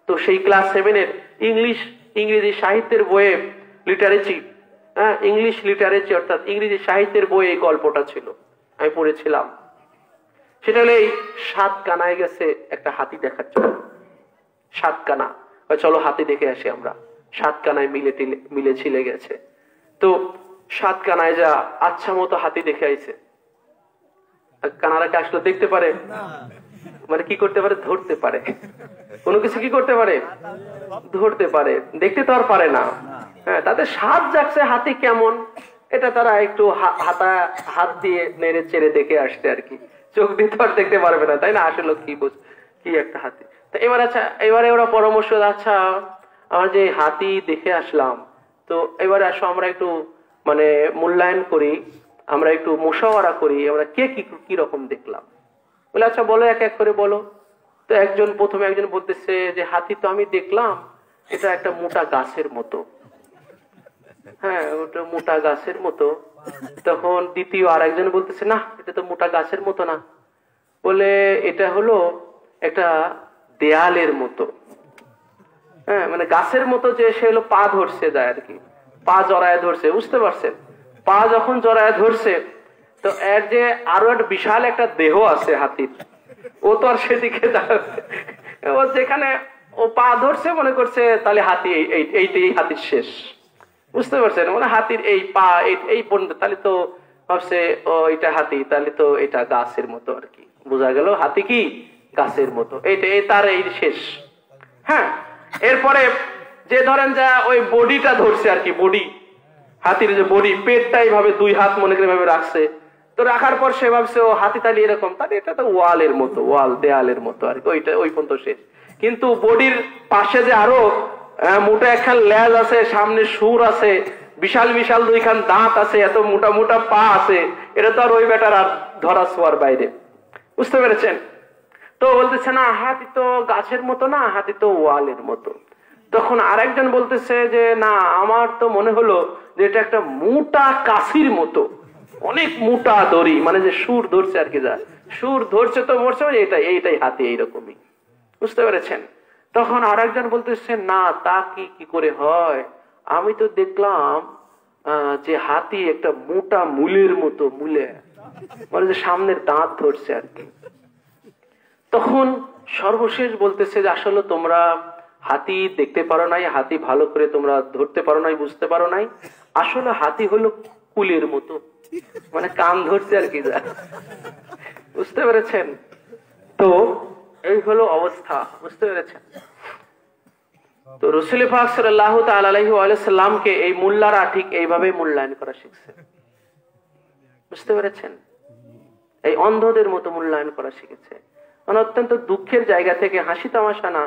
তো সেই ক্লাস 7-এর ইংরেজি সাহিত্যের বইয়ে ইংলিশ লিটারেচার অর্থাৎ ইংরেজি সাহিত্যের বইয়ে এই গল্পটা ছিল, আমি পড়েছিলাম। সেটা হলে 7 কানায় গেছে একটা হাতি দেখার জন্য। 7 কানা, চলো হাতি দেখে আসি আমরা। 7 কানায় মিলে ছিলে গেছে। তো 7 কানায় যা আচ্ছা মতো হাতি দেখে আইছে। কানারা কি আসলে দেখতে পারে? মানে কি করতে পারে? ধরতে পারে। কোনো কিছু কি করতে পারে? ধরতে পারে, দেখতে তো আর পারে না। হ্যাঁ, তাদের স্বাদ জাগছে হাতি কেমন, এটা তারা একটু হাত দিয়ে নেড়ে চেড়ে দেখে আসছে আর কি। চোখ দিয়ে তো আর দেখতে পারবে না, তাই না? আসলে কি একটা হাতি। তো এবারে ওরা পরামর্শ, আচ্ছা আমার যে হাতি দেখে আসলাম, তো এবারে আসো আমরা একটু মানে মূল্যায়ন করি, আমরা একটু মুশাওয়ারা করি, আমরা কে কি রকম দেখলাম। বলে আচ্ছা বলো, এক এক করে বলো। তো প্রথমে একজন বলতেছে যে হাতি তো আমি দেখলাম এটা একটা মোটা গাছের মতো। হ্যাঁ, ওটা মোটা গাছের মতো। তখন দ্বিতীয় আরেকজন বলতেছে না, এটা তো মোটা গাছের মতো না, বলে এটা হলো একটা দেয়ালের মতো। হ্যাঁ, মানে গাছের মতো যে সে হলো পা ধরছে যায় আর কি, পা জড়ায় ধরছে, বুঝতে পারছেন? পা যখন জড়ায় ধরছে, তো এর যে আরো একটা বিশাল একটা দেহ আছে হাতির, ও তো আর সেদিকে ও যেখানে ও পা ধরছে মনে করছে তাহলে হাতি এইটাই হাতির শেষ, বুঝতে পারছেন? মানে হাতির এই পা এই পর্যন্ত, তাহলে তো ভাবছে ও এটা হাতি, তাহলে তো এটা গাছের মতো আর কি। বোঝা গেল হাতি কি গাছের মতো, তার এই শেষ। হ্যাঁ, এরপরে যে ধরেন যা ওই বডিটা ধরছে আর কি, বডি, হাতির যে বডি, পেটটা এইভাবে 2 হাত মনে করে ভাবে রাখছে। তো রাখার পর সে ভাবছে ও হাতি তাহলে এরকম, তাহলে এটা তো ওয়ালের মতো, দেয়ালের মতো আর কি, ওই পর্যন্ত শেষ। কিন্তু বডির পাশে যে আরো মোটা একখান লেজ আছে, সামনে সুর আছে, বিশাল বিশাল 2খান দাঁত আছে, এত মোটা মোটা পা আছে, এটা তো আর ওই বেটার আর ধরা ছোঁয়ার বাইরে, বুঝতে পেরেছেন? তো বলতেছে না হাতি তো গাছের মতো না, হাতি তো ওয়ালের মতো। তখন আরেকজন বলতেছে যে না, আমার তো মনে হলো যে এটা একটা মোটা কাশির মতো, অনেক মোটা দড়ি, মানে যে সুর ধরছে আর কি, যা সুর ধরছে তো মরছে, এইটাই হাতি এইরকমই, বুঝতে পেরেছেন? তখন আরেকজন বলতেছে না, তা কি করে হয়, আমি তো দেখলাম যে হাতি একটা মোটা মূলের মতো, মূলে মানে যে সামনের দাঁত ধরছে আর কি। তখন সর্বশেষ বলতেছে যে আসলে তোমরা হাতি দেখতে পারো নাই, হাতি ভালো করে তোমরা ধরতে পারো নাই, বুঝতে পারো নাই, আসলে হাতি হলো কুলের মতো, মানে কান ধরছে আর কি, বুঝতে পেরেছেন? তো এই হলো অবস্থা, বুঝতে পেরেছেন? তো রাসূল পাক সাল্লাল্লাহু তাআলা আলাইহি ওয়া সাল্লামকে এই মোল্লারা ঠিক এইভাবে মূল্যায়ন করা শিখছে, বুঝতে পেরেছেন? এই অন্ধদের মতো মূল্যায়ন করা শিখেছে। মানে অত্যন্ত দুঃখের জায়গা থেকে, হাসি তামাশা না,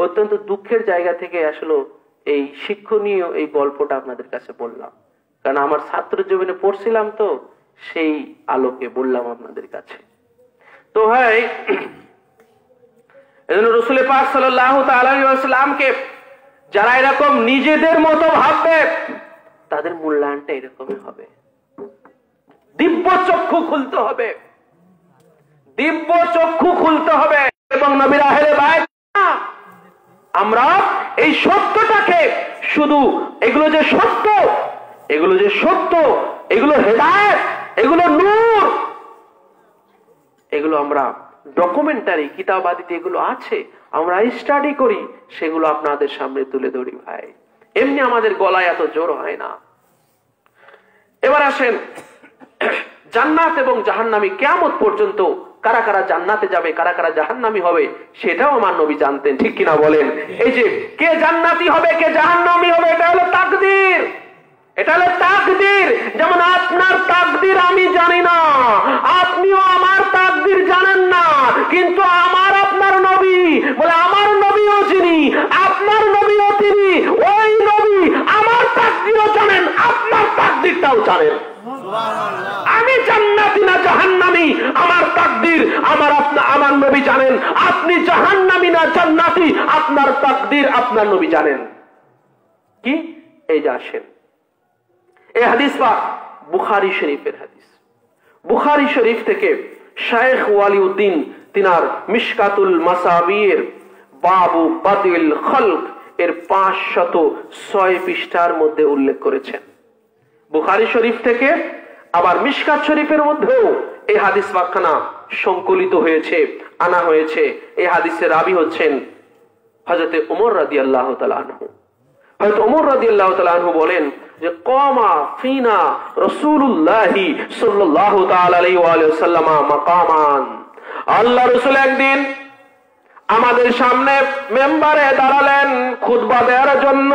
অত্যন্ত দুঃখের জায়গা থেকে আসলে এই শিক্ষণীয় এই গল্পটা আপনাদের কাছে বললাম, কারণ আমার ছাত্র জীবনে পড়ছিলাম তো, সেই আলোকে বললাম আপনাদের কাছে। তো ভাই, এজন্য রাসূল পাক সাল্লাল্লাহু তাআলা আলাইহি ওয়াসাল্লামকে যারা এরকম নিজেদের মতো ভাববে, তাদের মূল্যায়নটা এরকমই হবে। দিব্য চক্ষু খুলতে হবে, দিব্য চক্ষু খুলতে হবে। এবং নবীর আহলে বাইত, আমরা এই সত্যটাকে, শুধু এগুলো যে সত্য, এগুলো যে সত্য, এগুলো হেদায়েত, এগুলো নূর, এগুলো আমরা ডকুমেন্টারি কিতাবাদিতে এগুলো আছে, আমরা স্টাডি করি, সেগুলো আপনাদের সামনে তুলে ধরি ভাই। এমনি আমাদের গলায় এত জোর হয় না। এবার আসেন, জান্নাত এবং জাহান্নামী কিয়ামত পর্যন্ত কারা কারা জান্নাতে যাবে, কারা কারা জাহান্নামী হবে, সেটাও আমার নবী জানতেন, ঠিক কিনা বলেন? এই যে কে জান্নাতি হবে, কে জাহান্নামী হবে, এটা হলো তাকদীর, এটা হলো তাকদীর। যেমন আপনার তাকদীর আমি জানি না, আপনিও আমার তাকদীর জানেন না, কিন্তু আমার আপনার নবী বলে আমার নবীও যিনি, আপনার নবীও তিনি, ওই নবী আমার তাকদীরও জানেন, আপনার তাকদীরটাও জানেন। আমি জান্নাতি না জাহান্নামী, আমার তাকদীর আমার নবী জানেন। আপনি জাহান্নামী না জান্নাতি, আপনার তাকদীর আপনার নবী জানেন। কি এই যে আসেন, এই হাদিস পাক বুখারী শরীফের হাদিস। বুখারী শরীফ থেকে শাইখ ওয়ালিউদ্দিন তিনার মিশকাতুল মাসাবির বাবু বাদিল খলক এর 506 পৃষ্ঠার মধ্যে উল্লেখ করেছেন। বুখারী শরীফ থেকে, আবার মিশকাত শরীফের মধ্যেও এই হাদিস পাকখানা সংকলিত হয়েছে, আনা হয়েছে। এই হাদিসের রাবী হচ্ছেন হযরত ওমর রাদিয়াল্লাহু তাআলা আনহু। হযরত ওমর রাদিয়াল্লাহু তাআলা আনহু বলেন যে কামা ফিনা রাসূলুল্লাহি সাল্লাল্লাহু তাআলা আলাইহি ওয়া সাল্লাম মাকামান, আল্লাহ রাসূল একদিন আমাদের সামনে মেম্বারে দাঁড়ালেন খুতবা দেওয়ার জন্য।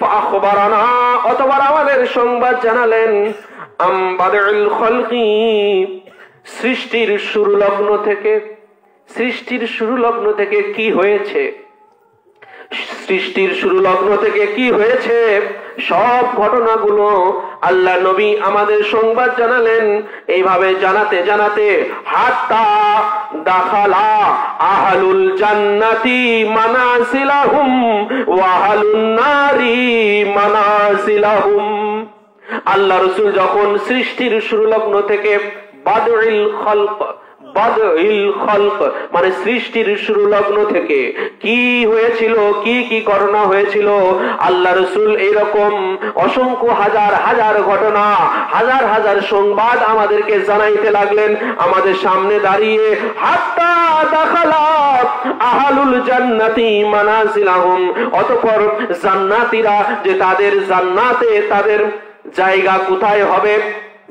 ফাখবারানা, অথবা আমাদের সংবাদ জানালেন, আমবাদুল খলকি, সৃষ্টির শুরু লগ্ন থেকে, সৃষ্টির শুরু লগ্ন থেকে কি হয়েছে, সৃষ্টির শুরু লগ্ন থেকে কি হয়েছে সব ঘটনাগুলো আল্লাহ নবী আমাদের সংবাদ জানালেন। এইভাবে জানাতে জানাতে হাত্তা দাখালা আহলুল জান্নাতি মানাসিলাহুম ওয়া আহলুন নারি মানাসিলাহুম। আল্লাহ রাসূল যখন সৃষ্টির শুরু লগ্ন থেকে বাদউল খলক, বাদউল খলক মানে সৃষ্টির শুরু লগ্ন থেকে কি হয়েছিল, কি কি ঘটনা হয়েছিল, আল্লাহ রাসূল এরকম অসংখ্য হাজার হাজার ঘটনা, হাজার হাজার সংবাদ আমাদেরকে জানাইতে লাগলেন আমাদের সামনে দাঁড়িয়ে। হাত্তা দাখালা আহলুল জান্নাতি মানাজিলাহুম, অতঃপর জান্নাতীরা যে তাদের জান্নাতে তাদের জায়গা কোথায় হবে,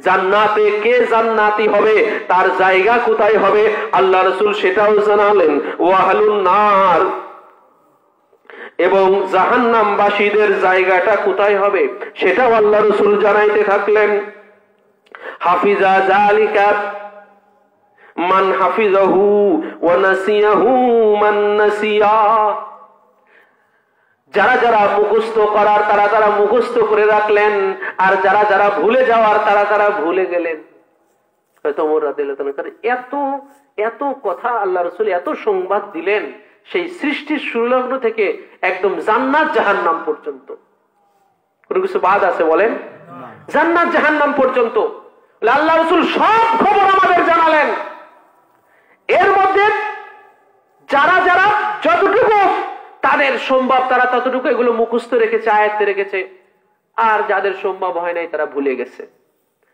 জান্নাতে কে জান্নাতি হবে, তার জায়গা কোথায় হবে, আল্লাহ রাসূল সেটাও জানালেন। ওয়া আহলুন নার, এবং জাহান্নামবাসীদের জায়গাটা কোথায় হবে সেটাও আল্লাহ রাসূল জানাইতে থাকলেন। হাফিজা যালিকা মান হাফিজাহু ওয়া নাসিয়াহু মান নাসিয়া, যারা যারা মুখস্থ করার তারা তারা মুখস্থ করে রাখলেন, আর যারা যারা ভুলে যাওয়ার তারা তারা ভুলে গেলেন। হয়তো ওমর রাদিয়াল্লাহু তাআলা এত এত কথা আল্লাহ রাসূল এত সংবাদ দিলেন, সেই সৃষ্টির শুরুলগ্ন থেকে একদম জান্নাত জাহান্নাম পর্যন্ত। কোনো কিছু বাদ আছে বলেন? জান্নাত জাহান্নাম পর্যন্ত আল্লাহ রাসূল সব খবর আমাদের জানালেন। এর মধ্যে যারা যারা যতটুকু তাদের সম্ভব তারা ততটুকু এগুলো মুখস্থ রেখেছে, আয়ত্তে রেখেছে, আর যাদের সম্ভব হয় নাই তারা ভুলে গেছে।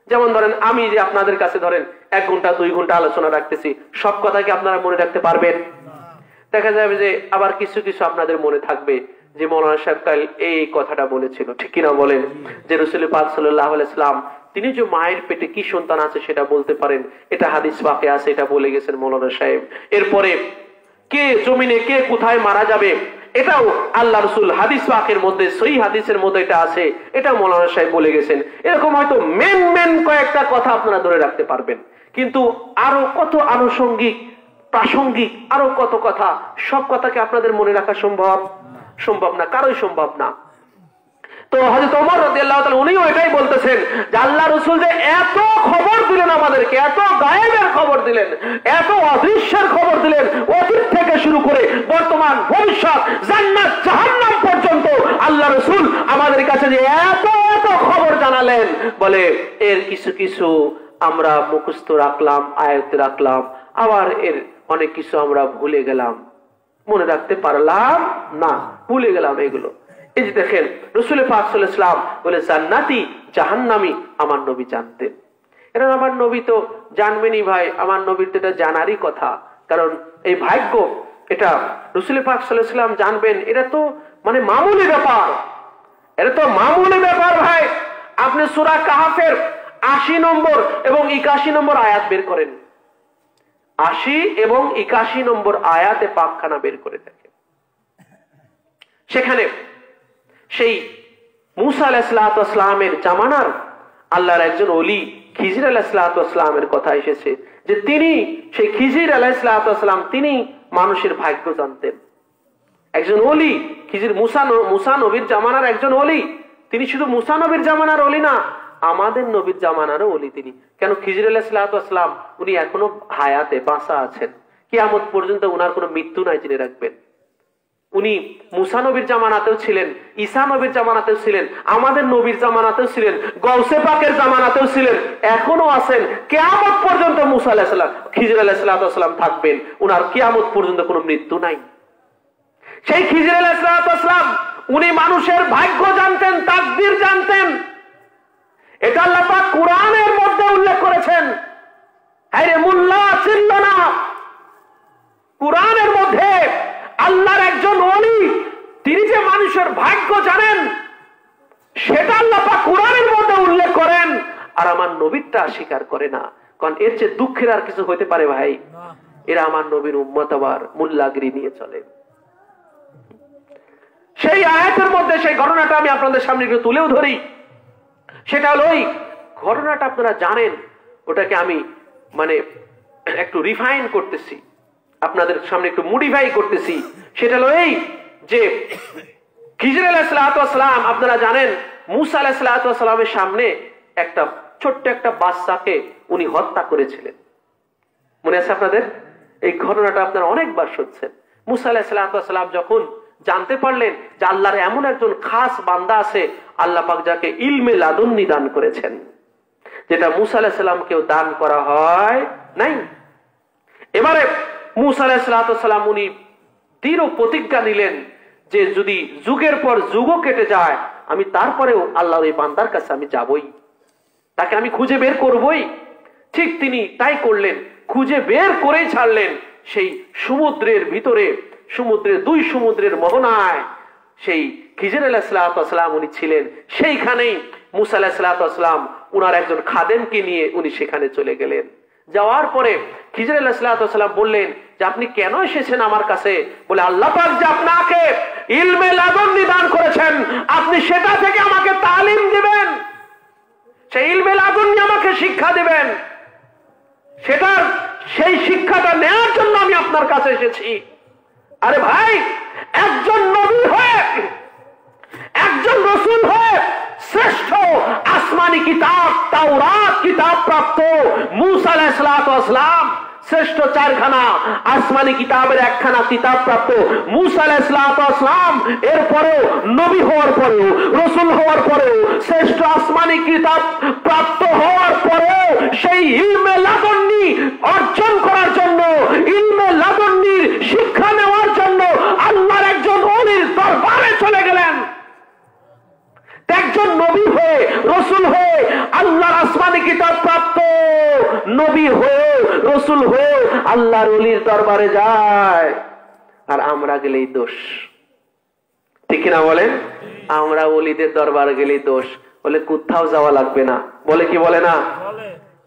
যেমন ধরেন আমি যে আপনাদের কাছে ধরেন 1 ঘন্টা 2 ঘন্টা আলোচনা রাখতেছি, সব কথা কি আপনারা মনে রাখতে পারবেন? দেখা যাবে যে আবার কিছু কিছু আপনাদের মনে থাকবে যে মৌলানা সাহেব কাল এই কথাটা বলেছিল, ঠিক কিনা বলেন? যে রাসূল পাক সাল্লাল্লাহু আলাইহি সাল্লাম তিনি যে মায়ের পেটে কি সন্তান আছে সেটা বলতে পারেন, এটা হাদিস পাকে আছে, এটা বলে গেছেন মৌলানা সাহেব। এরপরে কে জমিনে কে কোথায় মারা যাবে এটাও আল্লাহ রাসূল হাদিস পাকের মধ্যে সহিহ হাদিসের মধ্যে এটা আছে, এটা মৌলানা সাহেব বলে গেছেন। এরকম হয়তো মেন কয়েকটা কথা আপনারা ধরে রাখতে পারবেন, কিন্তু আরো কত আনুষঙ্গিক প্রাসঙ্গিক আরো কত কথা, সব কথাকে আপনাদের মনে রাখা সম্ভব না, কারোই সম্ভব না। তো হযরত ওমর রাদিয়াল্লাহু তাআলা উনিও এটাই বলতেছেন যে আল্লাহ রাসূল যে এত খবর দিলেন আমাদেরকে, এত গায়েবের খবর দিলেন, এত অদৃশ্যের খবর দিলেন, অতীত থেকে শুরু করে বর্তমান ভবিষ্যৎ জান্নাত জাহান্নাম পর্যন্ত আল্লাহ রাসূল আমাদের কাছে যে এত খবর জানালেন, বলে এর কিছু কিছু আমরা মুখস্থ রাখলাম, আয়ত্তে রাখলাম, আবার এর অনেক কিছু আমরা ভুলে গেলাম, মনে রাখতে পারলাম না, ভুলে গেলাম এগুলো। এই যে দেখেন রাসূল পাক সাল্লাল্লাহু আলাইহি ওয়াসাল্লাম বলে জান্নাতি জাহান্নামী আমার নবী জানতেন। এটা আমার নবী তো জানবেনই ভাই, আমার নবীর তো এটা জানারই কথা, কারণ এই ভাগ্য এটা রাসূল পাক সাল্লাল্লাহু আলাইহি ওয়াসাল্লাম জানবেন, এটা তো মানে মামুলি ব্যাপার, এটা তো মামুলি ব্যাপার ভাই। আপনি সূরা কাহফের 80 নম্বর এবং 81 নম্বর আয়াত বের করেন, 80 এবং 81 নম্বর আয়াতে পাকখানা বের করে দেখেন। সেখানে সেই মূসা আলাইহিস সালামের জামানার আল্লাহর একজন ওলি খিজির আলাইহিস সালামের কথা এসেছে, যে তিনি সেই খিজির আলাইহিস সালাম তিনি মানুষের ভাগ্য জানতেন। একজন ওলি খিজির, মূসা নবীর জামানার একজন ওলি, তিনি শুধু মূসা নবীর জামানার ওলি না, আমাদের নবীর জামানারও ওলি তিনি। কেন? খিজির আলাইহিস সালাম উনি এখনো হায়াতে বাঁচা আছেন, কিয়ামত পর্যন্ত উনার কোনো মৃত্যু নাই, জেনে রাখবেন। উনি মূসা নবীর জামানাতেও ছিলেন, ঈসা নবীর জামানাতেও ছিলেন, আমাদের নবীর জামানাতেও ছিলেন, গাউসে পাকের জামানাতেও ছিলেন, এখনো আছেন, কিয়ামত পর্যন্ত মূসা আলাইহিস সালাম খিজির আলাইহিস সালাম থাকবেন, উনার কিয়ামত পর্যন্ত কোনো মৃত্যু নাই। সেই খিজির আলাইহিস সালাম উনি মানুষের ভাগ্য জানতেন, তাকদীর জানতেন। এটা আল্লাহ পাক কোরআনের মধ্যে উল্লেখ করেছেন। আরে মোল্লা চিনল না, কোরআনের মধ্যে আল্লাহর একজন ওলি তিনি যে মানুষের ভাগ্য জানেন সেটা আল্লাহ পাক কোরআনের মধ্যে উল্লেখ করেন, আর আমার নবীরটা স্বীকার করে না। কারণ এর চেয়ে দুঃখের আর কিছু হইতে পারে ভাই? এরা আমার নবীর উম্মত আবার মোল্লাগিরি নিয়ে চলে। সেই আয়াতের মধ্যে সেই ঘটনাটা আমি আপনাদের সামনে একটু তুলেও ধরি। সেটা হলো ওই ঘটনাটা আপনারা জানেন, ওটাকে আমি মানে একটু রিফাইন করতেছি, আপনাদের সামনে একটু মডিফাই করতেছি। সেটা হলো এই যে খিজির আলাইহিস সালাম আপনারা জানেন মূসা আলাইহিস সালামের সামনে একটা ছোট্ট একটা বাচ্চাকে উনি হত্যা করেছিলেন, মনে আছে আপনাদের? এই ঘটনাটা আপনারা অনেকবার শুনছেন। মূসা আলাইহিস সালাম যখন জানতে পারলেন যে আল্লাহর এমন একজন খাস বান্দা আছে, আল্লাহ পাক যাকে ইলমে লাদুন্নি দান করেছেন, যেটা মূসা আলাইহিস সালামকেও দান করা হয় নাই। এবারে মূসা আলাইহিস সালাম উনি দৃঢ় প্রতিজ্ঞা নিলেন যে যদি যুগের পর যুগও কেটে যায় আমি তারপরেও আল্লাহর এই বান্দার কাছে আমি যাবই, তাকে আমি খুঁজে বের করবই। ঠিক তিনি তাই করলেন, খুঁজে বের করেই ছাড়লেন। সেই সমুদ্রের ভিতরে, সমুদ্রের দুই সমুদ্রের মোহনায় সেই খিজির আলাইহিস সালাম উনি ছিলেন। সেইখানেই মূসা আলাইহিস সালাম উনার একজন খাদেমকে নিয়ে উনি সেখানে চলে গেলেন। যাওয়ার পরে খিজির আলাইহিস সালাম বললেন যে আপনি কেন এসেছেন আমার কাছে? বলে আল্লাহ পাক যে আপনাকে ইলমে লাদুন্নি দান করেছেন, আপনি সেটা থেকে আমাকে তালিম দিবেন, সেই ইলমে লাদুন্নি আমাকে শিক্ষা দিবেন, সেই শিক্ষাটা নেওয়ার জন্য আমি আপনার কাছে এসেছি। আরে ভাই, একজন নবী হয়ে, একজন রাসূল হয়ে শ্রেষ্ঠ আসমানি কিতাব তাওরাত কিতাব প্রাপ্ত মূসা আলাইহিস সালাম শ্রেষ্ঠ 4খানা আসমানি কিতাবের 1খানা কিতাব প্রাপ্ত মুসা আলাইহিস সালাম, এরপরেও নবী হওয়ার পরেও রাসূল হওয়ার পরেও শ্রেষ্ঠ আসমানি কিতাব প্রাপ্ত হওয়ার পরেও সেই ইলমে লাদুন্নি অর্জন করার জন্য, ইলমে লাদুন্নির শিক্ষা নেওয়ার জন্য আল্লাহর একজন ওলির দরবারে চলে গেলেন। একজন নবী হয়ে, রাসূল হয়ে, আল্লাহর আসমানি কিতাব প্রাপ্ত নবী হয়ে, রাসূল হয়ে আল্লাহর ওলির দরবারে যায়, আর আমরা গেলেই দোষ। ঠিক না বলেন? আমরা ওলিদের দরবারে গেলেই দোষ। বলে কোথাও যাওয়া লাগবে না, বলে কি বলে না?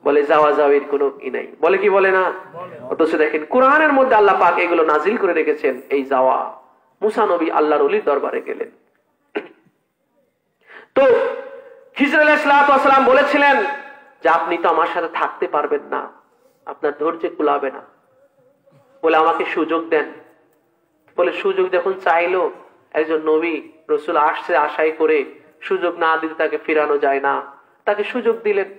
বলে যাওয়া যাওয়ার কোনো ই নাই, বলে কি বলে না? অথচ দেখেন কোরআনের মধ্যে আল্লাহ পাক এগুলো নাজিল করে রেখেছেন। এই যাওয়া, মুসা নবী আল্লাহর ওলির দরবারে গেলেন। তো খিজর আলাইহিস সালাম বলেছিলেন যে আপনি তো আমার সাথে থাকতে পারবেন না, আপনার ধৈর্য কুলাবে না, বলে আমাকে সুযোগ দেন। বলে সুযোগ যখন চাইলো, একজন নবী রাসূল আসছে আশাই করে, সুযোগ না দিতে তাকে ফিরানো যায় না, তাকে সুযোগ দিলেন।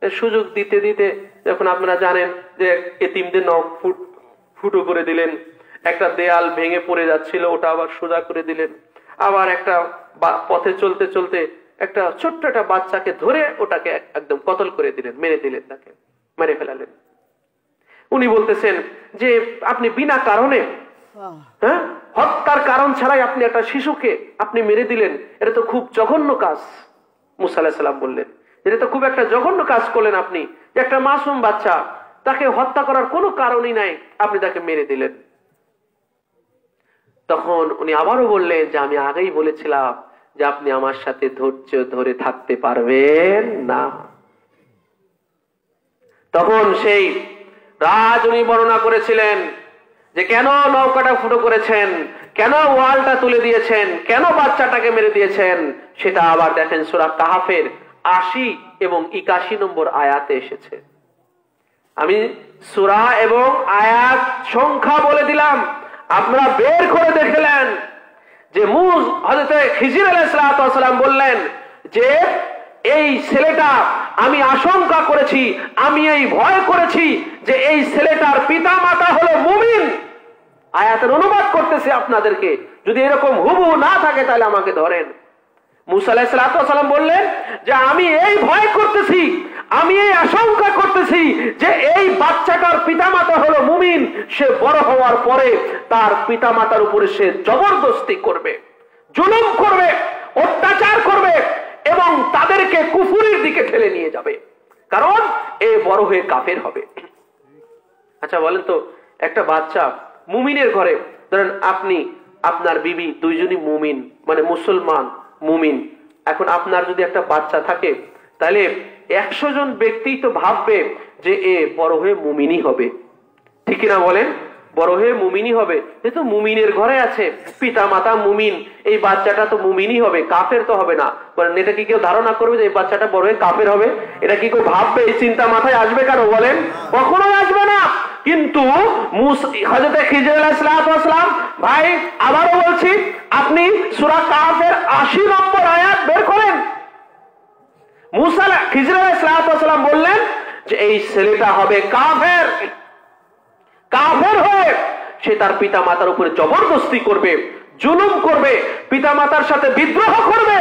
সুযোগ দিতে দিতে যখন আপনারা জানেন যে এতিমদের নখ ফুটো করে দিলেন, একটা দেয়াল ভেঙে পড়ে যাচ্ছিল ওটা আবার সোজা করে দিলেন, আবার একটা পথে চলতে চলতে একটা ছোট্ট একটা বাচ্চাকে ধরে ওটাকে একদম কতল করে দিলেন, মেরে দিলেন, তাকে মেরে ফেলালেন। উনি বলতেছেন যে আপনি বিনা কারণে, হ্যাঁ, হত্যার কারণ ছাড়াই আপনি একটা শিশুকে আপনি মেরে দিলেন, এটা তো খুব জঘন্য কাজ। মুসা আলাইহিস সালাম বললেন এটা তো খুব একটা জঘন্য কাজ করলেন আপনি, যে একটা মাসুম বাচ্চা, তাকে হত্যা করার কোনো কারণই নাই, আপনি তাকে মেরে দিলেন। তখন উনি আবারও বললেন যে আমি আগেই বলেছিলাম যে আপনি আমার সাথে ধৈর্য ধরে থাকতে পারবেন না। তখন সেই রাজ উনি বর্ণনা করেছিলেন যে কেন নৌকাটা ফুটো করেছেন, কেন ওয়ালটা তুলে দিয়েছেন, কেন বাচ্চাটাকে মেরে দিয়েছেন, সেটা আবার দেখেন সূরা কাহাফের ৮০ এবং ৮১ নম্বর আয়াতে এসেছে। আমি সূরা এবং আয়াত সংখ্যা বলে দিলাম, আপনারা বের করে দেখলেন যে হযরত খিজির আলাইহিস সালাম বললেন যে এই ছেলেটা, আমি আশঙ্কা করেছি, আমি এই ভয় করেছি যে এই ছেলেটার পিতা মাতা হলো মুমিন। আয়াতের অনুবাদ করতেছে আপনাদেরকে, যদি এরকম হুবহু না থাকে তাহলে আমাকে ধরেন। মুসা আলাইহিস সালাম বললেন যে আমি এই ভয় করতেছি, আমি এই আশঙ্কা করতেছি যে এই বাচ্চাটার পিতামাতা হলো মুমিন, সে বড় হওয়ার পরে তার পিতামাতার উপরে সে জবরদস্তি করবে, জুলুম করবে, অত্যাচার করবে এবং তাদেরকে কুফুরির দিকে ঠেলে নিয়ে যাবে, কারণ এ বড় হয়ে কাফের হবে। আচ্ছা বলেন তো, একটা বাচ্চা মুমিনের ঘরে, ধরেন আপনি আপনার বিবি দুইজনই মুমিন, মানে মুসলমান মুমিন, এখন আপনার যদি একটা বাচ্চা থাকে তাহলে 100 জন ব্যক্তি তো ভাববে যে এ বড় হয়ে মুমিনই হবে। ঠিক না বলেন? বড় হয়ে মুমিনই হবে, যেহেতু মুমিনের ঘরে আছে, পিতা মাতা মুমিন, এই বাচ্চাটা তো মুমিনই হবে, কাফের তো হবে না। বলেন এটা কি কেউ ধারণা করবে যে এই বাচ্চাটা বড় হয়ে কাফের হবে? এটা কি কেউ ভাববে? এই চিন্তা মাথায় আসবে কারো? বলেন কখনোই আসবে না। কিন্তু হযরত খিজির আলাইহিস সালাম, ভাই আবারও বলছি, আপনি সূরা কাহাফের ৮০ নম্বর আয়াত বের করেন। খিজির আলাইহিস সালাম বললেন যে এই ছেলেটা হবে কাফের, কাফের হয়ে সে তার পিতা মাতার উপরে জবরদস্তি করবে, জুলুম করবে, পিতা মাতার সাথে বিদ্রোহ করবে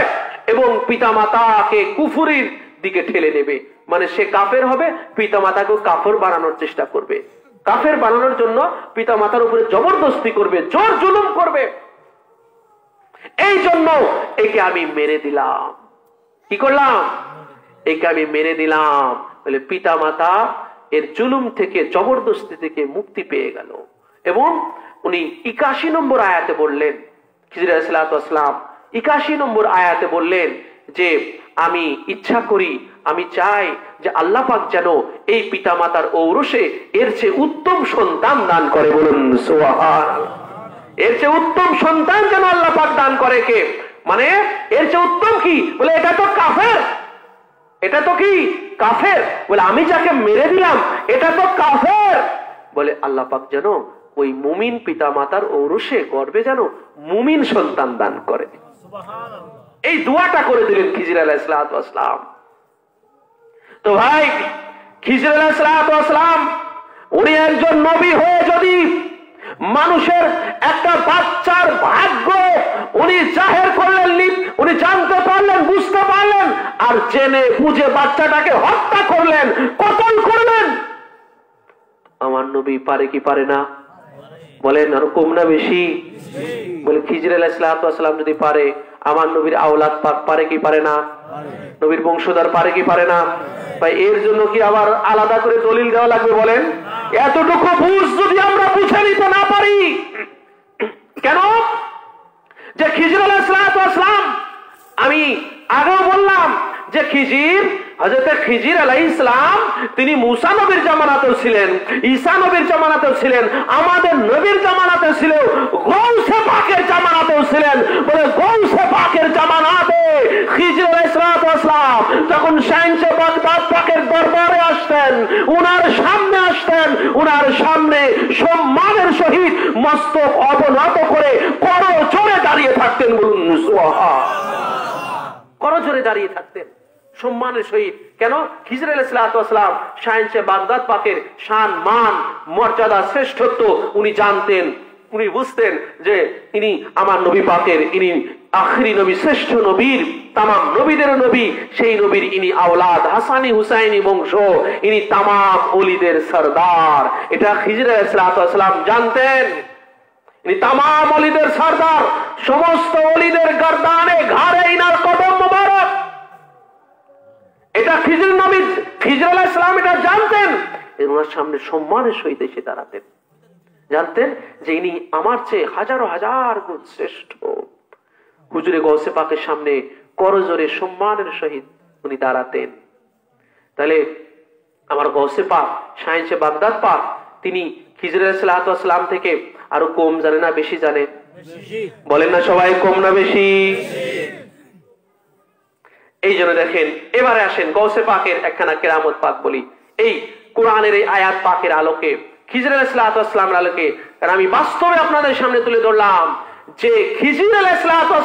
এবং পিতা মাতাকে কুফুরির দিকে ঠেলে দেবে। মানে সে কাফের হবে, পিতা মাতাকে কাফের বানানোর চেষ্টা করবে, কাফের বানানোর জন্য পিতা মাতার উপরে জবরদস্তি করবে, জোর জুলুম করবে। এই জন্য একে আমি মেরে দিলাম। কি করলাম? একে আমি মেরে দিলাম। বলে পিতা মাতা এর জুলুম থেকে, জবরদস্তি থেকে মুক্তি পেয়ে গেল। এবং উনি ৮১ নম্বর আয়াতে বললেন, খিজির আলাইহিস সালাম ৮১ নম্বর আয়াতে বললেন যে আমি ইচ্ছা করি, আমি চাই যে আল্লাহ পাক যেন এই পিতা মাতার ঔরসে এর চেয়ে উত্তম সন্তান দান করে। বলুন সুবহানাল্লাহ। এর চেয়ে উত্তম সন্তান যেন আল্লাহ পাক দান করে। কে? মানে এর চেয়ে উত্তম কি? বলে এটা তো কাফের, এটা তো কি কাফের। বলে আমি যাকে মেরে দিলাম এটা তো কাফের। বলে আল্লাহ পাক যেন ওই মুমিন পিতা মাতার ঔরসে গর্বে যেন মুমিন সন্তান দান করে। এই দোয়াটা করে দিলেন খিজির আলাইহিস সালাম। তো ভাই খিজির আলাইহিস সালাম উনি একজন নবী হয়ে যদি মানুষের একটা বাচ্চার ভাগ্য উনি জাহের করলেন, উনি জানতে পারলেন, বুঝতে পারলেন, আর জেনে বুঝে বাচ্চাটাকে হত্যা করলেন, কতল করলেন, আমার নবী পারে কি পারে না? বলেন আর কম না বেশি? বলে খিজির আলাইহিস সালাম যদি পারে, আমার নবীর আওলাদ পাক পারে কি পারে না? নবীর বংশধর পারে কি পারে না? ভাই এর জন্য কি আবার আলাদা করে দলিল দেওয়া লাগবে? বলেন এতটুকু বুঝ যদি আমরা বুঝে নিতে না পারি, কেন যে খিজির আলাইহিস সালাম, আমি আগেও বললাম যে খিজির, হযরত খিজির আলাইহিস সালাম তিনি মুসা নবীর জামানাতেও ছিলেন, ঈসা নবীর জামানাতেও ছিলেন, আমাদের নবীর জামানাতেও ছিলেন, গৌসে পাকের জামানাতেও ছিলেন। বলে গৌসে পাকের জামানাতে খিজির আলাইহিস সালাম যখন শাহেনশাহ বাগদাদ পাকের দরবারে আসতেন, উনার সামনে আসতেন, উনার সামনে সম্মানের সহিত মস্তক অবনত করে করজোড়ে দাঁড়িয়ে থাকতেন। বলুন সুবহানাল্লাহ। করজোড়ে দাঁড়িয়ে থাকতেন সম্মানের সহিত। কেন? খিজির আলাইহিস সালাম শাহেনশাহ বাগদাদ পাকের শান, মান, মর্যাদা, শ্রেষ্ঠত্ব উনি জানতেন, উনি বুঝতেন যে ইনি আমার নবী পাকের, ইনি আখরি নবী, শ্রেষ্ঠ নবীর, তামাম নবীদের নবী, সেই নবীর ইনি আওলাদ, হাসানি হুসাইনি বংশ, ইনি তামাম ওলিদের সরদার। এটা খিজির আলাইহিস সালাম জানতেন। ইনি তামাম ওলিদের সরদার, সমস্ত ওলিদের গর্দানে ঘাড়ে ইনার কদম মোবারক। এটা খিজির নবী, খিজির আলাইহিস সালাম এটা জানতেন। ওনার সামনে সম্মানের সহিত এসে দাঁড়াতেন, জানতেন যে ইনি আমার চেয়ে হাজারো হাজার গুণ শ্রেষ্ঠ। হুজুরে গৌসে পাকের সামনে করজোরে সম্মানের সহিত উনি দাঁড়াতেন। তাহলে আমার গৌসে পাক, শাহেনশাহ বাগদাদ পাক, তিনি খিজির আলাইহিস সালাম থেকে আরো কম জানে না বেশি জানে? বলেন না সবাই, কম না বেশি? এই জন্য দেখেন, এবারে আসেন গৌসে পাকের একখানা কেরামত পাক বলি। এই কোরআনের এই আয়াত পাকের আলোকে, খিজির আলাইহিস সালামের আলোকে, কারণ আমি বাস্তবে আপনাদের সামনে তুলে ধরলাম যে খিজির আলাইহিস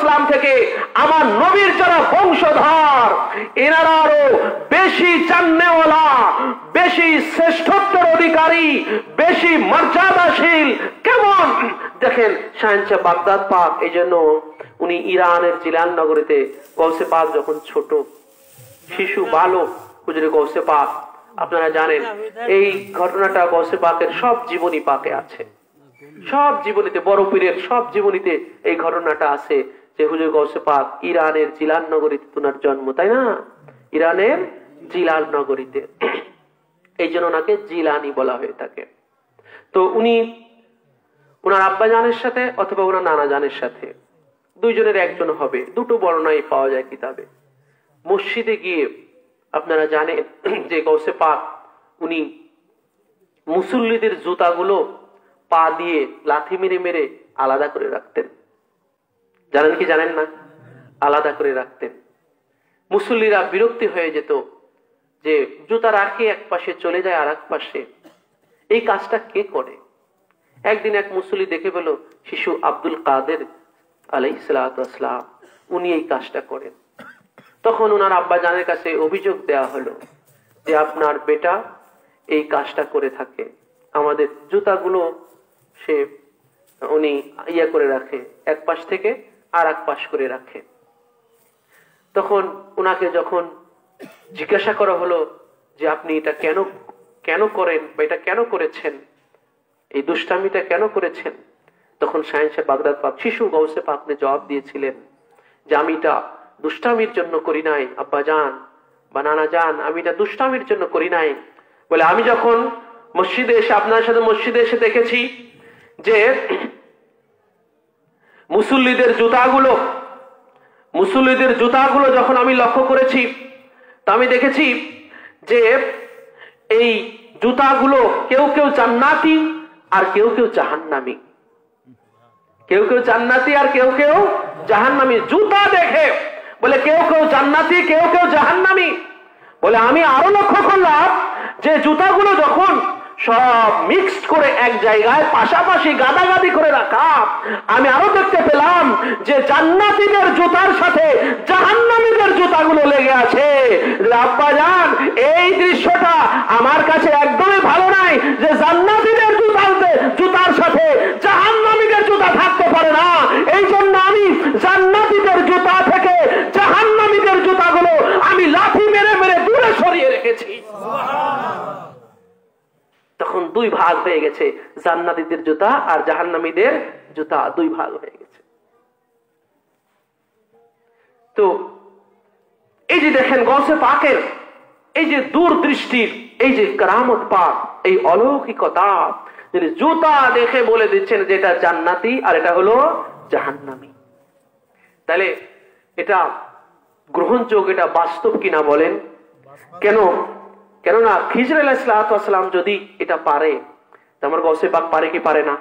সালাম থেকে আমার নবীর যারা বংশধর, এনারা আরো বেশি জান্নেওয়ালা, বেশি শ্রেষ্ঠত্বের অধিকারী, বেশি মর্যাদাশীল। কেমন? দেখেন শাহেনশাহ বাগদাদ পাক, এই জন্য উনি ইরানের জিলান নগরীতে, গৌসে পাক যখন ছোট শিশু বালক, হুজুরে গৌসে পাক, আপনারা জানেন এই ঘটনাটা গৌসে পাকের সব জীবনী পাকে আছে, সব জীবনীতে, বড় পীরের সব জীবনীতে এই ঘটনাটা আছে যে হুজুর গৌসে পাক ইরানের জিলান নগরীতে ওনার জন্ম, তাই না? ইরানের জিলান নগরীতে, এই জন্য ওনাকে জিলানি বলা হয়ে থাকে। তো উনি ওনার আব্বা জানের সাথে অথবা ওনার নানা জানের সাথে দুইজনের একজন হবে, দুটো বর্ণনাই পাওয়া যায় কিতাবে। মসজিদে গিয়ে আপনারা জানেন যে গৌসে পাক উনি মুসল্লিদের জুতাগুলো পা দিয়ে লাথি মেরে মেরে আলাদা করে রাখতেন। জানেন কি জানেন না? আলাদা করে রাখতেন। মুসল্লিরা বিরক্তি হয়ে যেত যে জুতা রাখে এক পাশে চলে যায় আর এক পাশে, এই কাজটা কে করে? একদিন এক মুসল্লি দেখে পেল শিশু আব্দুল কাদের আলাইহিস সালাম উনি এই কাজটা করেন। তখন ওনার আব্বা জানের কাছে অভিযোগ দেয়া হলো যে আপনার বেটা এই কাজটা করে থাকে, আমাদের জুতাগুলো সে উনি ইয়া করে রাখে, এক পাশ থেকে আর এক পাশ করে রাখে। তখন ওনাকে যখন জিজ্ঞাসা করা হলো যে আপনি এটা কেন কেন করেন বা এটা কেন করেছেন, এই দুষ্টামিটা কেন করেছেন, তখন শাহেনশাহ বাগদাদ পাক শিশু গৌসে পাক জবাব দিয়েছিলেন যে আমি এটা দুষ্টামির জন্য করি নাই আব্বা জান বা নানা জান, আমি এটা দুষ্টামির জন্য করি নাই। বলে আমি যখন মসজিদে এসে, আপনার সাথে মসজিদে এসে দেখেছি যে মুসল্লিদের জুতাগুলো যখন আমি লক্ষ্য করেছি, তা আমি দেখেছি যে এই জুতাগুলো কেউ কেউ জান্নাতি আর কেউ কেউ জাহান্নামী, কেউ কেউ জান্নাতি আর কেউ কেউ জাহান্নামী। জুতা দেখে বলে কেউ কেউ জান্নাতি কেউ কেউ জাহান্নামী। বলে আমি আরো লক্ষ্য করলাম যে জুতাগুলো যখন সব মিক্সড করে এক জায়গায় পাশাপাশি গাদাগাদি করে রাখা, আমি আরো দেখতে পেলাম যে জান্নাতীদের জুতার সাথে জাহান্নামীদের জুতাগুলো লেগে আছে। আব্বা জান, এই দৃশ্যটা আমার কাছে একদমই ভালো নাই। নাই যে জান্নাতীদের জুতার সাথে জাহান্নামীদের জুতা থাকতে পারে না। এই জন্য আমি জান্নাতীদের জুতা থেকে জাহান্নামীদের জুতাগুলো আমি লাঠি মেরে মেরে দূরে সরিয়ে রেখেছি। তখন দুই ভাগ হয়ে গেছে, জান্নাতীদের জুতা আর জাহান্নামীদের জুতা দুই ভাগ হয়ে গেছে। তো এই যে দেখেন গৌসে পাকের এই যে দূরদৃষ্টির এই যে কেরামত পাক, এই অলৌকিকতা, যিনি জুতা দেখে বলে দিচ্ছেন যে এটা জান্নাতি আর এটা হলো জাহান্নামী। তাহলে এটা গ্রহণযোগ্য, এটা বাস্তব কিনা বলেন? কেননা খিজর আলাইহিস সালাম যদি এটা পারে, আমার গৌসে পাক পারে কি পারে না?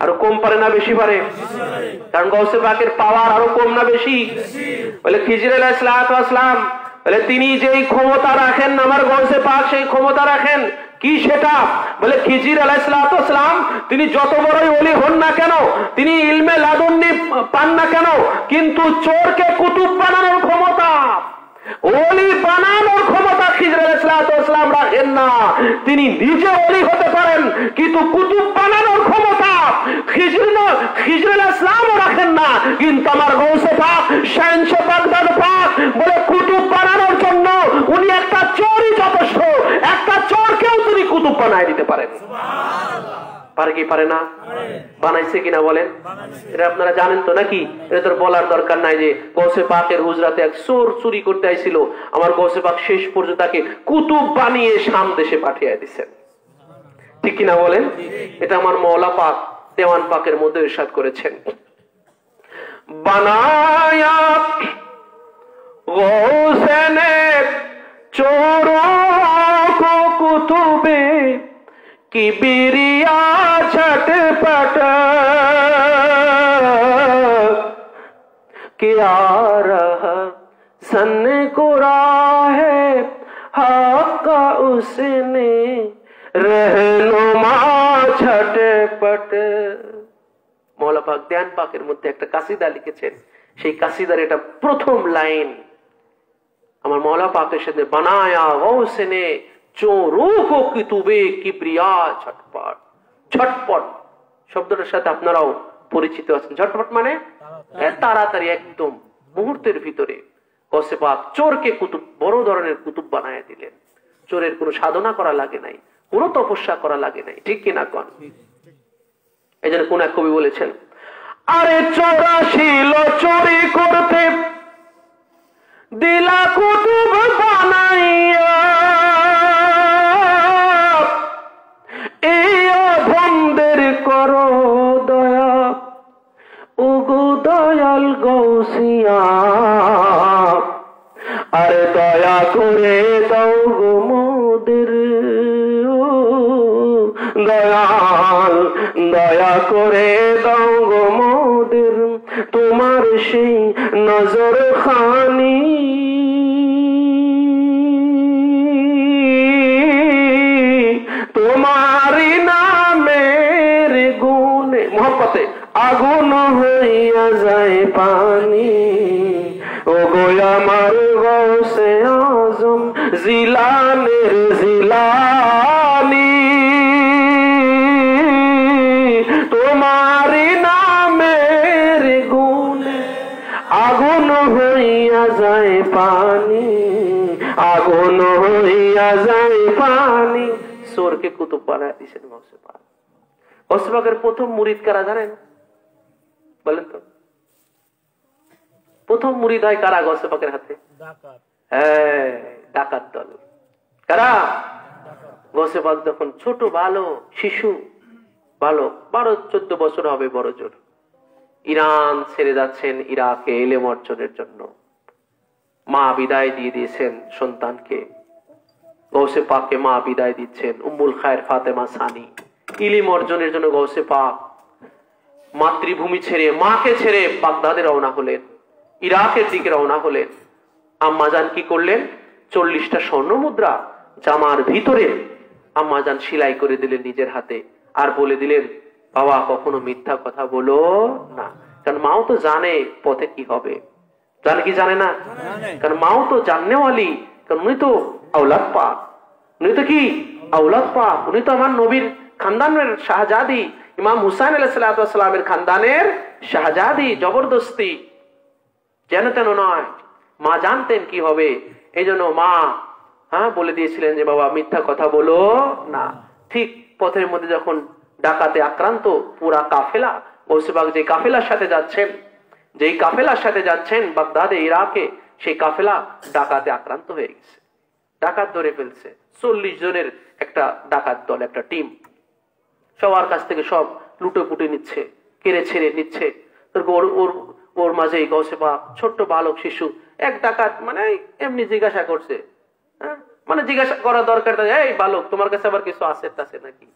আরো কম পারে না বেশি পারে? কারণ গৌসে পাকের পাওয়ার আরো কম না বেশি? বলে খিজর আলাইহিস সালাম বলে তিনি যেই ক্ষমতা রাখেন আমার গৌসে পাক সেই ক্ষমতা রাখেন। কি সেটা? বলে খিজির আলাইহিস সালাম তিনি যত বড়ই ওলি হন না কেন, তিনি ইলমে লাদুন্নি পান না কেন, কিন্তু চোরকে কুতুব বানানোর ক্ষমতা, ওলি বানানোর ক্ষমতা খিজির আলাইহিস সালাম রাখেন না। তিনি নিজে ওলি হতে পারেন কিন্তু কুতুব বানানোর ক্ষমতা খিজির আলাইহিস সালামও রাখেন না। কিন্তু আমার গৌসে পাক শানশে বাগদাদ পাক বলে কুতুব বানানোর জন্য উনি একটা চোরই যথেষ্ট, একটা চোরকেও তিনি কুতুব বানায় দিতে পারেন। পারে কি পারে না? বানাইছে কিনা বলেন? এটা আপনারা জানেন তো নাকি? এটা তো বলার দরকার নাই যে গৌসে পাকের হুজরাতে এক চোর চুরি করতে আইছিল, আমার গৌসে পাক শেষ পর্যন্ত তাকে কুতুব বানিয়ে শাম দেশে পাঠিয়ে দিচ্ছেন। ঠিক কিনা বলেন? এটা আমার মওলা পাক দেওয়ান পাকের মধ্যে ইরশাদ করেছেন, বানায়া গৌসে নে চোরোं को कुतुबे किबरिया झटपट क्या रहा सन को राहे हक का उसने रहनुमा झटपट। মওলা পাক দেওয়ান পাকের মধ্যে একটা কাসিদা লিখেছেন, সেই কাসিদার এটা প্রথম লাইন আমার মওলা পাকের সাথে, বানায়া গৌসে নে চোরোं को कुतुबे किबरिया झटपट। ঝটপট শব্দটার সাথে আপনারাও পরিচিত আছেন। ঝটপট মানে তাড়াতাড়ি, একদম মুহূর্তের ভিতরে গৌসে পাক চোরকে কুতুব, বড় ধরনের কুতুব বানায় দিলেন। চোরের কোনো সাধনা করা লাগে নাই, কোনো তপস্যা করা লাগে নাই। ঠিক কিনা কন? এই জন্য কোন এক কবি বলেছেন, আরে চোরা ছিল চুরি করতে দিলা কুতুব বানাইয়া, এই অধমদের করো দয়া ওগো দয়াল গৌসিয়া, আরে দয়া করে দাও গো মোদের দয়াল, দয়া করে দাও গো মোদের তোমার সেই নজর খানি, তোমারি নামের গুণে মোহব্বতে আগুন হইয়া যায় পানি, ও গো আমার গৌসে আজম জিলানের জিলানি, তোমারি নামের গুণে আগুন হইয়া যায় পানি, আগুন হইয়া যায় পানি। চোরকে কুতুব বানায় দিয়েছেন গৌসে পাক। গৌসে পাকের প্রথম মুরিদ কারা জানেন? বলেন তো, প্রথম মুরিদ হয় কারা গৌসে পাকের হাতে? হ্যাঁ, ডাকাত দল। কারা? গৌসে পাক যখন ছোট ভালো শিশু, ভালো 12-14 বছর হবে বড় জোর, ইরান ছেড়ে যাচ্ছেন ইরাকে ইলম অর্জনের জন্য। মা বিদায় দিয়ে দিয়েছেন সন্তানকে, গৌসে পাককে মা বিদায় দিচ্ছেন। উম্মুল খায়ের ফাতেমা সানি ইলম অর্জনের জন্য গৌসে পাক মাতৃভূমি ছেড়ে, মাকে ছেড়ে বাগদাদে রওনা হলেন, ইরাকের দিকে রওনা হলেন। আম্মাজান কি করলেন? 40টা স্বর্ণ মুদ্রা জামার ভিতরে আম্মাজান সেলাই করে দিলেন নিজের হাতে, আর বলে দিলেন, বাবা কখনো মিথ্যা কথা বলো না। কারণ মাও তো জানে পথে কি হবে, জানে কি জানে না? কারণ মাও তো জাননেওয়ালি, কারণ উনি তো আওলাদ পাক, উনি তো কি আওলাদ পাক, উনি তো আমার নবীর খানদানের শাহজাদি, ইমাম হুসাইন আলাইহিস সালামের খানদানের শাহজাদি, জবরদস্তি যেন তেন নয়। মা জানতেন কি হবে, এই জন্য মা বলে দিয়েছিলেন যে বাবা মিথ্যা কথা বলো না। ঠিক পথের মধ্যে যখন ডাকাতে আক্রান্ত পুরা কাফেলা, গৌসে পাক যে কাফেলার সাথে যাচ্ছেন, যেই কাফেলার সাথে যাচ্ছেন বাগদাদে ইরাকে, সেই কাফেলা ডাকাতে আক্রান্ত হয়ে গেছে, ডাকাত ধরে ফেলছে। 40 জনের একটা ডাকাত দল, একটা টিম, সবার কাছ থেকে সব লুটে পুটে নিচ্ছে, কেড়ে ছেড়ে নিচ্ছে। ওর মাঝে গৌসে পাক ছোট্ট বালক শিশু এক ডাকাত মানে এমনি জিজ্ঞাসা করছে, মানে জিজ্ঞাসা করা দরকার, এই বালক তোমার কাছে আবার কিছু আছে নাকি?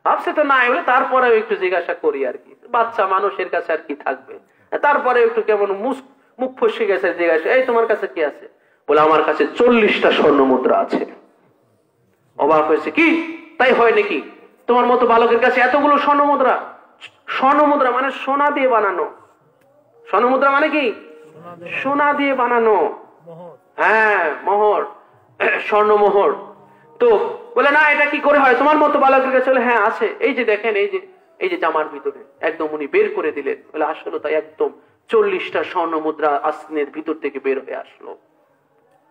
ভাবছে তো নাই বলে তারপরেও একটু জিজ্ঞাসা করি আর কি, বাচ্চা মানুষের কাছে আর কি থাকবে, তারপরে একটু কেমন মুখ ফসকে গেছে, জিজ্ঞাসা এই তোমার কাছে কি আছে? বলে আমার কাছে 40টা স্বর্ণ মুদ্রা আছে। অবাক হয়েছে, কি তাই হয় নাকি? তোমার মতো বালকের কাছে এতগুলো স্বর্ণ মুদ্রা? স্বর্ণ মুদ্রা মানে সোনা দিয়ে বানানো। স্বর্ণ মুদ্রা মানে কি? সোনা দিয়ে বানানো, মোহর, স্বর্ণ মোহর। তো বলে না এটা কি করে হয় তোমার মতো বালকের কাছে? বলে হ্যাঁ আছে, এই যে দেখেন, এই যে জামার ভিতরে। একদম উনি বের করে দিলেন। বলে আসলে তাই একদম 40টা স্বর্ণ মুদ্রা আসনের ভিতর থেকে বের হয়ে আসলো।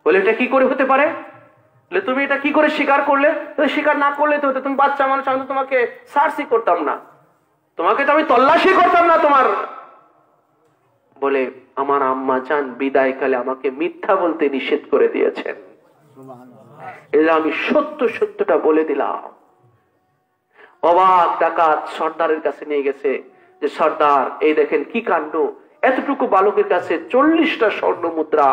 বলে এটা কি করে হতে পারে? বলে তুমি এটা কি করে স্বীকার করলে? স্বীকার না করলে তো তুমি বাচ্চা মানুষ, আমি তো তোমাকে সার্চই করতাম না, তোমাকে তো আমি তল্লাশি করতাম না তোমার। বলে আমার আম্মা জান বিদায়কালে আমাকে মিথ্যা বলতে নিষেধ করে দিয়েছেন, এটা আমি সত্যটা বলে দিলাম। অবাক ডাকাত সর্দারের কাছে নিয়ে গেছে যে সর্দার এই দেখেন কি কাণ্ড, এতটুকু বালকের কাছে 40টা স্বর্ণ মুদ্রা,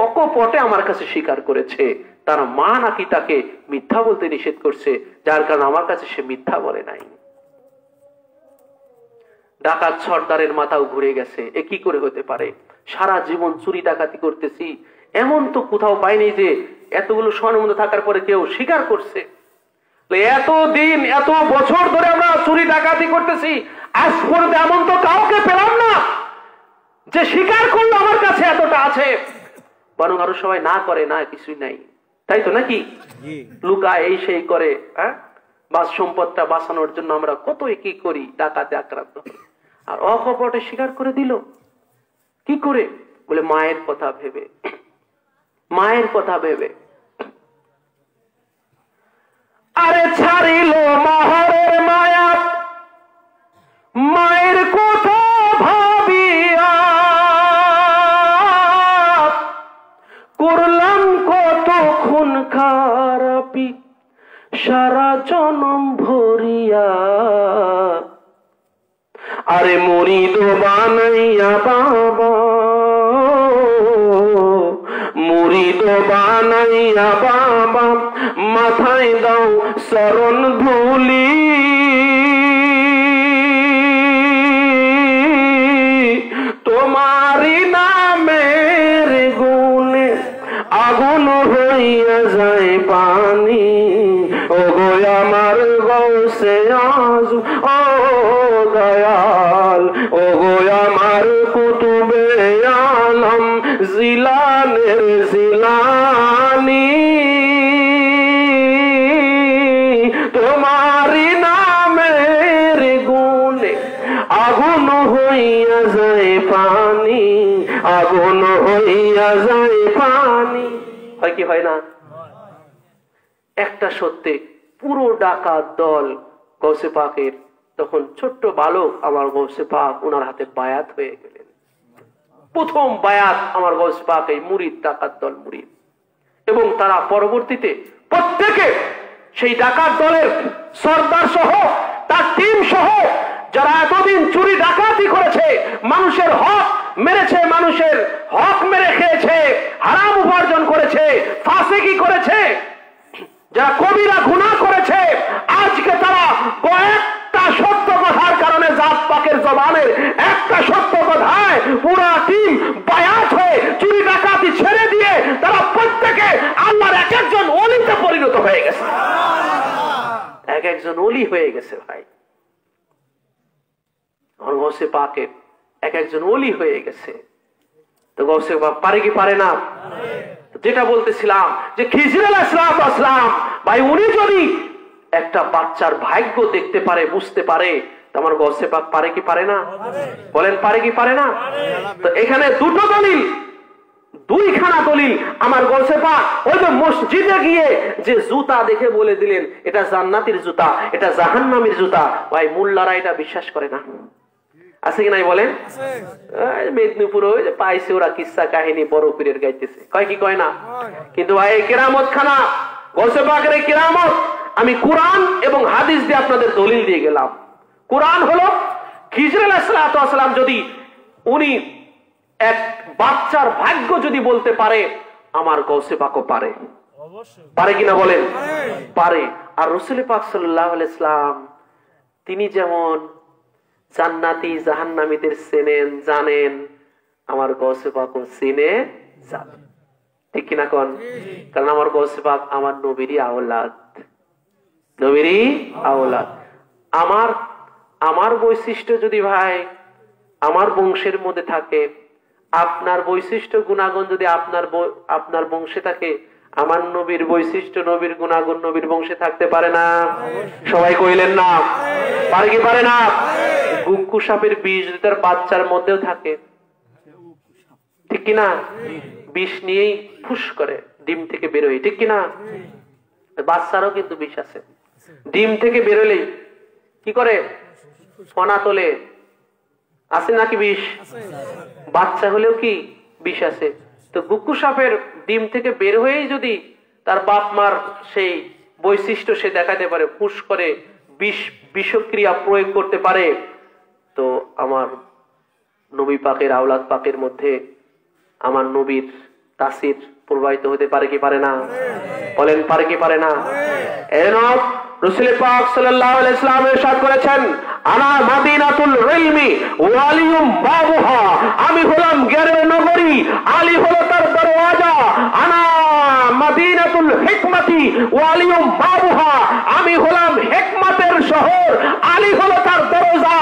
অকপটে আমার কাছে স্বীকার করেছে। তার মা নাকি তাকে মিথ্যা বলতে নিষেধ করছে, যার কারণে আমার কাছে সে মিথ্যা বলে নাই। ডাকাত সর্দারের মাথাও ঘুরে গেছে, এ কি করে হতে পারে? সারা জীবন চুরি ডাকাতি করতেছি, এমন তো কোথাও পাইনি যে এতগুলো স্বর্ণ মুদ্রা থাকার পরে কেউ স্বীকার করছে। এতদিন এত বছর ধরে আমরা চুরি ডাকাতি করতেছি, আজ পর্যন্ত এমন তো কাউকে পেলাম না যে স্বীকার করলো আমার কাছে এতটা আছে। বরং আরো সবাই না করে, না কিছুই নাই, তাই তো নাকি? লুকায় এই সেই করে, বাস সম্পদটা বাঁচানোর জন্য আমরা কতই কি করি, ডাকাতে আক্রান্ত হই। আর অকপটে স্বীকার করে দিল কি করে? বলে মায়ের কথা ভেবে, মায়ের কথা ভেবে। আরে ছাড়িল মহরের মায়া, মায়ের কথা ভাবিয়া করলাম কত খুন খারাপি সারা জনম ভরিয়া। আরে মুরিদ বানাইয়া বাবা, মুরিদ বানাইয়া বাবা মাথায় দাও শরণ ধুলি। তোমারি নামের গুণে আগুন হইয়া যায় পানি। ও গো আমার গৌসে আজম, ও দয়াল, ও গো আমার কুতুবে আলম জিলানের জিলানি। তোমারি নামের গুণে আগুন হইয়া যায় পানি, আগুন হইয়া যায় পানি। হয় কি হয় না? একটা সত্যি পুরো ডাকাত দল গৌসে পাকের, তখন ছোট্ট বালক আমার গৌসে পাক ওনার হাতে বায়াত হয়ে গেলেন। প্রথম বায়াত আমার গৌসে পাক এই মুরিদ, ডাকাত দল মুরিদ। এবং তারা পরবর্তীতে প্রত্যেকে সেই ডাকাত দলের সর্দার সহ তার টিম সহ যারা এতদিন চুরি ডাকাতি করেছে, মানুষের হক মেরেছে, মানুষের হক মেরে খেয়েছে, হারাম উপার্জন করেছে, ফাসিকি করেছে, যারা কবিরা গুনাহ করেছে, আজকে তারা কয়েকটা সত্য কথার কারণে জাত পাকের জবানের একটা সত্য কথায় পুরা টিম বায়াত হয়ে চুরি ডাকাতি ছেড়ে দিয়ে তারা প্রত্যেকে আল্লাহর এক একজন ওলিতে পরিণত হয়ে গেছে, এক একজন ওলি হয়ে গেছে। ভাই গৌসে পাকের এক একজন ওলি হয়ে গেছে। তো গৌসে পাক পারে কি পারে না? যেটা বলতেছিলাম যে খিজির আলাইহিস সালাম ভাই উনি যদি একটা বাচ্চার ভাগ্য দেখতে পারে বুঝতে পারে তো আমার গৌসে পাক পারে কি পারে না? বলেন পারে কি পারে না? তো এখানে দুটো দলিল, দুইখানা দলিল আমার গৌসে পাক ওই যে মসজিদে গিয়ে যে জুতা দেখে বলে দিলেন এটা জান্নাতের জুতা, এটা জাহান্নামের জুতা, ভাই মোল্লারা এটা বিশ্বাস করে না। আছে কি নাই বলেন? মেদিনীপুর ওই যে পাইছে ওরা কিসসা কাহিনী বড় পীরের গাইতেছে, কয় কি কয় না? কিন্তু ভাই কেরামত খানা গৌসে পাকের কেরামত আমি কোরআন এবং হাদিস দিয়ে আপনাদের দলিল দিয়ে গেলাম। কোরআন হলো খিজির আলাইহিস সালাম যদি উনি এক বাচ্চার ভাগ্য যদি বলতে পারে আমার গৌসে পাকও পারে, পারে কিনা বলেন? পারে। আর রাসূল পাক সাল্লাল্লাহু আলাইহি সাল্লাম তিনি যেমন জান্নাতি জাহান্নামীদের চেনেন জানেন, আমার গৌসে পাকও চিনে জানেন, ঠিক কিনা কোন? কারণ আমার গৌসে পাক আমার নবীরই আওলাদ, নবীরই আওলাদ। আমার বৈশিষ্ট্য যদি ভাই আমার বংশের মধ্যে থাকে, আপনার বৈশিষ্ট্য গুণাগুণ যদি আপনার বংশে থাকে, আমার নবীর বৈশিষ্ট্য নবীর গুণাগুণ নবীর বংশে থাকতে পারে না? সবাই কইলেন না? পারে কি পারে না? গুক্কু সাপের বিষ যদি তার বাচ্চার মধ্যেও থাকে, ঠিক কিনা? বিষ নিয়েই ফুস করে ডিম থেকে বেরোয়, ঠিক কিনা? বাচ্চারও কিন্তু বিষ আছে, ডিম থেকে বেরোলেই কি করে? ফনা তোলে, আছে নাকি বিষ? বাচ্চা হলেও কি বিষ আছে? তো গুক্কু সাপের ডিম থেকে বের হয়েই যদি তার বাপ মার সেই বৈশিষ্ট্য সে দেখাতে পারে, ফুস করে বিষক্রিয়া প্রয়োগ করতে পারে, তো আমার নবী পাকের আওলাদ পাকের মধ্যে আমার নবীর তাসির প্রবাহিত হতে পারে কি পারে না? বলেন পারে কি পারে না? এজন্য রাসূল পাক সাল্লাল্লাহু আলাইহি ওয়াসাল্লাম ইরশাদ করেছেন, আনা মাদিনাতুল ইলমি ওয়া আলিয়ুম বাবুহা, আমি হলাম জ্ঞানের নগরী, আলী হলো তার দরওয়াজা। আনা মাদিনাতুল হিকমতি ওয়া আলিয়ুম বাবুহা, আমি হলাম হিকমতের শহর, আলী হলো তার দরজা।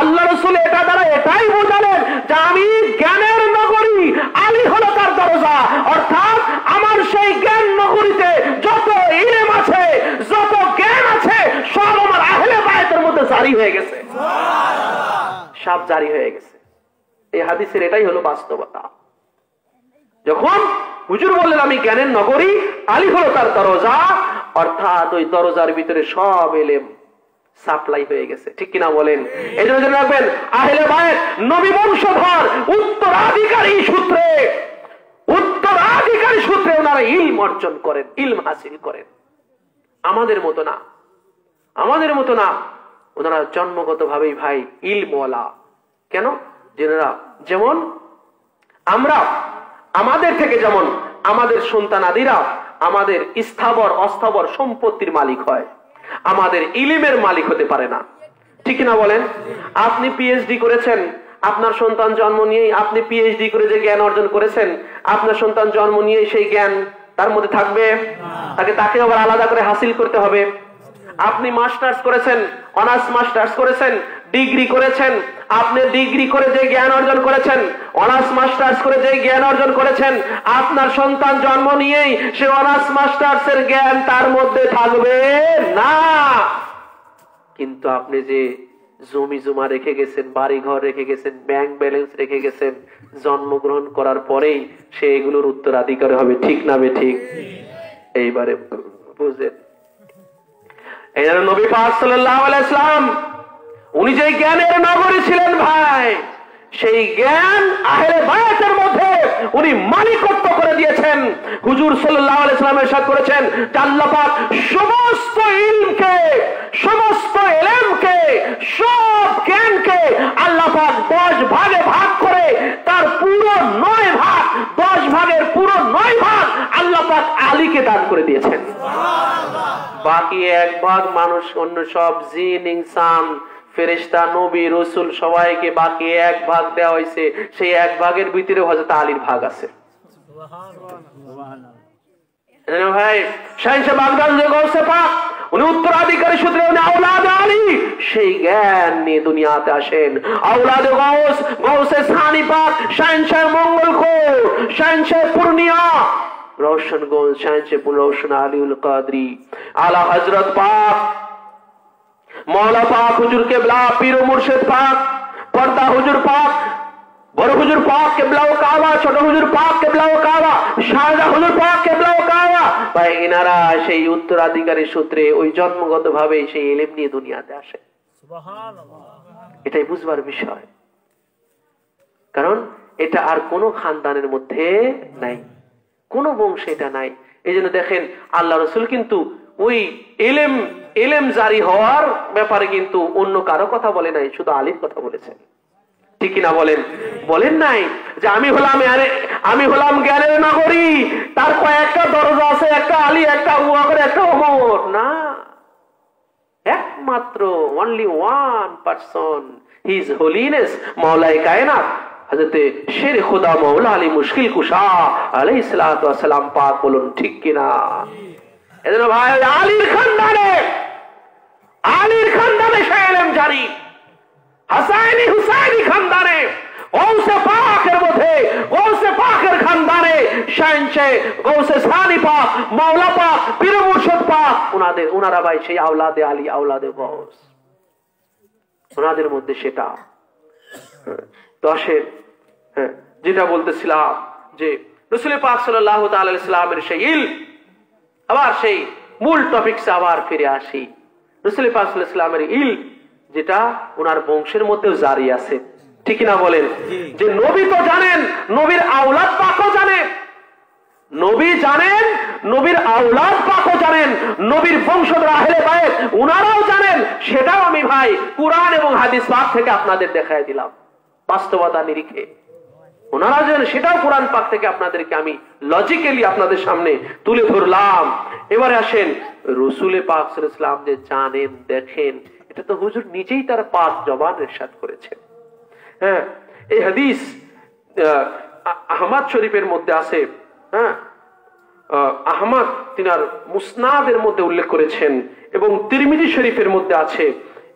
আল্লাহ রাসূল এটা দ্বারা এটাই বোঝালেন যে আমি জ্ঞানের নগরী, আলী হলো তার দরজা। অর্থাৎ আমার সেই জ্ঞান নগরীতে যত ইলম আছে, যত জ্ঞান আছে, সব আমার আহলে বায়তের মধ্যে জারি হয়ে গেছে, সব জারি হয়ে গেছে। এই হাদিসের এটাই হলো বাস্তবতা। যখন হুজুর বললেন আমি জ্ঞানের নগরী, আলী হলো তার দরজা, অর্থাৎ ওই দরজার ভিতরে সব ইলম সাপ্লাই হয়ে গেছে, ঠিক কিনা বলেন? এই জন্য রাখবেন আহলে বায়ত নবী বংশধর, উত্তরাধিকারী সূত্রে ওনারা ইলম অর্জন করেন, ইলম হাসিল করেন। আমাদের মতো না, আমাদের মতো না, ওনারা জন্মগত ভাবেই ভাই ইলমওয়ালা। কেন? যেমন আমরা, আমাদের থেকে যেমন আমাদের সন্তানাদিরা আমাদের স্থাবর অস্থাবর সম্পত্তির মালিক হয়, আমাদের ইলমের মালিক হতে পারে না, ঠিক না বলেন? আপনি পিএইচডি করেছেন, আপনার সন্তান জন্ম নিয়েই আপনি পিএইচডি করে যে জ্ঞান অর্জন করেছেন, আপনার সন্তান জন্ম নিয়েই সেই জ্ঞান তার মধ্যে থাকবে, তাকে আবার আলাদা করে হাসিল করতে হবে। আপনি মাস্টার্স করেছেন, অনার্স মাস্টার্স করেছেন, ডিগ্রি করেছেন, আপনি ডিগ্রি করে যে জ্ঞান অর্জন করেছেন, অনার্স মাস্টার্স করে যে জ্ঞান অর্জন করেছেন, আপনার সন্তান জন্ম নিয়েই সে অনার্স মাস্টার্স এর জ্ঞান তার মধ্যে থাকবে না। কিন্তু আপনি যে জমি জমা রেখে গেছেন, বাড়ি ঘর রেখে গেছেন, ব্যাংক ব্যালেন্স রেখে গেছেন, জন্মগ্রহণ করার পরেই সে এগুলোর উত্তরাধিকার হবে, ঠিক না বে ঠিক? এইবারে বুঝলেন? এই জন্য নবী পাক সাল্লাল্লাহু আলাইহি ওয়াসাল্লাম উনি যে জ্ঞানের নগরী ছিলেন ভাই, সেই জ্ঞান আহলে বায়াতের মধ্যে উনি মালিকত্ব করে দিয়েছেন। হুজুর সাল্লাল্লাহু আলাইহি ওয়াসাল্লাম ইরশাদ করেছেন যে আল্লাহ পাক সমস্ত ইলমকে, সমস্ত ইলমকে, সব জ্ঞানকে আল্লাহ পাক 10 ভাগে ভাগ করে তার পুরো 9 ভাগ, 10 ভাগের পুরো 9 ভাগ আল্লাহ পাক আলীকে দান করে দিয়েছেন। বাকি 1 ভাগ মানুষ, অন্য সব জিন, ইনসান, ফেরেশতা, নবী, রাসূল সবাইকে বাকি 1 ভাগ দেওয়া হয়েছে। সেই 1 ভাগের ভিতরে হযরত আলীর ভাগ আছে। সুবহানাল্লাহ। ভাই শাহেনশাহ বাগদাদ যে গৌসে পাক, উনি উত্তরাধিকারী সূত্রে উনি আওলাদ আলী, সেই জ্ঞান নিয়ে দুনিয়াতে আসেন। আওলাদ গৌস, গৌসে সানি পাক, শাহেনশাহ মঙ্গলখোর, শাহেনশাহ পূর্ণিয়া रोशनगंज शाहपुर रोशन आलिउल कादरी आला हजरत पाक मौला पाक हुजूर केबला पीर मुर्शिद पाक पर्दा हुजूर पाक বড় হুজুর পাক কিবলা ও কাবা ছোট হুজুর পাক কিবলা ও কাবা শাহজাহান হুজুর পাক কিবলা ও কাবা ভাই ইনারা সেই উত্তরাধিকারী সূত্রে ওই জন্মগতভাবে সেই ইলম নিয়ে দুনিয়াতে আসে সুবহানাল্লাহ এটাই বুঝবার বিষয় কারণ এটা আর কোন খানদানের মধ্যে নাই কোন বংশে এটা নাই এইজন্য দেখেন আল্লাহ রাসূল কিন্তু ওই ইলম জারি হওয়ার ব্যাপারে কিন্তু অন্য কারো কথা বলে নাই শুধু আলীর কথা বলেছেন ঠিক না বলেন বলেন নাই যে আমি হলাম জ্ঞানের নগরী তার কয়েকটা দরজা আছে একটা আলী একটা আবু বকর একটা ওমর না একমাত্র only one person his holiness মাওলাই কায়নাত হযরত শের খোদা মাওলা আলী মুশকিল কুশা আলাইহিস সালাতু ওয়াস সালাম পাক বলুন ঠিক কি না এজন্য ভাই আলীর খানদানে শাহ ইলম জারি হাসাইনি হুসাইনি খানদানে গৌসে পাকের মধ্যে গৌসে পাকের খানদানে শাহনশে গৌসে সানি পাক মাওলা পাক পীর মুর্শিদ পাক ওনারা ভাই সেই আওলাদে আলী আওলাদে গৌস ওনাদের মধ্যে সেটা তো আসেন যেটা বলতেছিলাম যে রাসূল পাক সাল্লাল্লাহু তাআলা আলাইহি সাল্লামের সেই ইলম আবার সেই মূল টপিকসে আবার ফিরে আসি রাসূল পাক সাল্লাল্লাহু আলাইহি সাল্লামের ইলম যেটা ওনার বংশের মধ্যেও জারি আছে ঠিক না বলেন যে নবী তো জানেন নবীর আওলাদ পাকও জানেন নবী জানেন নবীর আওলাদ পাকও জানেন নবীর বংশধর আহলে বায়ত ওনারাও জানেন সেটাও আমি ভাই কুরআন এবং হাদিস পাক থেকে আপনাদের দেখায় দিলাম বাস্তবতা নিরিখে ওনারা জানেন সেটাও কোরআন পাক থেকে আপনাদেরকে আমি লজিক্যালি আপনাদের সামনে তুলে ধরলাম এবারে আসেন রাসূল পাক সাল্লাল্লাহু আলাইহি ওয়াসাল্লাম যে জানেন দেখেন এটা তো হুজুর নিজেই তার পাক জবান ইরশাদ করেছেন হ্যাঁ এই হাদিস আহমদ শরীফের মধ্যে আছে হ্যাঁ আহমদ তিনার মুসনাদের মধ্যে উল্লেখ করেছেন এবং তিরমিজি শরীফের মধ্যে আছে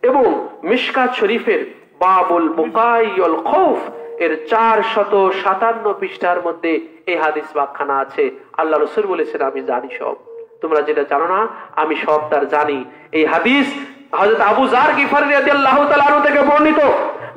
এবং মিশকাত শরীফের বাবুল বুকাই ওয়াল খৌফ এর 457 পৃষ্ঠার মধ্যে এই হাদিস ব্যাখ্যানা আছে আল্লাহ রাসূল বলেছেন আমি জানি সব তোমরা যেটা জানো না আমি সব তার জানি এই হাদিস হযরত আবু যার গিফারি রাদিয়াল্লাহু তাআলা আনহু থেকে বর্ণিত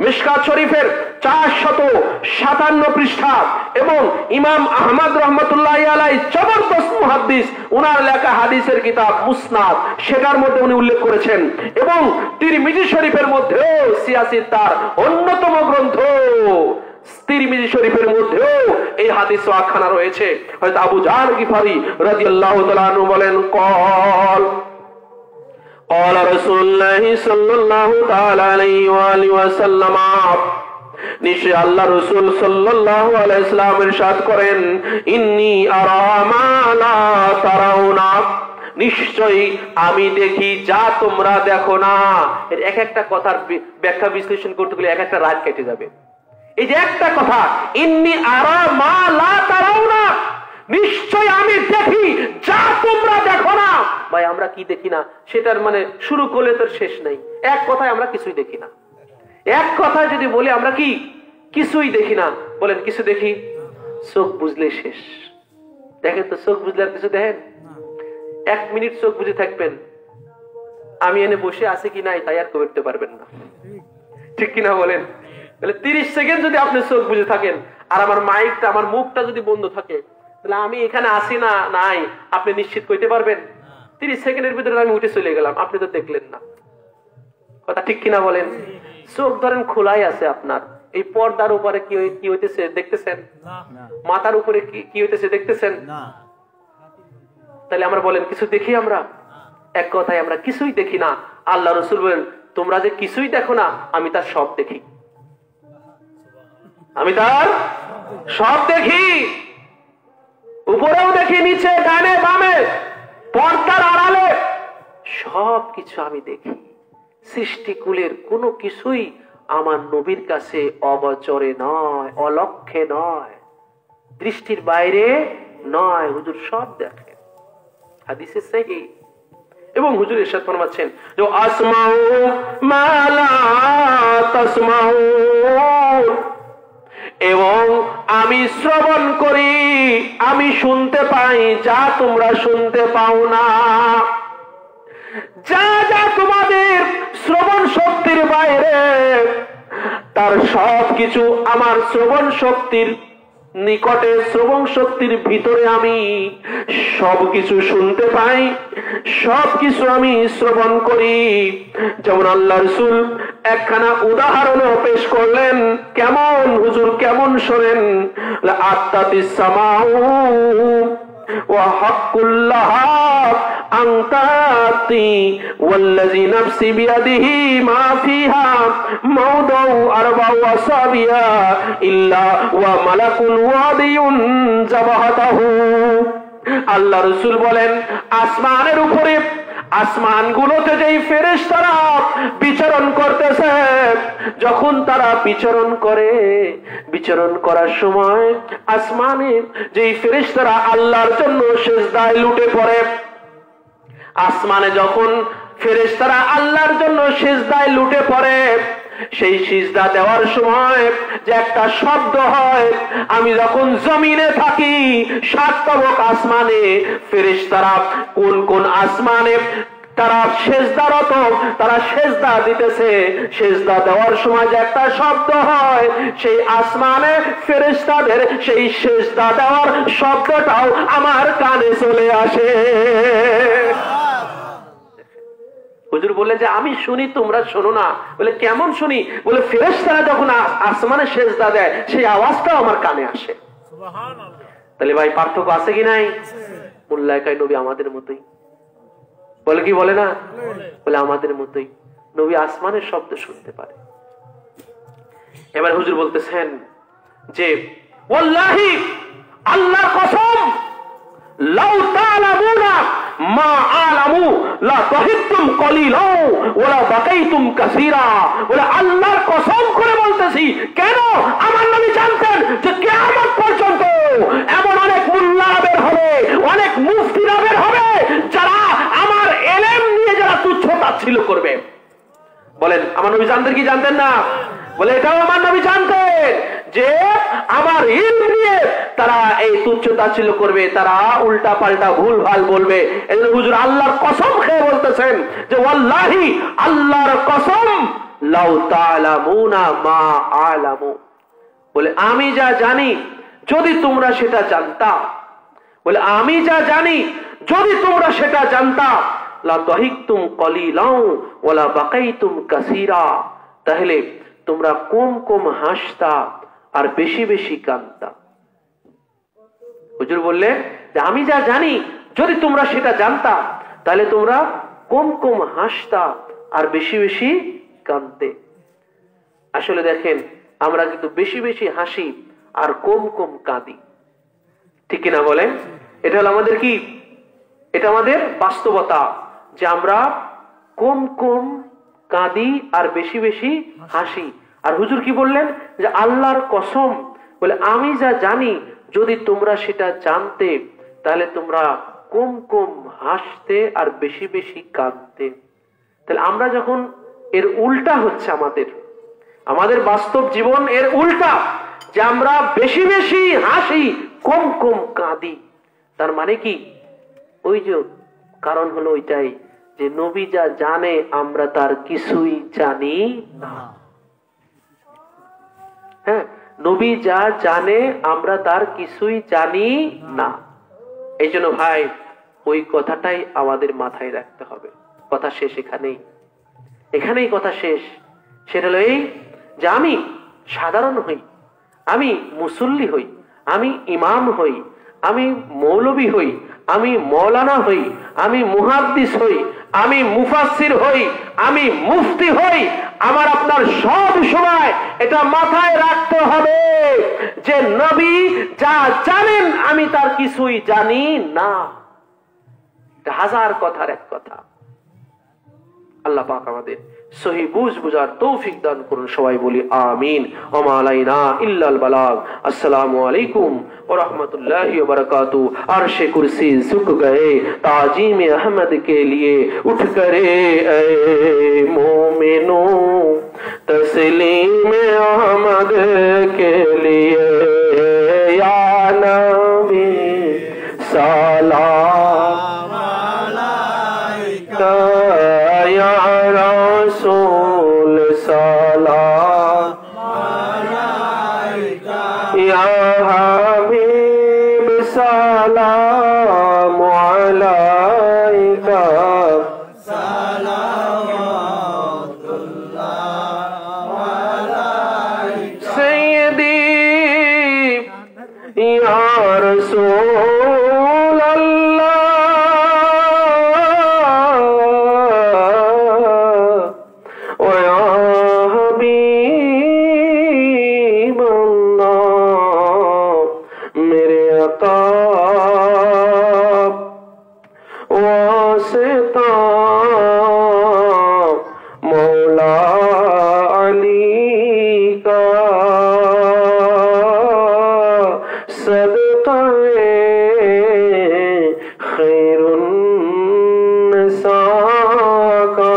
মিশকাত শরীফের 457 পৃষ্ঠা এবং ইমাম আহমদ রাহমাতুল্লাহি আলাইহি জবরদস্ত মুহাদ্দিস ওনার লেখা হাদিসের কিতাব মুসনাদ সেটার মধ্যে উনি উল্লেখ করেছেন এবং তিরমিজি শরীফের মধ্যেও সিয়াসির তার অন্যতম গ্রন্থ তিরমিজি শরীফের মধ্যেও এই হাদিস ওয়াখানা রয়েছে হযরত আবু যার গিফারি রাদিয়াল্লাহু তাআলা আনহু বলেন قال رسول الله صلى الله تعالى عليه وآله وسلم নিশ্চয় আল্লাহ রাসূল সাল্লাল্লাহু আলাইহি ওয়াসাল্লাম ইরশাদ করেন ইন্নী আরা মা লা তারাউনা নিশ্চয়ই আমি দেখি যা তোমরা দেখো না এর এক একটা কথার ব্যাখ্যা বিশ্লেষণ করতে গেলে এক একটা রাত কেটে যাবে এই যে একটা কথা ইন্নী আরা মা লা তারাউনা নিশ্চয় আমি দেখি যা তোমরা দেখো না ভাই আমরা কি দেখি না সেটার মানে শুরু করলে তো শেষ নাই এক কথায় আমরা কিছুই দেখি না এক কথায় যদি বলি আমরা কি কিছুই দেখি না বলেন কিছু দেখি চোখ বুঝলে শেষ দেখেন তো চোখ বুঝলে আর কিছু দেখেন 1 মিনিট চোখ বুঝে থাকবেন আমি এনে বসে আছি কি নাই তাই আর করতে পারবেন না ঠিক কি না বলেন তাহলে 30 সেকেন্ড যদি আপনি চোখ বুঝে থাকেন আর আমার মাইকটা আমার মুখটা যদি বন্ধ থাকে তাহলে আমি এখানে আসি না নাই আপনি নিশ্চিত করতে পারবেন 30 সেকেন্ডের ভিতরে আমি উঠে চলে গেলাম আপনি তো দেখলেন না কথা ঠিক কিনা বলেন চোখ ধরেন খোলাই আছে আপনার এই পর্দার উপরে কি হইতেছে দেখতেছেন না মাথার উপরে কি হইতেছে দেখতেছেন না তাহলে আমরা বলেন কিছু দেখি আমরা এক কথায় আমরা কিছুই দেখি না আল্লাহ রাসূল বলেন তোমরা যে কিছুই দেখো না আমি তার সব দেখি আমি তার সব দেখি উপরেও দেখি নিচে ডানে বামে পর্দার আড়ালে সব কিছু আমি দেখি সৃষ্টিকুলের কোনো কিছুই আমার নবীর কাছে অগোচরে নয় অলক্ষ্যে নয় দৃষ্টির বাইরে নয় হুজুর সব দেখেন হাদিসে সহিহ এবং হুজুর ইরশাদ ফরমাচ্ছেন যে আসমাউ মা লা তাসমাউন এবং আমি শ্রবণ করি, আমি শুনতে পাই যা তোমরা শুনতে পাও না। যা যা তোমাদের শ্রবণ শক্তির বাইরে, তার সব কিছু আমার শ্রবণ শক্তির নিকটে, শ্রবণ শক্তির ভিতরে আমি সবকিছু শুনতে পাই, সবকিছু আমি শ্রবণ করি। যেমন আল্লাহ রাসূল একখানা উদাহরণ পেশ করলেন। কেমন হুজুর, কেমন শোনেন? আত্তাতিস সামাউ ওয়া হাক্কুল্লাহা আনতাতি ওয়াল্লাযী নাফসি বিয়াদিহি মা ফিহা মাউদাউ আরবাউ আসাবিয়া ইল্লা ওয়া মালাকুল ওয়াদিউন জাবাহাতাহু। আল্লাহ রাসূল বলেন, আসমানের উপরে, আসমানগুলোতে যেই ফেরেশতারা বিচরণ করতেছে, যখন তারা বিচরণ করে, বিচরণ করার সময় আসমানে যেই ফেরেশতারা আল্লাহর জন্য সিজদায় লুটে পড়ে, আসমানে যখন ফেরেশতারা আল্লাহর জন্য সিজদায় লুটে পড়ে, সেই সিজদা দেওয়ার সময় যে একটা শব্দ হয়, আমি যখন জমিনে থাকি, সাত তবক আসমানে ফেরেশতারা কোন কোন আসমানে তারা সেজদারত, তারা সেজদা দিতেছে, সেজদা দেওয়ার সময় যে একটা শব্দ হয়, সেই আসমানে ফেরেশতাদের সেই সেজদা দেওয়ার শব্দটাও আমার কানে চলে আসে। হুজুর বললেন যে আমি শুনি, তোমরা শোনো না। বলে কেমন শুনি? বলে ফেরেশতারা যখন আসমানে সেজদা দেয়, সেই আওয়াজটাও আমার কানে আসে। সুবহানাল্লাহ। তাহলে ভাই পার্থক্য আছে কি নাই? মুল্লায়কায় নবী আমাদের মতোই। বলে কি বলে না? বলে আমাদের মতোই নবী আসমানের শব্দ শুনতে পারে। এবার হুজুর বলতেছেন যে ওয়াল্লাহি, আল্লাহর কসম, লাউ তা'লামুনা মা আলামু লা তাহিতুম কলিলা ওয়া লা বাকাইতুম কাসীরা। বলে আল্লাহর কসম করে বলতেছি, কেন? আমার নবী জানতেন যে কিয়ামত পর্যন্ত এমন অনেক মুল্লা বের হবে, অনেক মুফতিরা বের হবে, যারা আমার ইলম নিয়ে যারা তুচ্ছ তাচ্ছিল্য করবে। বলেন আমার নবী জানতেন কি জানতেন না? বলে এটাও আমার নবী জানতেন যে আমার ইলম নিয়ে তারা এই তুচ্ছ তাচ্ছিল্য করবে, তারা উল্টা পাল্টা ভুল ভাল বলবে। এজন্য হুজুর আল্লাহর কসম খেয়ে বলতেছেন যে ওয়াল্লাহি, আল্লাহর কসম, লাউ তা'লামুনা মা আলামু। বলে আমি যা জানি যদি তোমরা সেটা জানতা, বলে আমি যা জানি যদি তোমরা সেটা জানতা, লা তাহিকতুম কলিলাও ওয়া লা বাকাইতুম কাসীরা, তাহলে তোমরা কম কম হাসতা আর বেশি বেশি কাঁদতা। হুজুর বললেন যে আমি যা জানি যদি তোমরা সেটা জানতা, তাহলে তোমরা কম কম হাসতা আর বেশি বেশি কাঁদতে। আসলে দেখেন, আমরা কিন্তু বেশি বেশি হাসি আর কম কম কাঁদি, ঠিক কিনা বলেন? এটা হলো আমাদের কি? এটা আমাদের বাস্তবতা যে আমরা কম কম কাঁদি আর বেশি বেশি হাসি। আর হুজুর কি বললেন? যে আল্লাহর কসম, বলে আমি যা জানি যদি তোমরা সেটা জানতে, তাহলে তোমরা কম কম হাসতে আর বেশি বেশি কাঁদতে। তাহলে আমরা যখন, এর উল্টা হচ্ছে আমাদের বাস্তব জীবন এর উল্টা, যে আমরা বেশি বেশি হাসি কম কম কাঁদি। তার মানে কি? ওই যে কারণ হলো ওইটাই যে নবী যা জানে আমরা তার কিছুই জানি না। হ্যাঁ, নবী যা জানে আমরা তার কিছুই জানি না। এই জন্য ভাই ওই কথাটাই আমাদের মাথায় রাখতে হবে। কথা শেষ এখানেই কথা শেষ। সেটা হলো এই যে আমি সাধারণ হই, আমি মুসল্লি হই, আমি ইমাম হই, আমি মৌলবী হই, আমি মৌলানা হই, আমি মুহাদ্দিস হই, আমি মুফাসসির হই, আমি মুফতি হই, আমার আপনার সব সময় এটা মাথায় রাখতে হবে যে নবী যা জানেন আমি তার কিছুই জানি না। এটা হাজার কথার এক কথা। আল্লাহ পাক আমাদের সহি বুঝার তৌফিক দান করুন। সবাই বলি আমিন। ওমা আলাইনা ইল্লাল বালাগ। আসসালামু আলাইকুম ওয়া রাহমাতুল্লাহি ওয়া বারাকাতুহু। আরশে কুরসি झुक गए ताजीम अहमद के लिए उठ करे ए मोमिनो तस्लीम अहमद के लिए या नबी सलाम अलैका या रसूल सलाम अलैका या हबीब सलाम अलैका या रसूल अल्लाह व या हबीब अल्लाह मेरे आका वास्ता मौला अली का खैरुन्निसा का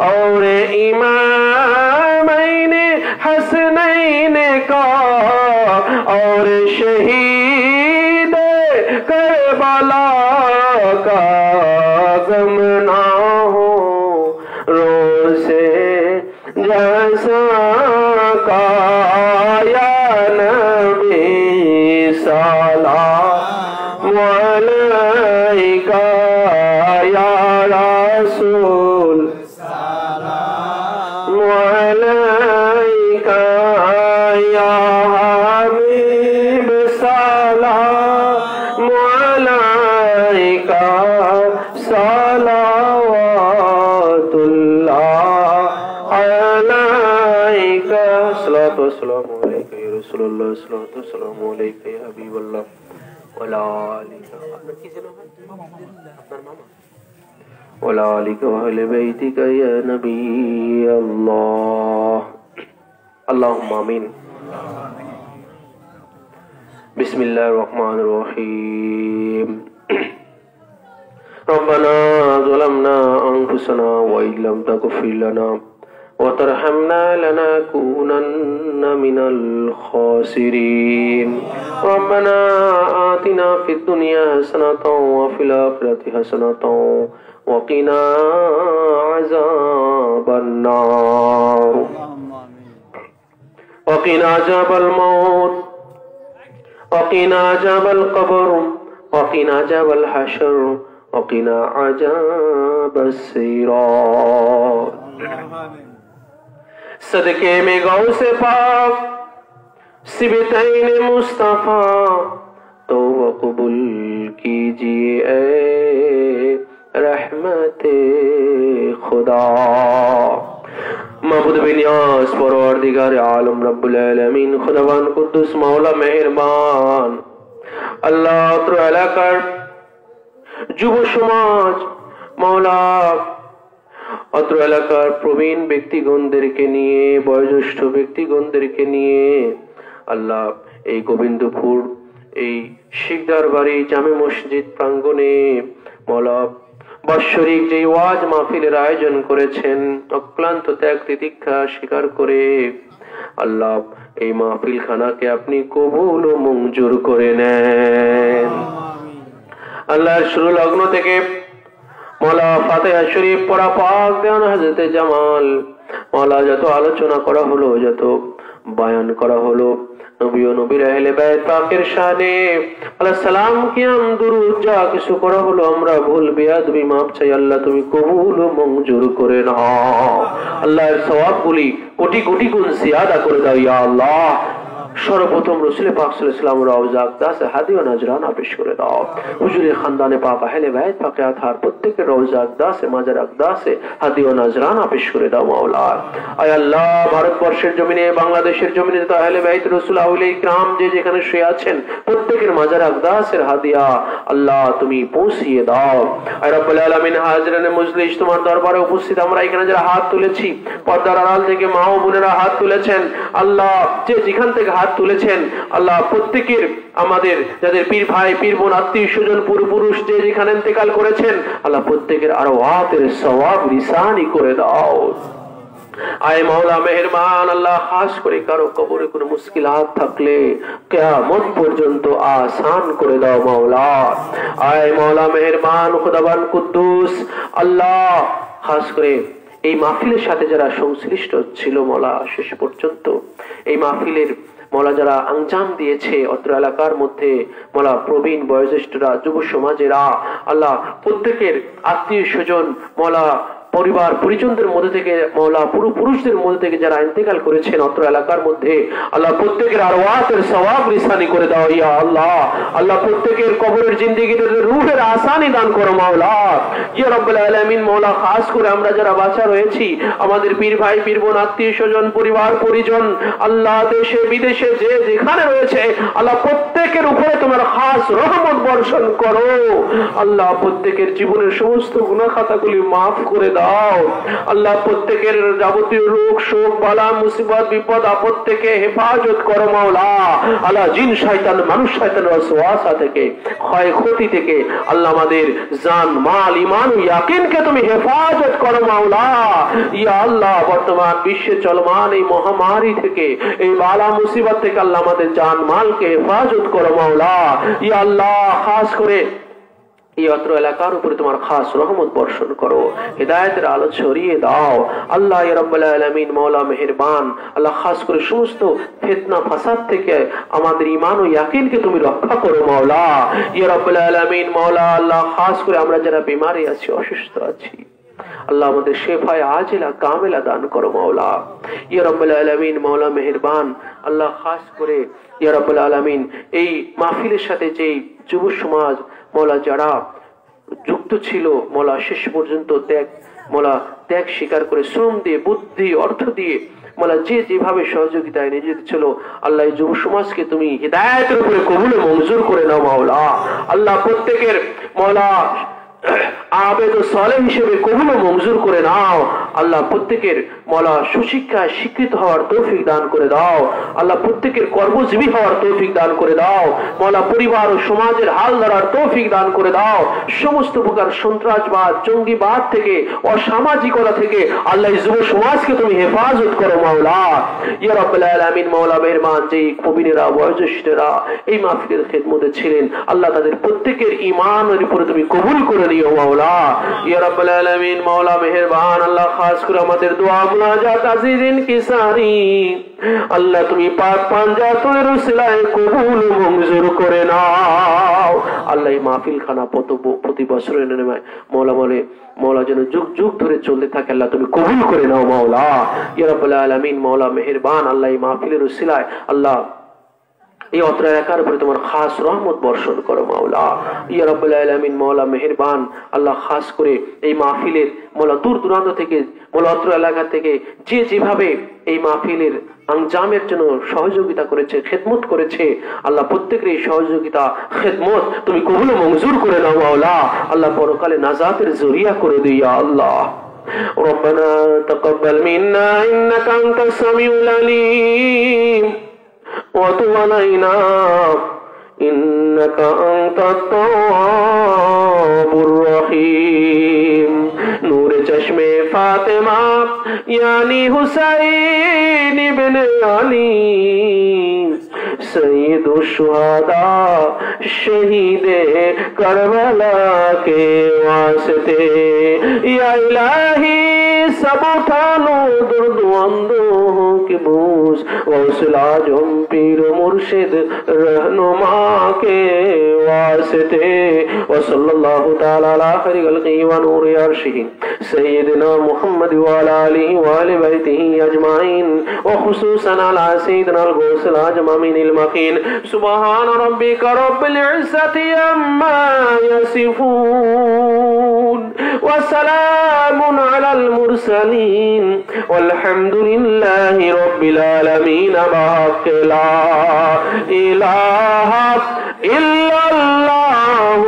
और इमामैन हसनैन का और शहीद करबला का गम ना हो रोज़े जैसा का या नबी सलाम अलैका या रसूल सलाम अलैका या हबीब सलाम अलैका सलावतुल्लाह अलैका सलातु वस्सलामु अलैका या रसूलुल्लाह सलातु वस्सलामु अलैका या हबीबल्लाह वला आलिका वला आलिका व अहले बैतिका या नबी अल्लाह अल्लाहुम्मा आमीन। बिस्मिल्लाहिर रहमानिर रहीम। रब्बना ज़लमना अनफुसना व इल्लम तगफिर लना व तरहमना लनकूनन्न मिनल खासिरीन। रब्बना आतिना फिद दुनिया हसनतन व फिल आखिरति हसनतन व क़िना अज़ाबन नार व क़िना अज़ाबल मौत व क़िना अज़ाबल क़ब्र व क़िना अज़ाबल हश्र व क़िना अज़ाबस सिरात। सदके में गौसे पाक सिबतैन मुस्तफा तो कबूल कीजिए ऐ रहमते खुदा। मबूद बिनियास परवरदिगार आलम रब्बुल आलमीन खुदावन कुद्दुस मौला मेहरबान अल्लाह अत्र एलाकार যুব সমাজ মওলা অত্র এলাকার প্রবীণ ব্যক্তিগণদেরকে নিয়ে বয়োজ্যেষ্ঠ ব্যক্তিগণদেরকে নিয়ে আল্লাহ এই গোবিন্দপুর এই শিকদার বাড়ি জামে মসজিদ প্রাঙ্গণে মওলা বাৎসরিক যে ওয়াজ মাহফিলের আয়োজন করেছেন অক্লান্ত ত্যাগ তিতিক্ষা স্বীকার করে আল্লাহ এই মাহফিল খানাকে আপনি কবুল ও মঞ্জুর করে নেন। আল্লাহর শুরু লগ্ন থেকে মওলা ফাতিহা শরীফ পড়া পাক দেওয়ান হযরতে জামাল মওলা যত আলোচনা করা হলো যত বয়ান করা হলো নবী ও নবীর আহলে বাইত পাকের শানে আলাইহিস সালাম কিয়াম দুরূদ যা কিছু করা হলো আমরা ভুল বেয়াদবি মাফ চাই আল্লাহ তুমি কবুল ও মঞ্জুর করে নাও। আল্লাহর সওয়াবগুলি কোটি কোটি গুণ জিয়াদা করে দাও ইয়া আল্লাহ। सर्वप्रथम रसूल पाक सल्लल्लाहु अलैहि वसल्लम रওজা আকদাসে হাদি ও নজরানা পেশ করে দাও। হুজুরে খানদানে পাক আহলে বাইত পাকে আথার প্রত্যেকের রওজা আকদাসে মাজার আকদাসে হাদি ও নজরানা পেশ করে দাও মাওলা। আয় আল্লাহ ভারতবর্ষের জমিনে বাংলাদেশের জমিনে যত আহলে বাইত রাসূল আউলিয়া ইকরাম যে যেখানে শুয়ে আছেন প্রত্যেকের মাজার আকদাসের হাদিয়া আল্লাহ তুমি পৌঁছিয়ে দাও। আয় রব্বুল আলামিন হাজিরানে মজলিস তোমার দরবারে উপস্থিত আমরা এখানে যারা হাত তুলেছি পর্দার আড়াল থেকে মা ও বোনেরা হাত তুলেছেন আল্লাহ যে যেখান থেকে হাত তুলেছেন আল্লাহ প্রত্যেকের আমাদের যাদের পীর ভাই পীর বোন আত্মীয় স্বজন পূর্বপুরুষ যে যেখানে ইন্তেকাল করেছেন আল্লাহ প্রত্যেকের আরওয়াতের সওয়াব রিসানি করে দাও। आए मौला मेहरबान अल्लाह खास करे कारो कबरे কোনো মুশকিলাত থাকলে কিয়ামত পর্যন্ত আসান করে দাও মওলা आए मौला मेहरबान खुदाबान कुद्दूस अल्लाह खास করে এই মাহফিলের সাথে যারা সংশ্লিষ্ট ছিল মওলা শেষ পর্যন্ত এই মাহফিলের মওলা যারা আঞ্জাম দিয়েছে অত্র এলাকার মধ্যে মওলা প্রবীণ বয়োজ্যেষ্ঠরা যুব সমাজেরা আল্লাহ প্রত্যেকের আত্মীয় স্বজন মওলা পরিবার পরিজনদের মধ্যে থেকে মওলা পুরুষদের মধ্যে থেকে যারা ইন্তেকাল করেছেন অত্র এলাকার মধ্যে আল্লাহ প্রত্যেকের আরওয়াতের সওয়াব রিসানি করে দাও ইয়া আল্লাহ আল্লাহ প্রত্যেকের কবরের জিন্দেগিতে রূহের আসানি দান করো মাওলা ইয়া রাব্বুল আলামিন মওলা খাস করে আমরা যারা বাঁচা রয়েছি আমাদের পীর ভাই পীর বোন আত্মীয় স্বজন পরিবার পরিজন আল্লাহ দেশে বিদেশে যে যেখানে রয়েছে আল্লাহ প্রত্যেকের উপরে তোমার খাস রহমত বর্ষণ করো আল্লাহ প্রত্যেকের জীবনের সমস্ত গুনাহ খাতাগুলি maaf করে দাও আল্লাহ প্রত্যেকের যাবতীয় রোগ শোক বালা মুসিবত বিপদ আপদ থেকে হেফাজত করো মাওলা আল্লাহ জিন শয়তান মানুষ শয়তানের ওয়াসওয়াসা থেকে ক্ষয়ক্ষতি থেকে আল্লাহ আমাদের জান মাল ঈমান ও ইয়াকিনকে তুমি হেফাজত করো মাওলা ইয়া আল্লাহ বর্তমান বিশ্বে চলমান এই মহামারী থেকে এই বালা মুসিবত থেকে আল্লাহ আমাদের জান মালকে হেফাজত করো মাওলা ইয়া আল্লাহ খাস করে এই অত্র এলাকার উপরে তোমার খাস রহমত বর্ষণ করো হিদায়াতের আলো ছড়িয়ে দাও আল্লাহ ইয়া রাব্বুল আলামিন মাওলা মেহেরবান আল্লাহ খাস করে সমস্ত ফিতনা ফাসাদ থেকে আমাদের ঈমান ও ইয়াকিনকে তুমি রক্ষা করো মাওলা ইয়া রাব্বুল আলামিন মাওলা আল্লাহ খাস করে আমরা যারা বিমারি আছি অসুস্থ আছি আল্লাহ আমাদের শেফায়ে আজিলা কামিলা দান করো মাওলা ইয়া রাব্বুল আলামিন মাওলা মেহেরবান আল্লাহ খাস করে ইয়া রাব্বুল আলামিন এই মাহফিলের সাথে যে যুব সমাজ মওলা যারা যুক্ত ছিল মওলা শেষ পর্যন্ত ত্যাগ স্বীকার করে শ্রম দিয়ে বুদ্ধি অর্থ দিয়ে মওলা যে যেভাবে সহযোগিতায় নিয়োজিত ছিল আল্লাহ এই যুব সমাজকে তুমি হিদায়াতের উপরে কবুল ও মঞ্জুর করে নাও মাওলা আল্লাহ প্রত্যেকের মওলা আবেদ ও সালেহ হিসেবে কবুল ও মঞ্জুর করে নাও আল্লাহ প্রত্যেকের মওলা সুশিক্ষায় শিক্ষিত হওয়ার তৌফিক দান করে দাও আল্লাহ প্রত্যেকের কর্মজীবী হওয়ার তৌফিক দান করে দাও মওলা পরিবার ও সমাজের হাল ধরার তৌফিক দান করে দাও সমস্ত প্রকার সন্ত্রাসবাদ জঙ্গিবাদ থেকে অসামাজিকতা থেকে আল্লাহ যুব সমাজকে তুমি হেফাজত করো মাওলা ইয়া রাব্বুল আলামিন মাওলা মেহেরবান যে প্রবীণেরা বয়োজ্যেষ্ঠরা এই মাহফিলের খিদমতে ছিলেন আল্লাহ তাদের প্রত্যেকের ঈমানের উপরে তুমি কবুল করে নিও মাওলা ইয়া রাব্বুল আলামিন মাওলা মেহেরবান আল্লাহ খাস করে আমাদের দোয়া মুনাজাত আজিজিন কিসারি আল্লাহ তুমি পাক পাঞ্জাতের উসিলায় কবুল ও মঞ্জুর করে নাও আল্লাহ এই মাহফিল খানা প্রতি বছরের নেমায় মওলা যেন যুগ যুগ ধরে চলতে থাকে আল্লাহ তুমি কবুল করে নাও মাওলা ইয়া রাব্বুল আলামিন মাওলা মেহেরবান আল্লাহ এই মাহফিলের উসিলায় আল্লাহ এই অত্র এলাকার উপরে তোমার খাস রহমত বর্ষণ করো মাওলা ইয়া রাব্বুল আলামিন মাওলা মেহেরবান আল্লাহ খাস করে এই মাহফিলের মাওলা দূর দূরান্ত থেকে মাওলা অত্র এলাকা থেকে যে যেভাবে এই মাহফিলের আঞ্জামের জন্য সহযোগিতা করেছে খেদমত করেছে আল্লাহ প্রত্যেকের এই সহযোগিতা খেদমত তুমি কবুল ও মঞ্জুর করে নাও মাওলা আল্লাহ পরকালে নাজাতের জরিয়া করে দিও ইয়া আল্লাহ ربنا تقبل منا إنك أنت السميع العليم وتب علينا إنك أنت التواب الرحيم نور چشم فاطمہ یعنی حسین ابن علی سید الشہداء شہید کربلا کے واسطے یا الہی سب اٹھا لو درد اندوں کی بوس غوث اعظم پیر مرشد رہنما کے واسطے وصلی اللہ تعالی علی خیر خلقہ ونور عرشہ سیدنا محمد وعلى آلہ وآل بیتہ اجمعین وخصوصا علی سیدنا الغوث الاعظم امین المکین سبحان ربک رب العزة عما یصفون وسلام على المرسلين والحمد لله رب العالمين بحق لا إله إلا الله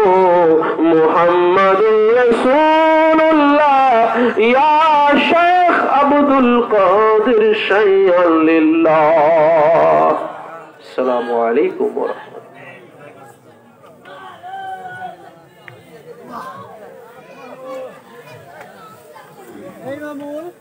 محمد رسول الله يا شيخ عبد القادر شيئا لله السلام عليكم ورحمة الله Hey, Mamour.